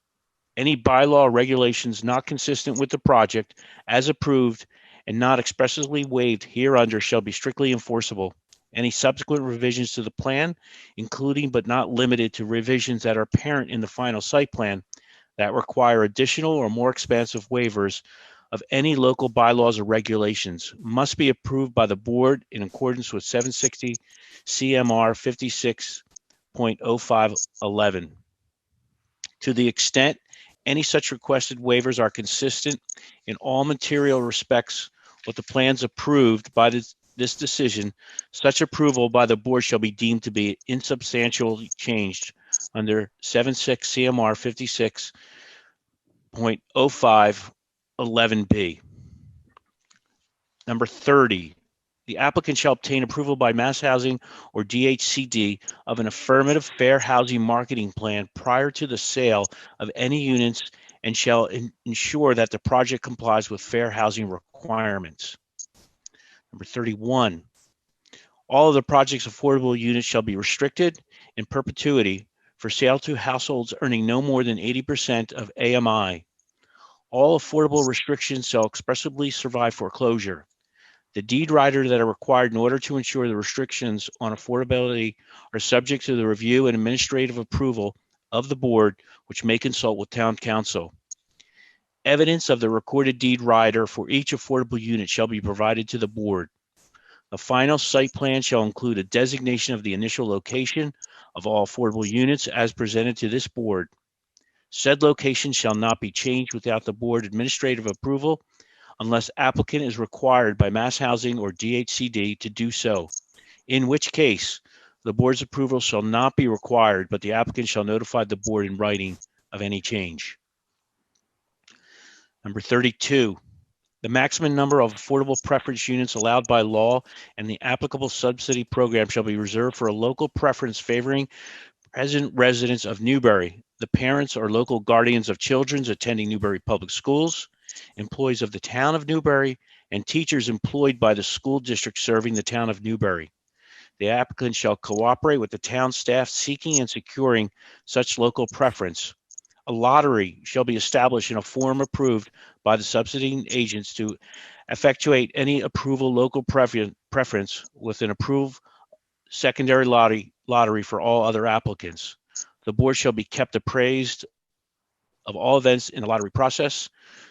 Speaker 6: any bylaw or regulations not consistent with the project as approved and not expressly waived hereunder shall be strictly enforceable. Any subsequent revisions to the plan, including but not limited to revisions that are apparent in the final site plan that require additional or more expansive waivers of any local bylaws or regulations, must be approved by the board in accordance with 760 CMR 56.0511. To the extent any such requested waivers are consistent in all material respects with the plans approved by this decision, such approval by the board shall be deemed to be insubstantially changed under 76 CMR 56.0511B. Number 30, the applicant shall obtain approval by Mass Housing or DHCD of an affirmative fair housing marketing plan prior to the sale of any units and shall ensure that the project complies with fair housing requirements. Number 31, all of the project's affordable units shall be restricted in perpetuity for sale to households earning no more than 80% of AMI. All affordable restrictions shall expressly survive foreclosure. The deed rider that are required in order to ensure the restrictions on affordability are subject to the review and administrative approval of the board, which may consult with town council. Evidence of the recorded deed rider for each affordable unit shall be provided to the board. The final site plan shall include a designation of the initial location of all affordable units as presented to this board. Said location shall not be changed without the board administrative approval unless applicant is required by Mass Housing or DHCD to do so, in which case the board's approval shall not be required, but the applicant shall notify the board in writing of any change. Number 32, the maximum number of affordable preference units allowed by law and the applicable subsidy program shall be reserved for a local preference favoring present residents of Newbury, the parents or local guardians of children attending Newbury Public Schools, employees of the town of Newbury, and teachers employed by the school district serving the town of Newbury. The applicant shall cooperate with the town staff seeking and securing such local preference. A lottery shall be established in a form approved by the subsidizing agents to effectuate any approval local preference with an approved secondary lottery for all other applicants. The board shall be kept appraised of all events in the lottery process.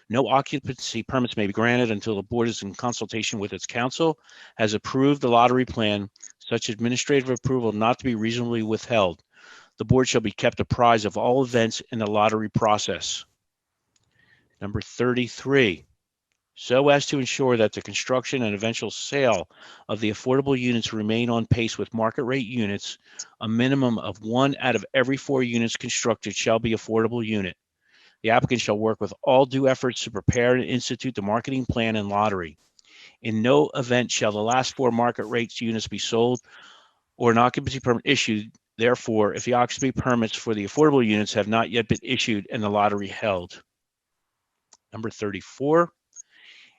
Speaker 6: No occupancy permits may be granted until the board is in consultation with its council, has approved the lottery plan, such administrative approval not to be reasonably withheld. The board shall be kept apprised of all events in the lottery process. Number 33, so as to ensure that the construction and eventual sale of the affordable units remain on pace with market rate units, a minimum of 1 out of every 4 units constructed shall be affordable unit. The applicant shall work with all due efforts to prepare and institute the marketing plan and lottery. In no event shall the last 4 market rates units be sold or an occupancy permit issued. Therefore, if the occupancy permits for the affordable units have not yet been issued and the lottery held. Number 34,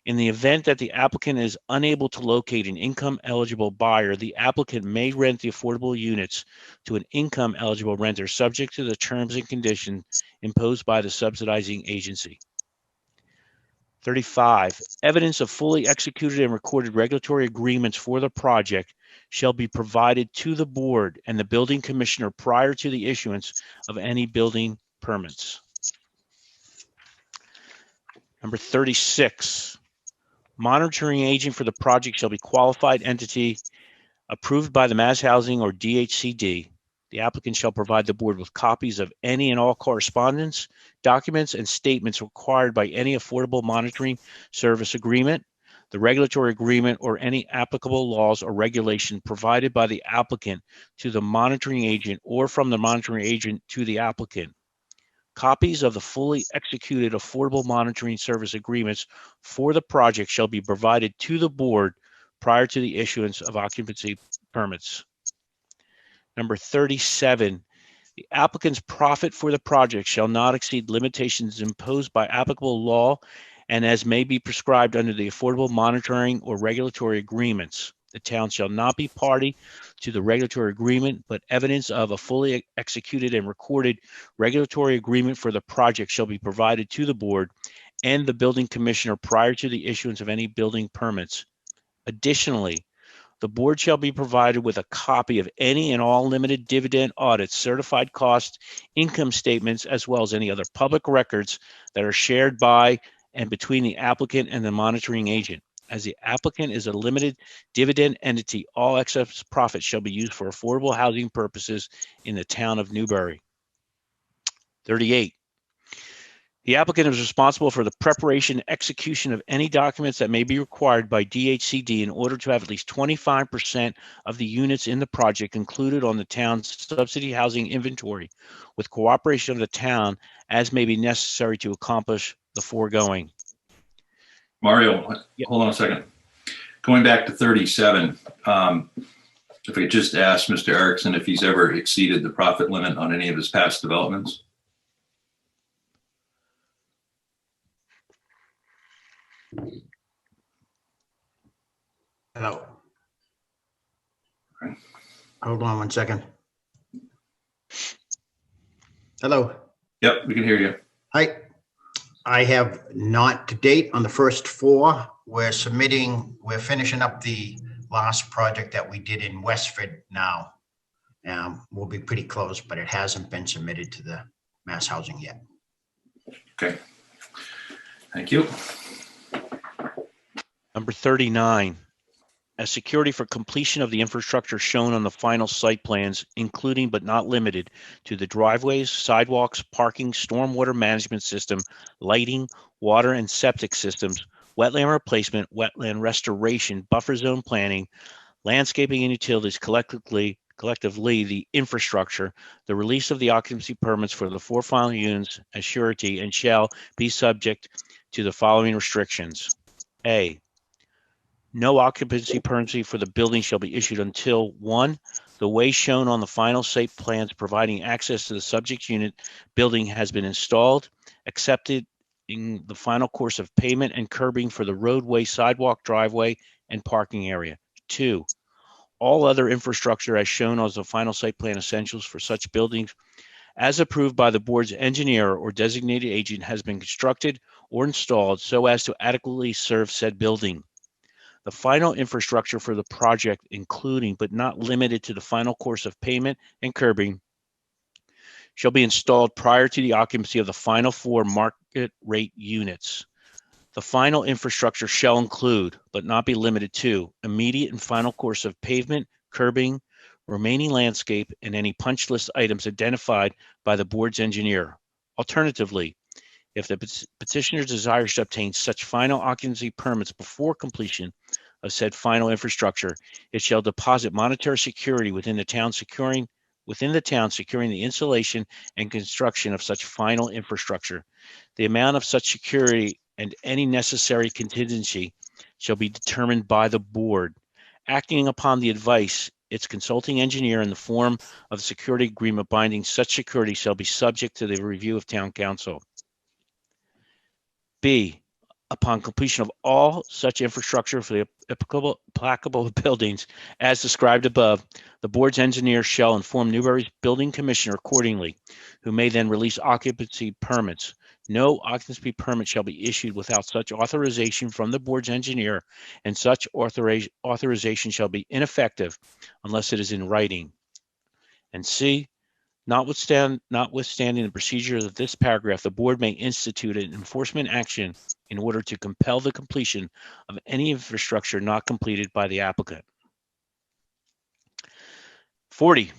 Speaker 6: In the event that the applicant is unable to locate an income-eligible buyer, the applicant may rent the affordable units to an income-eligible renter, subject to the terms and conditions imposed by the subsidizing agency. 35, evidence of fully executed and recorded regulatory agreements for the project shall be provided to the board and the building commissioner prior to the issuance of any building permits. Number 36, monitoring agent for the project shall be qualified entity approved by the Mass Housing or DHCD. The applicant shall provide the board with copies of any and all correspondence, documents, and statements required by any affordable monitoring service agreement, the regulatory agreement, or any applicable laws or regulation provided by the applicant to the monitoring agent or from the monitoring agent to the applicant. Copies of the fully executed affordable monitoring service agreements for the project shall be provided to the board prior to the issuance of occupancy permits. Number 37, the applicant's profit for the project shall not exceed limitations imposed by applicable law and as may be prescribed under the affordable monitoring or regulatory agreements. The town shall not be party to the regulatory agreement, but evidence of a fully executed and recorded regulatory agreement for the project shall be provided to the board and the building commissioner prior to the issuance of any building permits. Additionally, the board shall be provided with a copy of any and all limited dividend audits, certified cost, income statements, as well as any other public records that are shared by and between the applicant and the monitoring agent. As the applicant is a limited dividend entity, all excess profits shall be used for affordable housing purposes in the town of Newbury. 38. The applicant is responsible for the preparation and execution of any documents that may be required by DHCD in order to have at least 25% of the units in the project included on the town's subsidy housing inventory, with cooperation of the town as may be necessary to accomplish the foregoing.
Speaker 2: Mario, hold on a second. Going back to 37, if I could just ask Mr. Erickson if he's ever exceeded the profit limit on any of his past developments?
Speaker 12: Hello.
Speaker 2: Okay.
Speaker 12: Hold on one second. Hello.
Speaker 2: Yep, we can hear you.
Speaker 12: Hi. I have not to date on the first four. We're finishing up the last project that we did in Westford now. We'll be pretty close, but it hasn't been submitted to the Mass Housing yet.
Speaker 2: Okay. Thank you.
Speaker 6: Number 39, as security for completion of the infrastructure shown on the final site plans, including but not limited to the driveways, sidewalks, parking, stormwater management system, lighting, water and septic systems, wetland replacement, wetland restoration, buffer zone planning, landscaping and utilities, collectively the infrastructure, the release of the occupancy permits for the 4 final units as surety and shall be subject to the following restrictions. A, no occupancy permit for the building shall be issued until 1, the way shown on the final site plans providing access to the subject unit building has been installed, accepted in the final course of pavement and curbing for the roadway, sidewalk, driveway, and parking area. 2, all other infrastructure as shown on the final site plan essentials for such buildings as approved by the board's engineer or designated agent has been constructed or installed so as to adequately serve said building. The final infrastructure for the project, including but not limited to the final course of pavement and curbing, shall be installed prior to the occupancy of the final 4 market rate units. The final infrastructure shall include, but not be limited to, immediate and final course of pavement, curbing, remaining landscape, and any punch list items identified by the board's engineer. Alternatively, if the petitioner desires to obtain such final occupancy permits before completion of said final infrastructure, it shall deposit monetary security within the town securing the installation and construction of such final infrastructure. The amount of such security and any necessary contingency shall be determined by the board, acting upon the advice its consulting engineer in the form of the security agreement binding such security shall be subject to the review of town council. B, upon completion of all such infrastructure for the applicable buildings as described above, the board's engineer shall inform Newbury's building commissioner accordingly, who may then release occupancy permits. No occupancy permit shall be issued without such authorization from the board's engineer, and such authorization shall be ineffective unless it is in writing. And C, notwithstanding the procedures of this paragraph, the board may institute an enforcement action in order to compel the completion of any infrastructure not completed by the applicant. 40,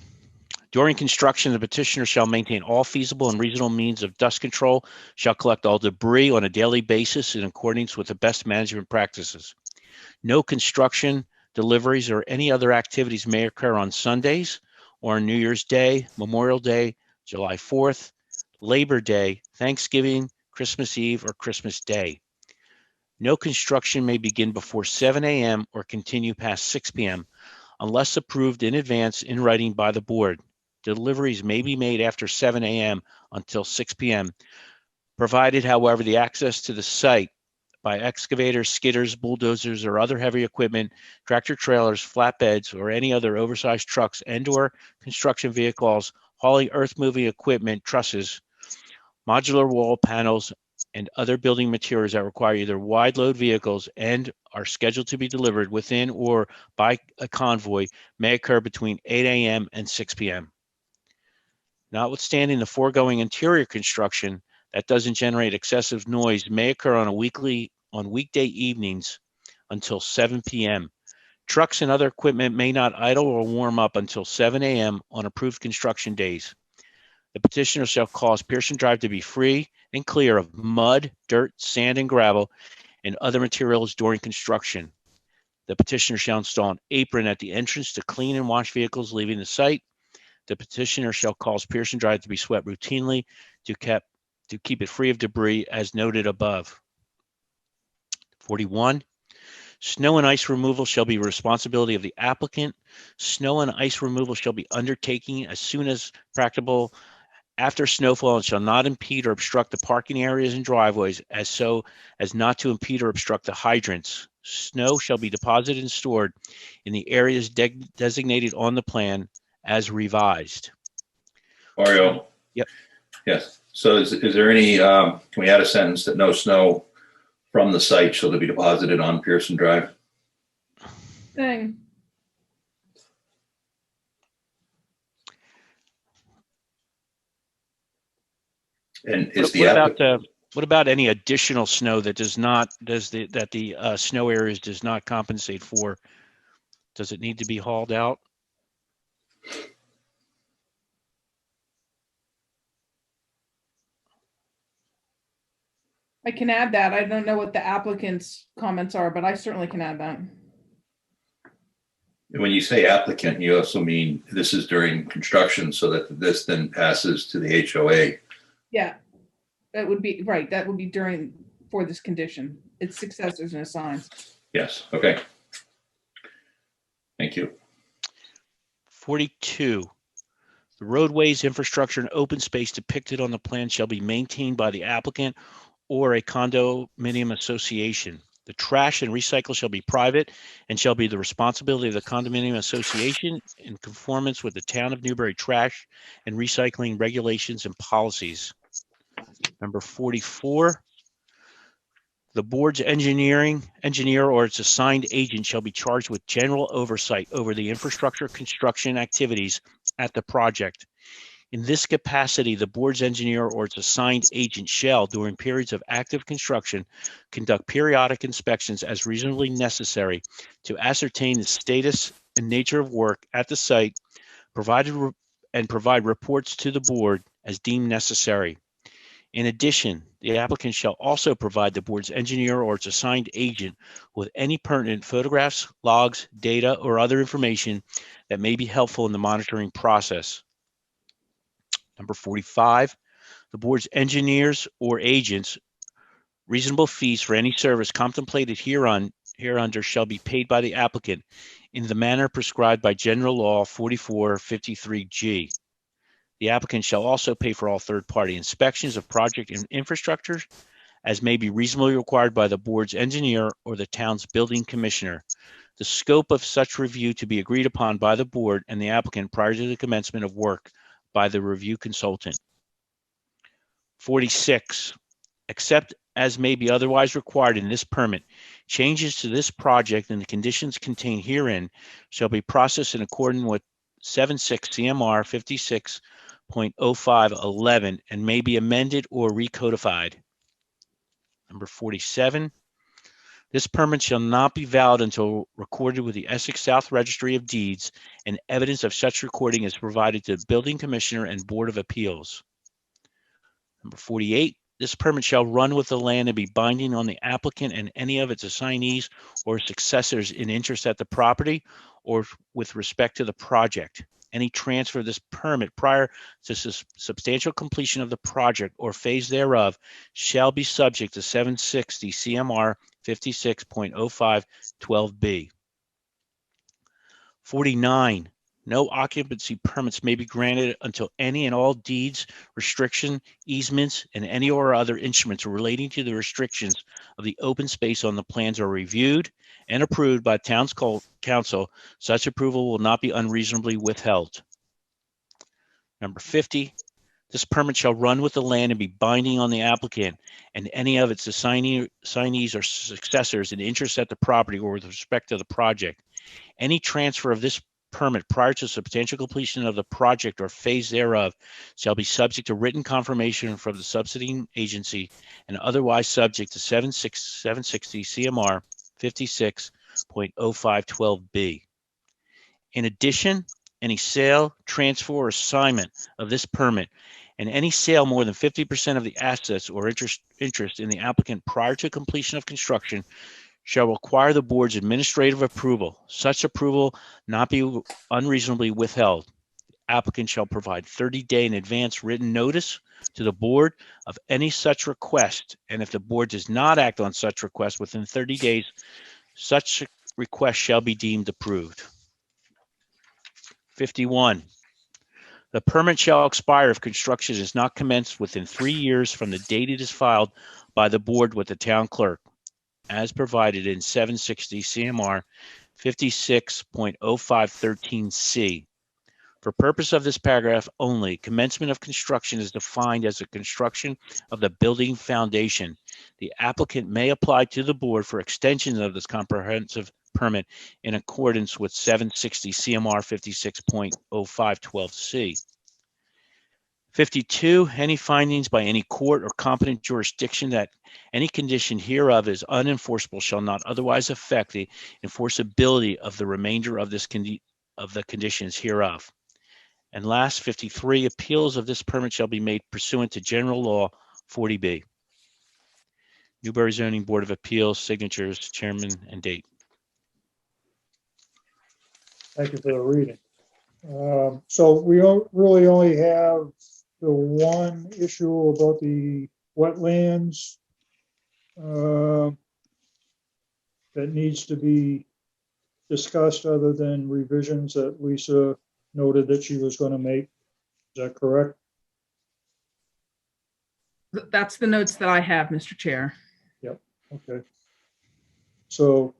Speaker 6: during construction, the petitioner shall maintain all feasible and reasonable means of dust control, shall collect all debris on a daily basis in accordance with the best management practices. No construction, deliveries, or any other activities may occur on Sundays or on New Year's Day, Memorial Day, July 4th, Labor Day, Thanksgiving, Christmas Eve, or Christmas Day. No construction may begin before 7 a.m. or continue past 6 p.m. unless approved in advance in writing by the board. Deliveries may be made after 7 a.m. until 6 p.m., provided, however, the access to the site by excavators, skidders, bulldozers, or other heavy equipment, tractor trailers, flatbeds, or any other oversized trucks and/or construction vehicles hauling earth-moving equipment, trusses, modular wall panels, and other building materials that require either wide load vehicles and are scheduled to be delivered within or by a convoy may occur between 8 a.m. and 6 p.m. Notwithstanding the foregoing, interior construction that doesn't generate excessive noise may occur on weekday evenings until 7 p.m. Trucks and other equipment may not idle or warm up until 7 a.m. on approved construction days. The petitioner shall cause Pearson Drive to be free and clear of mud, dirt, sand, and gravel, and other materials during construction. The petitioner shall install an apron at the entrance to clean and wash vehicles leaving the site. The petitioner shall cause Pearson Drive to be swept routinely to keep it free of debris as noted above. 41. Snow and ice removal shall be responsibility of the applicant. Snow and ice removal shall be undertaken as soon as practicable after snowfall and shall not impede or obstruct the parking areas and driveways so as not to impede or obstruct the hydrants. Snow shall be deposited and stored in the areas designated on the plan as revised.
Speaker 2: Mario?
Speaker 6: Yep.
Speaker 2: Yes. So is there any, can we add a sentence that no snow from the site shall be deposited on Pearson Drive?
Speaker 5: Thing.
Speaker 2: And is the applicant?
Speaker 6: What about any additional snow that the snow areas does not compensate for? Does it need to be hauled out?
Speaker 5: I can add that. I don't know what the applicant's comments are, but I certainly can add that.
Speaker 2: When you say applicant, you also mean this is during construction so that this then passes to the HOA.
Speaker 5: Yeah, that would be right. That would be for this condition. It's successors and assigns.
Speaker 2: Yes. Okay. Thank you.
Speaker 6: 42. The roadways, infrastructure, and open space depicted on the plan shall be maintained by the applicant or a condominium association. The trash and recycle shall be private and shall be the responsibility of the condominium association in conformance with the Town of Newbury trash and recycling regulations and policies. Number 44, the board's engineer or its assigned agent shall be charged with general oversight over the infrastructure construction activities at the project. In this capacity, the board's engineer or its assigned agent shall, during periods of active construction, conduct periodic inspections as reasonably necessary to ascertain the status and nature of work at the site, provide reports to the board as deemed necessary. In addition, the applicant shall also provide the board's engineer or its assigned agent with any pertinent photographs, logs, data, or other information that may be helpful in the monitoring process. Number 45, the board's engineers or agents, reasonable fees for any service contemplated hereunder shall be paid by the applicant in the manner prescribed by General Law 4453G. The applicant shall also pay for all third-party inspections of project and infrastructure as may be reasonably required by the board's engineer or the town's building commissioner. The scope of such review to be agreed upon by the board and the applicant prior to the commencement of work by the review consultant. 46, except as may be otherwise required in this permit, changes to this project and the conditions contained herein shall be processed in accordance with 76 CMR 56.0511 and may be amended or recodified. Number 47, this permit shall not be valid until recorded with the Essex South Registry of Deeds, and evidence of such recording is provided to the Building Commissioner and Board of Appeals. Number 48, this permit shall run with the land and be binding on the applicant and any of its assignees or successors in interest at the property or with respect to the project. Any transfer of this permit prior to substantial completion of the project or phase thereof shall be subject to 760 CMR 56.0512B. 49, no occupancy permits may be granted until any and all deeds, restriction, easements, and any or other instruments relating to the restrictions of the open space on the plans are reviewed and approved by town's council. Such approval will not be unreasonably withheld. Number 50, this permit shall run with the land and be binding on the applicant and any of its assignees or successors in interest at the property or with respect to the project. Any transfer of this permit prior to substantial completion of the project or phase thereof shall be subject to written confirmation from the subsidizing agency and otherwise subject to 760 CMR 56.0512B. In addition, any sale, transfer, or assignment of this permit and any sale more than 50% of the assets or interest in the applicant prior to completion of construction shall require the board's administrative approval. Such approval not be unreasonably withheld. The applicant shall provide 30-day in advance written notice to the board of any such request, and if the board does not act on such request within 30 days, such request shall be deemed approved. 51. The permit shall expire if construction is not commenced within 3 years from the date it is filed by the board with the town clerk, as provided in 760 CMR 56.0513C. For purpose of this paragraph only, commencement of construction is defined as the construction of the building foundation. The applicant may apply to the board for extension of this comprehensive permit in accordance with 760 CMR 56.0512C. 52, any findings by any court or competent jurisdiction that any condition hereof is unenforceable shall not otherwise affect the enforceability of the remainder of this of the conditions hereof. And last, 53, appeals of this permit shall be made pursuant to General Law 40B. Newbury Zoning Board of Appeals, signatures, chairman, and date.
Speaker 1: Thank you for the reading. So we don't really only have the one issue about the wetlands that needs to be discussed, other than revisions that Lisa noted that she was going to make. Is that correct?
Speaker 5: That's the notes that I have, Mr. Chair.
Speaker 1: Yep. Okay. So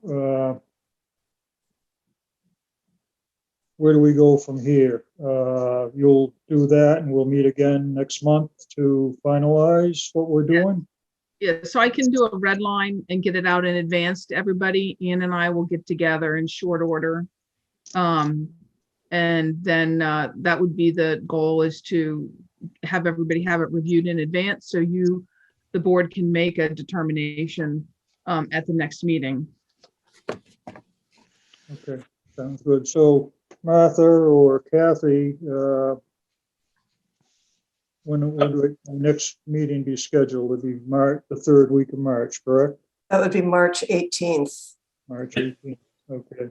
Speaker 1: where do we go from here? You'll do that and we'll meet again next month to finalize what we're doing?
Speaker 5: Yeah, so I can do a red line and get it out in advance to everybody. Ian and I will get together in short order. And then that would be the goal, is to have everybody have it reviewed in advance so the board can make a determination at the next meeting.
Speaker 1: Okay, sounds good. So Martha or Kathy, when would the next meeting be scheduled? Would be the third week of March, correct?
Speaker 4: That would be March 18th.
Speaker 1: March 18th. Okay.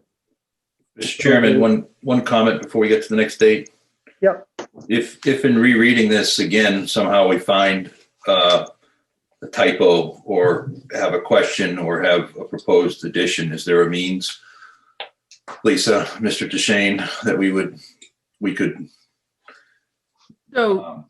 Speaker 2: Mr. Chairman, one comment before we get to the next date.
Speaker 1: Yep.
Speaker 2: If in rereading this again, somehow we find a typo or have a question or have a proposed addition, is there a means, Lisa, Mr. DeShane, that we could?
Speaker 5: So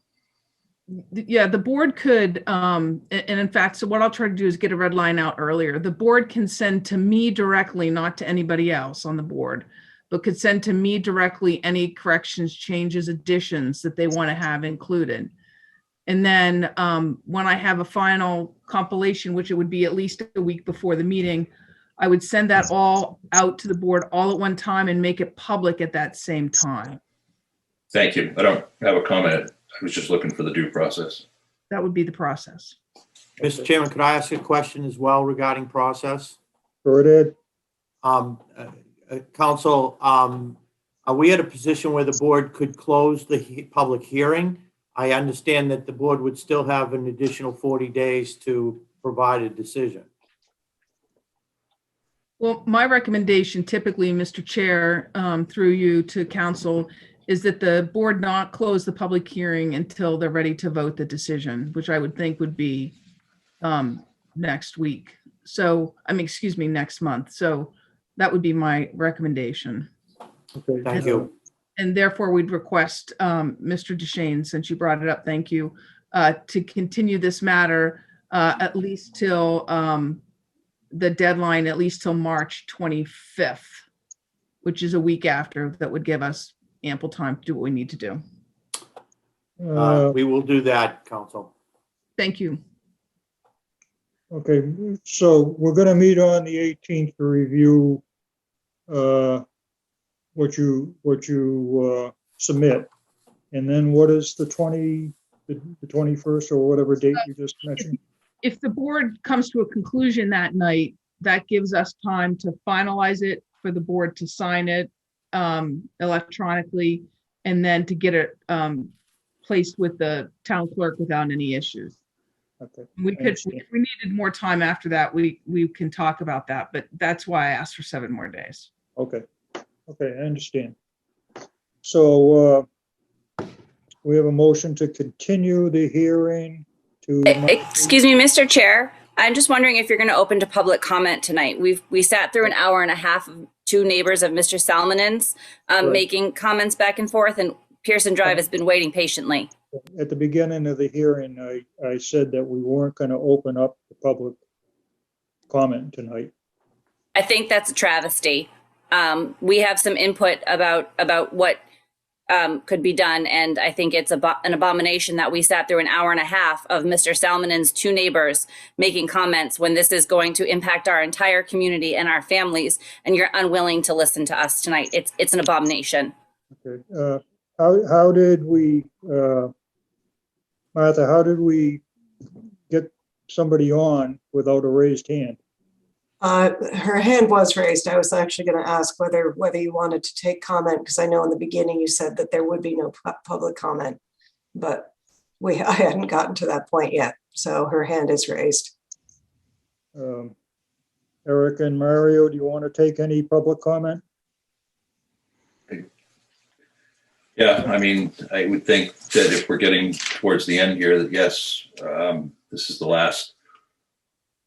Speaker 5: Yeah, the board could, and in fact, so what I'll try to do is get a red line out earlier. The board can send to me directly, not to anybody else on the board, but could send to me directly any corrections, changes, additions that they want to have included. And then when I have a final compilation, which it would be at least a week before the meeting, I would send that all out to the board all at one time and make it public at that same time.
Speaker 2: Thank you. I don't have a comment. I was just looking for the due process.
Speaker 5: That would be the process.
Speaker 3: Mr. Chairman, could I ask a question as well regarding process?
Speaker 1: Go ahead.
Speaker 3: Council, are we at a position where the board could close the public hearing? I understand that the board would still have an additional 40 days to provide a decision.
Speaker 5: Well, my recommendation typically, Mr. Chair, through you to council, is that the board not close the public hearing until they're ready to vote the decision, which I would think would be next week. So, excuse me, next month. So that would be my recommendation.
Speaker 1: Okay.
Speaker 3: Thank you.
Speaker 5: And therefore, we'd request, Mr. DeShane, since you brought it up, thank you, to continue this matter at least till the deadline, at least till March 25th, which is a week after. That would give us ample time to do what we need to do.
Speaker 3: We will do that, Council.
Speaker 5: Thank you.
Speaker 1: Okay, so we're going to meet on the 18th to review what you submit, and then what is the 21st or whatever date you just mentioned?
Speaker 5: If the board comes to a conclusion that night, that gives us time to finalize it, for the board to sign it electronically, and then to get it placed with the town clerk without any isures.
Speaker 1: Okay.
Speaker 5: We could, if we needed more time after that, we can talk about that, but that's why I asked for 7 more days.
Speaker 1: Okay, I understand. So we have a motion to continue the hearing to.
Speaker 13: Excuse me, Mr. Chair. I'm just wondering if you're going to open to public comment tonight. We sat through an hour and a half of 2 neighbors of Mr. Salmonen's making comments back and forth, and Pearson Drive has been waiting patiently.
Speaker 1: At the beginning of the hearing, I said that we weren't going to open up the public comment tonight.
Speaker 13: I think that's a travesty. We have some input about what could be done, and I think it's an abomination that we sat through an hour and a half of Mr. Salmonen's 2 neighbors making comments when this is going to impact our entire community and our families, and you're unwilling to listen to us tonight. It's an abomination.
Speaker 1: Okay. How did we, Martha, how did we get somebody on without a raised hand?
Speaker 4: Her hand was raised. I was actually going to ask whether you wanted to take comment, because I know in the beginning you said that there would be no public comment, but I hadn't gotten to that point yet. So her hand is raised.
Speaker 1: Eric and Mario, do you want to take any public comment?
Speaker 2: Yeah, I would think that if we're getting towards the end here, that yes, this is the last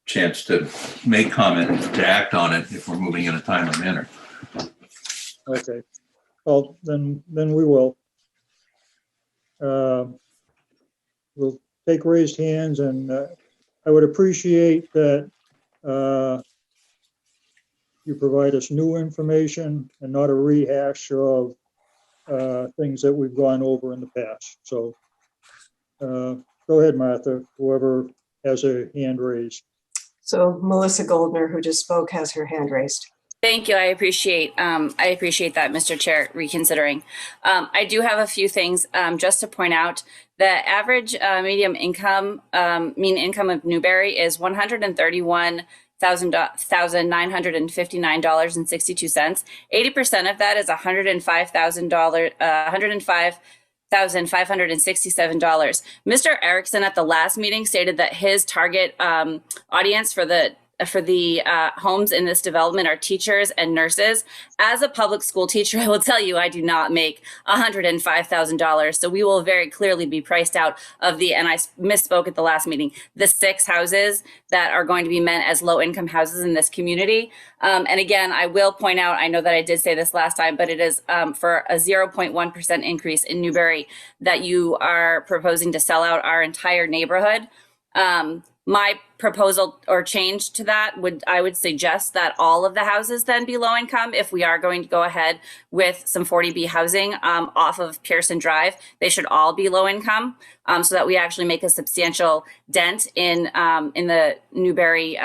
Speaker 2: chance to make comment, to act on it if we're moving in a timely manner.
Speaker 1: Okay, well, then we will. We'll take raised hands, and I would appreciate that you provide us new information and not a rehash of things that we've gone over in the past. So go ahead, Martha, whoever has a hand raised.
Speaker 4: So Melissa Goldner, who just spoke, has her hand raised.
Speaker 13: Thank you. I appreciate that, Mr. Chair, reconsidering. I do have a few things just to point out. The average medium income, mean income of Newbury is $131,959.62. 80% of that is $105,567. Mr. Erickson at the last meeting stated that his target audience for the homes in this development are teachers and nurses. As a public school teacher, I will tell you, I do not make $105,000. So we will very clearly be priced out of and I misspoke at the last meeting, the 6 houses that are going to be meant as low income houses in this community. And again, I will point out, I know that I did say this last time, but it is for a 0.1% increase in Newbury that you are proposing to sell out our entire neighborhood. My proposal or change to that I would suggest that all of the houses then be low income. If we are going to go ahead with some 40B housing off of Pearson Drive, they should all be low income so that we actually make a substantial dent in the Newbury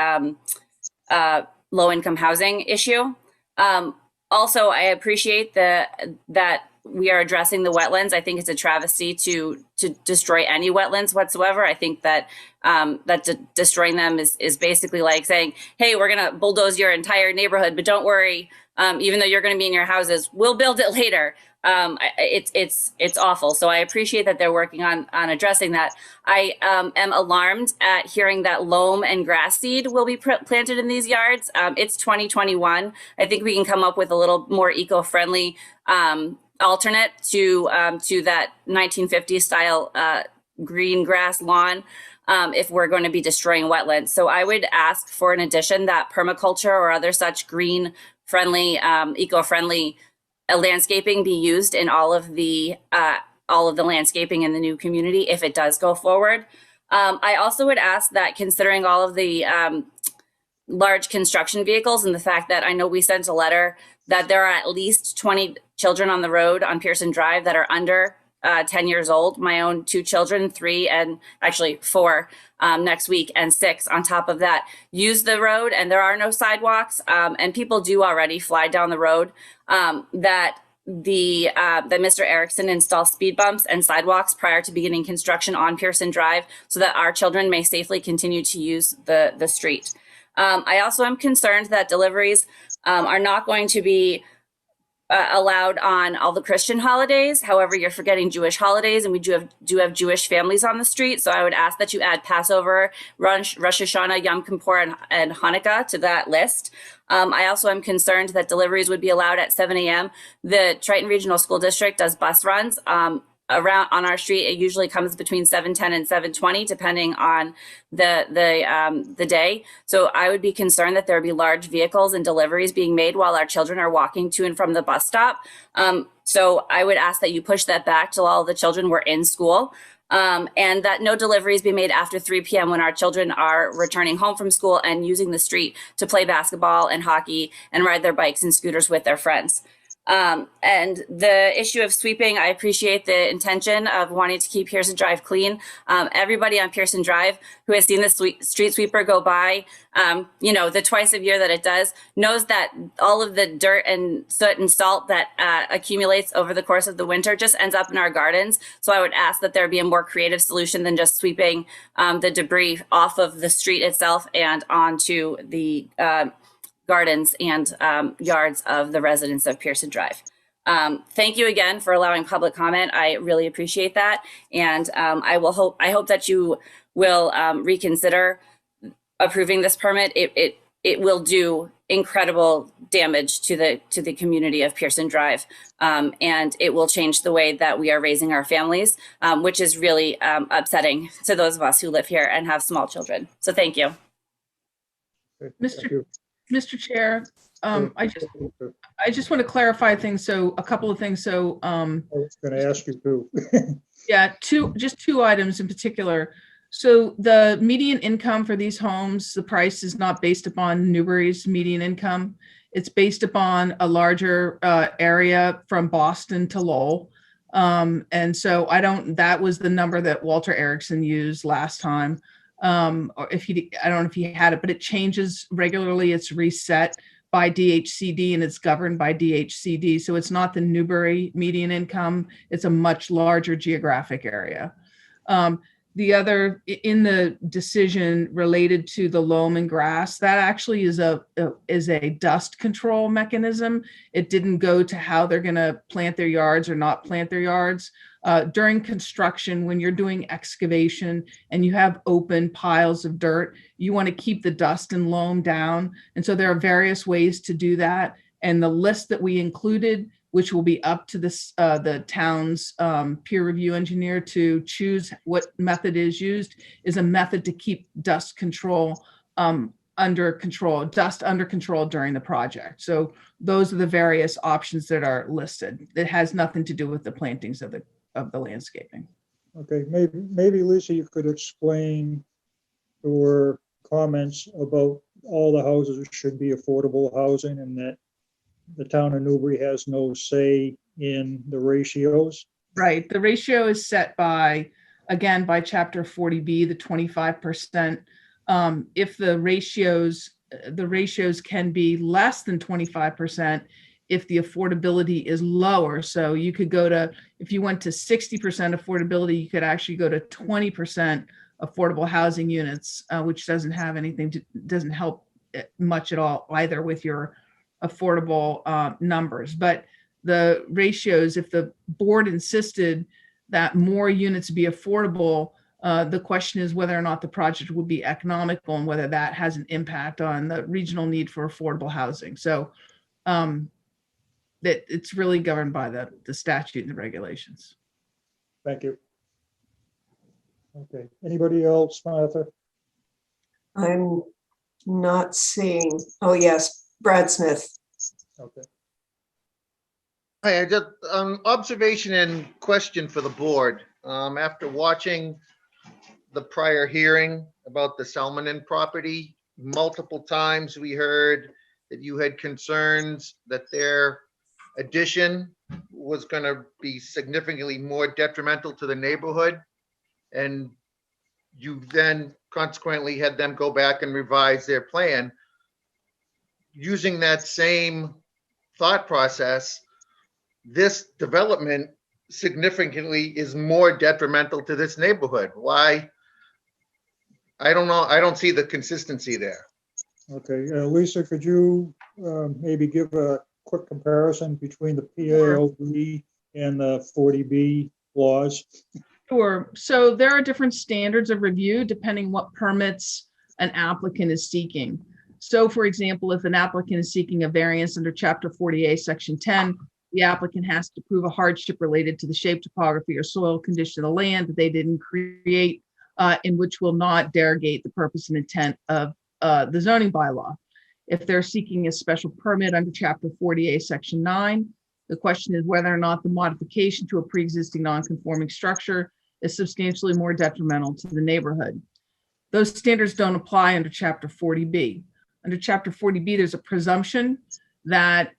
Speaker 13: low income housing issue. Also, I appreciate that we are addressing the wetlands. I think it's a travesty to destroy any wetlands whatsoever. I think that destroying them is basically like saying, hey, we're going to bulldoze your entire neighborhood, but don't worry, even though you're going to be in your houses, we'll build it later. It's awful. So I appreciate that they're working on addressing that. I am alarmed at hearing that loam and grass seed will be planted in these yards. It's 2021. I think we can come up with a little more eco-friendly alternate to that 1950s style green grass lawn if we're going to be destroying wetlands. So I would ask for an addition that permaculture or other such green friendly, eco-friendly landscaping be used in all of the landscaping in the new community if it does go forward. I also would ask that, considering all of the large construction vehicles and the fact that I know we sent a letter that there are at least 20 children on the road on Pearson Drive that are under 10 years old. My own 2 children, 3 and actually 4 next week, and 6 on top of that, use the road, and there are no sidewalks, and people do already fly down the road. That Mr. Erickson install speed bumps and sidewalks prior to beginning construction on Pearson Drive so that our children may safely continue to use the street. I also am concerned that deliveries are not going to be allowed on all the Christian holidays. However, you're forgetting Jewish holidays, and we do have Jewish families on the street. So I would ask that you add Passover, Rosh Hashanah, Yom Kippur, and Hanukkah to that list. I also am concerned that deliveries would be allowed at 7 a.m. The Triton Regional School District does bus runs around on our street. It usually comes between 7:10 and 7:20, depending on the day. So I would be concerned that there would be large vehicles and deliveries being made while our children are walking to and from the bus stop. So I would ask that you push that back till all the children were in school. And that no deliveries be made after 3 p.m. when our children are returning home from school and using the street to play basketball and hockey and ride their bikes and scooters with their friends. And the issue of sweeping, I appreciate the intention of wanting to keep Pearson Drive clean. Everybody on Pearson Drive who has seen the street sweeper go by, the twice a year that it does, knows that all of the dirt and soot and salt that accumulates over the course of the winter just ends up in our gardens. So I would ask that there be a more creative solution than just sweeping the debris off of the street itself and onto the gardens and yards of the residents of Pearson Drive. Thank you again for allowing public comment. I really appreciate that. And I hope that you will reconsider approving this permit. It will do incredible damage to the community of Pearson Drive. And it will change the way that we are raising our families, which is really upsetting to those of us who live here and have small children. So thank you.
Speaker 5: Mr. Chair, I just want to clarify things. So a couple of things. So
Speaker 1: I was going to ask you too.
Speaker 5: yeah, just two items in particular. So the median income for these homes, the price is not based upon Newbury's median income. It's based upon a larger area from Boston to Lowell. And so that was the number that Walter Erickson used last time. Or I don't know if he had it, but it changes regularly. It's reset by DHCD and it's governed by DHCD. So it's not the Newbury median income. It's a much larger geographic area. the other in the decision related to the loam and grass, that actually is a dust control mechanism. It didn't go to how they're going to plant their yards or not plant their yards. During construction, when you're doing excavation and you have open piles of dirt, you want to keep the dust and loam down. And so there are various ways to do that. And the list that we included, which will be up to the town's peer review engineer to choose what method is used, is a method to keep dust under control during the project. So those are the various options that are listed. It has nothing to do with the plantings of the landscaping.
Speaker 1: Okay, maybe Lisa, you could explain your comments about all the houses should be affordable housing and that the town of Newbury has no say in the ratios.
Speaker 5: Right. The ratio is set by chapter 40B, the 25%. If the ratios can be less than 25% if the affordability is lower. So you could if you went to 60% affordability, you could actually go to 20% affordable housing units, which doesn't help much at all either with your affordable numbers. But the ratios, if the board insisted that more units be affordable, the question is whether or not the project would be economical and whether that has an impact on the regional need for affordable housing. So that it's really governed by the statute and the regulations.
Speaker 1: Thank you. Okay, anybody else, Martha?
Speaker 4: I'm not seeing, oh yes, Brad Smith.
Speaker 1: Okay.
Speaker 14: Hi, I just observation and question for the board. After watching the prior hearing about the Salmonen property, multiple times we heard that you had concerns that their addition was going to be significantly more detrimental to the neighborhood. And you then consequently had them go back and revise their plan. Using that same thought process, this development significantly is more detrimental to this neighborhood. Why? I don't know. I don't see the consistency there.
Speaker 1: Okay, Lisa, could you maybe give a quick comparison between the PALD and the 40B laws?
Speaker 5: Sure. So there are different standards of review depending what permits an applicant is seeking. So for example, if an applicant is seeking a variance under Chapter 40A, Section 10, the applicant has to prove a hardship related to the shape, topography, or soil condition of the land that they didn't create, in which will not derogate the purpose and intent of the zoning bylaw. If they're seeking a special permit under Chapter 40A, Section 9, the question is whether or not the modification to a pre-existing non-conforming structure is substantially more detrimental to the neighborhood. Those standards don't apply under Chapter 40B. Under Chapter 40B, there's a presumption that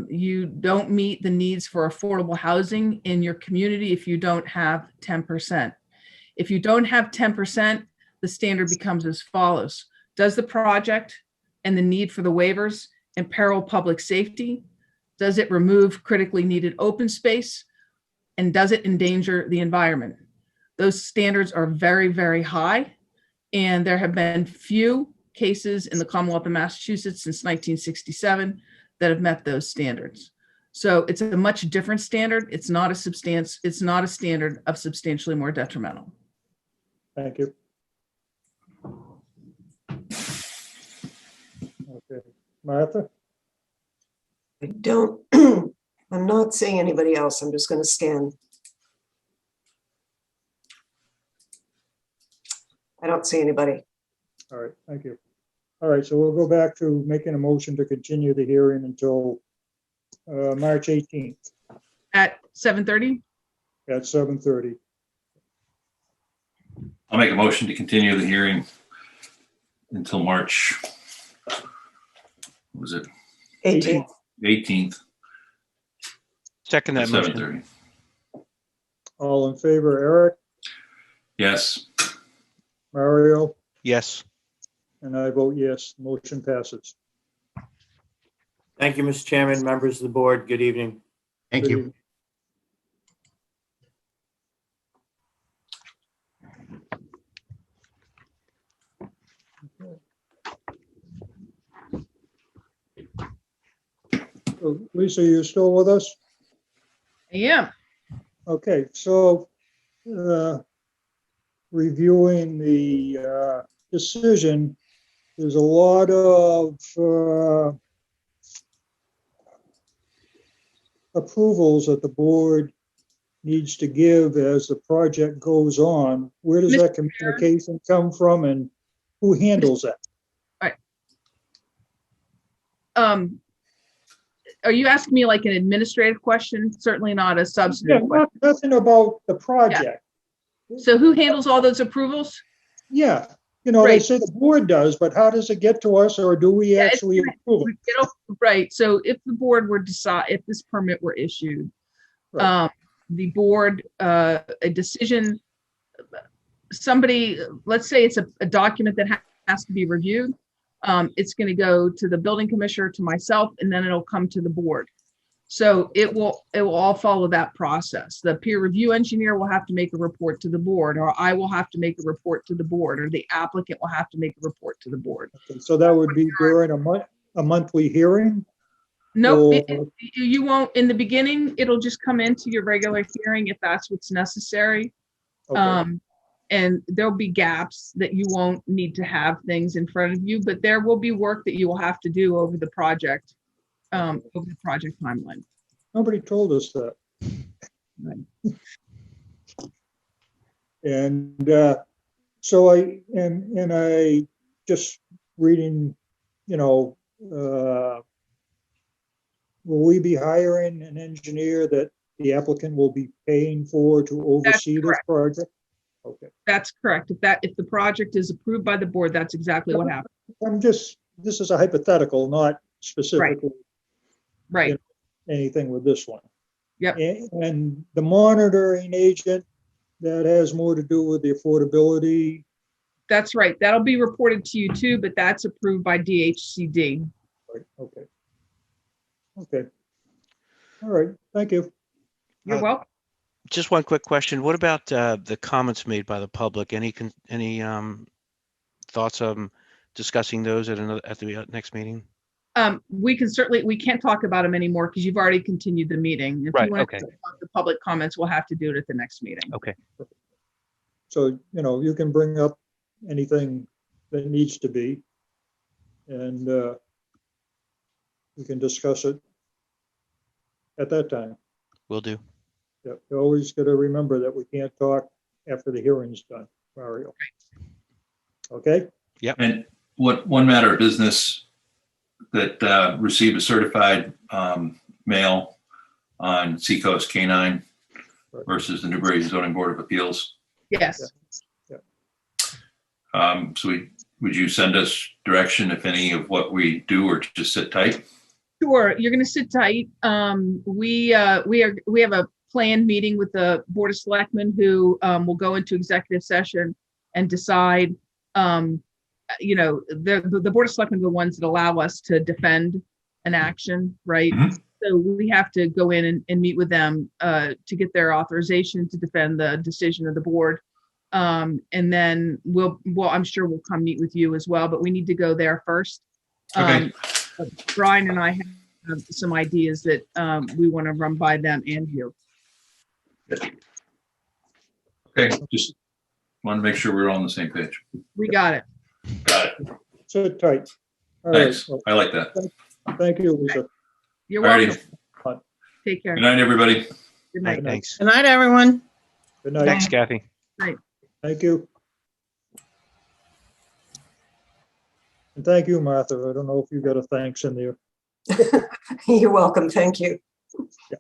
Speaker 5: you don't meet the needs for affordable housing in your community if you don't have 10%. If you don't have 10%, the standard becomes as follows. Does the project and the need for the waivers imperil public safety? Does it remove critically needed open space? And does it endanger the environment? Those standards are very, very high. And there have been few cases in the Commonwealth of Massachusetts since 1967 that have met those standards. So it's a much different standard. It's not a standard of substantially more detrimental.
Speaker 1: Thank you. Okay, Martha?
Speaker 4: I don't, I'm not seeing anybody else. I'm just going to scan. I don't see anybody.
Speaker 1: All right, thank you. All right, so we'll go back to making a motion to continue the hearing until March 18th
Speaker 5: At 7:30?
Speaker 1: at 7:30.
Speaker 2: I'll make a motion to continue the hearing until March, what was it,
Speaker 4: 18th.
Speaker 2: 18th
Speaker 6: Second
Speaker 2: at
Speaker 6: that motion.
Speaker 2: 7:30.
Speaker 1: All in favor, Eric,
Speaker 2: Yes.
Speaker 1: Mario,
Speaker 6: Yes.
Speaker 1: and I vote yes. Motion passes.
Speaker 3: Thank you, Mr. Chairman, members of the board. Good evening.
Speaker 12: Thank you.
Speaker 1: Lisa, you still with us?
Speaker 5: Yeah.
Speaker 1: Okay, so reviewing the decision, there's a lot of approvals that the board needs to give as the project goes on. Where does that communication come from and who handles that?
Speaker 5: Are you asking me like an administrative question? Certainly not a
Speaker 1: Yeah,
Speaker 5: substantive question.
Speaker 1: nothing about the project.
Speaker 5: So who handles all those approvals?
Speaker 1: Yeah, you know, they
Speaker 5: Right.
Speaker 1: say the board does, but how does it get to us, or do we
Speaker 5: Yeah, it's
Speaker 1: actually approve it?
Speaker 5: Right, so if the board were decide, if this permit were issued,
Speaker 1: Right.
Speaker 5: the board, a decision, somebody, let's say it's a document that has to be reviewed. It's going to go to the building commissioner, to myself, and then it'll come to the board. So it will all follow that process. The peer review engineer will have to make a report to the board, or I will have to make a report to the board, or the applicant will have to make a report to the board.
Speaker 1: Okay, so that would be during a monthly hearing?
Speaker 5: Nope,
Speaker 1: Or-
Speaker 5: you won't, in the beginning, it'll just come into your regular hearing if that's what's necessary.
Speaker 1: Okay.
Speaker 5: And there'll be gaps that you won't need to have things in front of you, but there will be work that you will have to do over the project timeline.
Speaker 1: Nobody told us that.
Speaker 5: Right.
Speaker 1: And so I just reading, you know, will we be hiring an engineer that the applicant will be paying for to oversee this
Speaker 5: correct.
Speaker 1: project? Okay.
Speaker 5: That's correct. If the project is approved by the board, that's exactly what happens.
Speaker 1: This is a hypothetical, not specifically
Speaker 5: Right.
Speaker 1: you know, anything with this one.
Speaker 5: Yep.
Speaker 1: And the monitoring agent, that has more to do with the affordability.
Speaker 5: That's right. That'll be reported to you too, but that's approved by DHCD.
Speaker 1: Right, okay. Okay. All right, thank you.
Speaker 5: You're welcome.
Speaker 6: Just one quick question. What about the comments made by the public? Any thoughts on discussing those at the next meeting?
Speaker 5: We can't talk about them anymore because you've already continued the meeting. If
Speaker 6: Right,
Speaker 5: you want
Speaker 6: okay.
Speaker 5: to talk about the public comments, we'll have to do it at the next meeting.
Speaker 6: Okay.
Speaker 1: So, you know, you can bring up anything that needs to be. And we can discuss it at that time.
Speaker 6: Will do.
Speaker 1: Yeah, you always got to remember that we can't talk after the hearing's done, Mario. Okay?
Speaker 6: Yep.
Speaker 2: And one matter of business that received a certified mail on Seacoast K9 versus the Newbury Zoning Board of Appeals.
Speaker 5: Yes.
Speaker 2: So would you send us direction if any of what we do, or just sit tight?
Speaker 5: Sure. You're going to sit tight. We have a planned meeting with the Board of Selectmen who will go into executive session and decide, you know, the Board of Selectmen are the ones that allow us to defend an action, right?
Speaker 2: Mhm.
Speaker 5: So we have to go in and meet with them to get their authorization to defend the decision of the board. And then I'm sure we'll come meet with you as well, but we need to go there first.
Speaker 2: Okay.
Speaker 5: Brian and I have some ideas that we want to run by them and you.
Speaker 2: Okay, just want to make sure we're all on the same page.
Speaker 5: We got it.
Speaker 2: Got it.
Speaker 1: Sit tight. All right.
Speaker 2: Thanks. I like that.
Speaker 1: Thank you, Lisa.
Speaker 5: You're
Speaker 2: Alrighty.
Speaker 5: welcome. Take care.
Speaker 2: Good night, everybody.
Speaker 5: Good night.
Speaker 6: Thanks.
Speaker 15: Good night, everyone.
Speaker 1: Good night.
Speaker 6: Thanks, Kathy.
Speaker 1: Thank you. And thank you, Martha. I don't know if you got a thanks in there.
Speaker 4: You're welcome. Thank you.
Speaker 1: Yeah.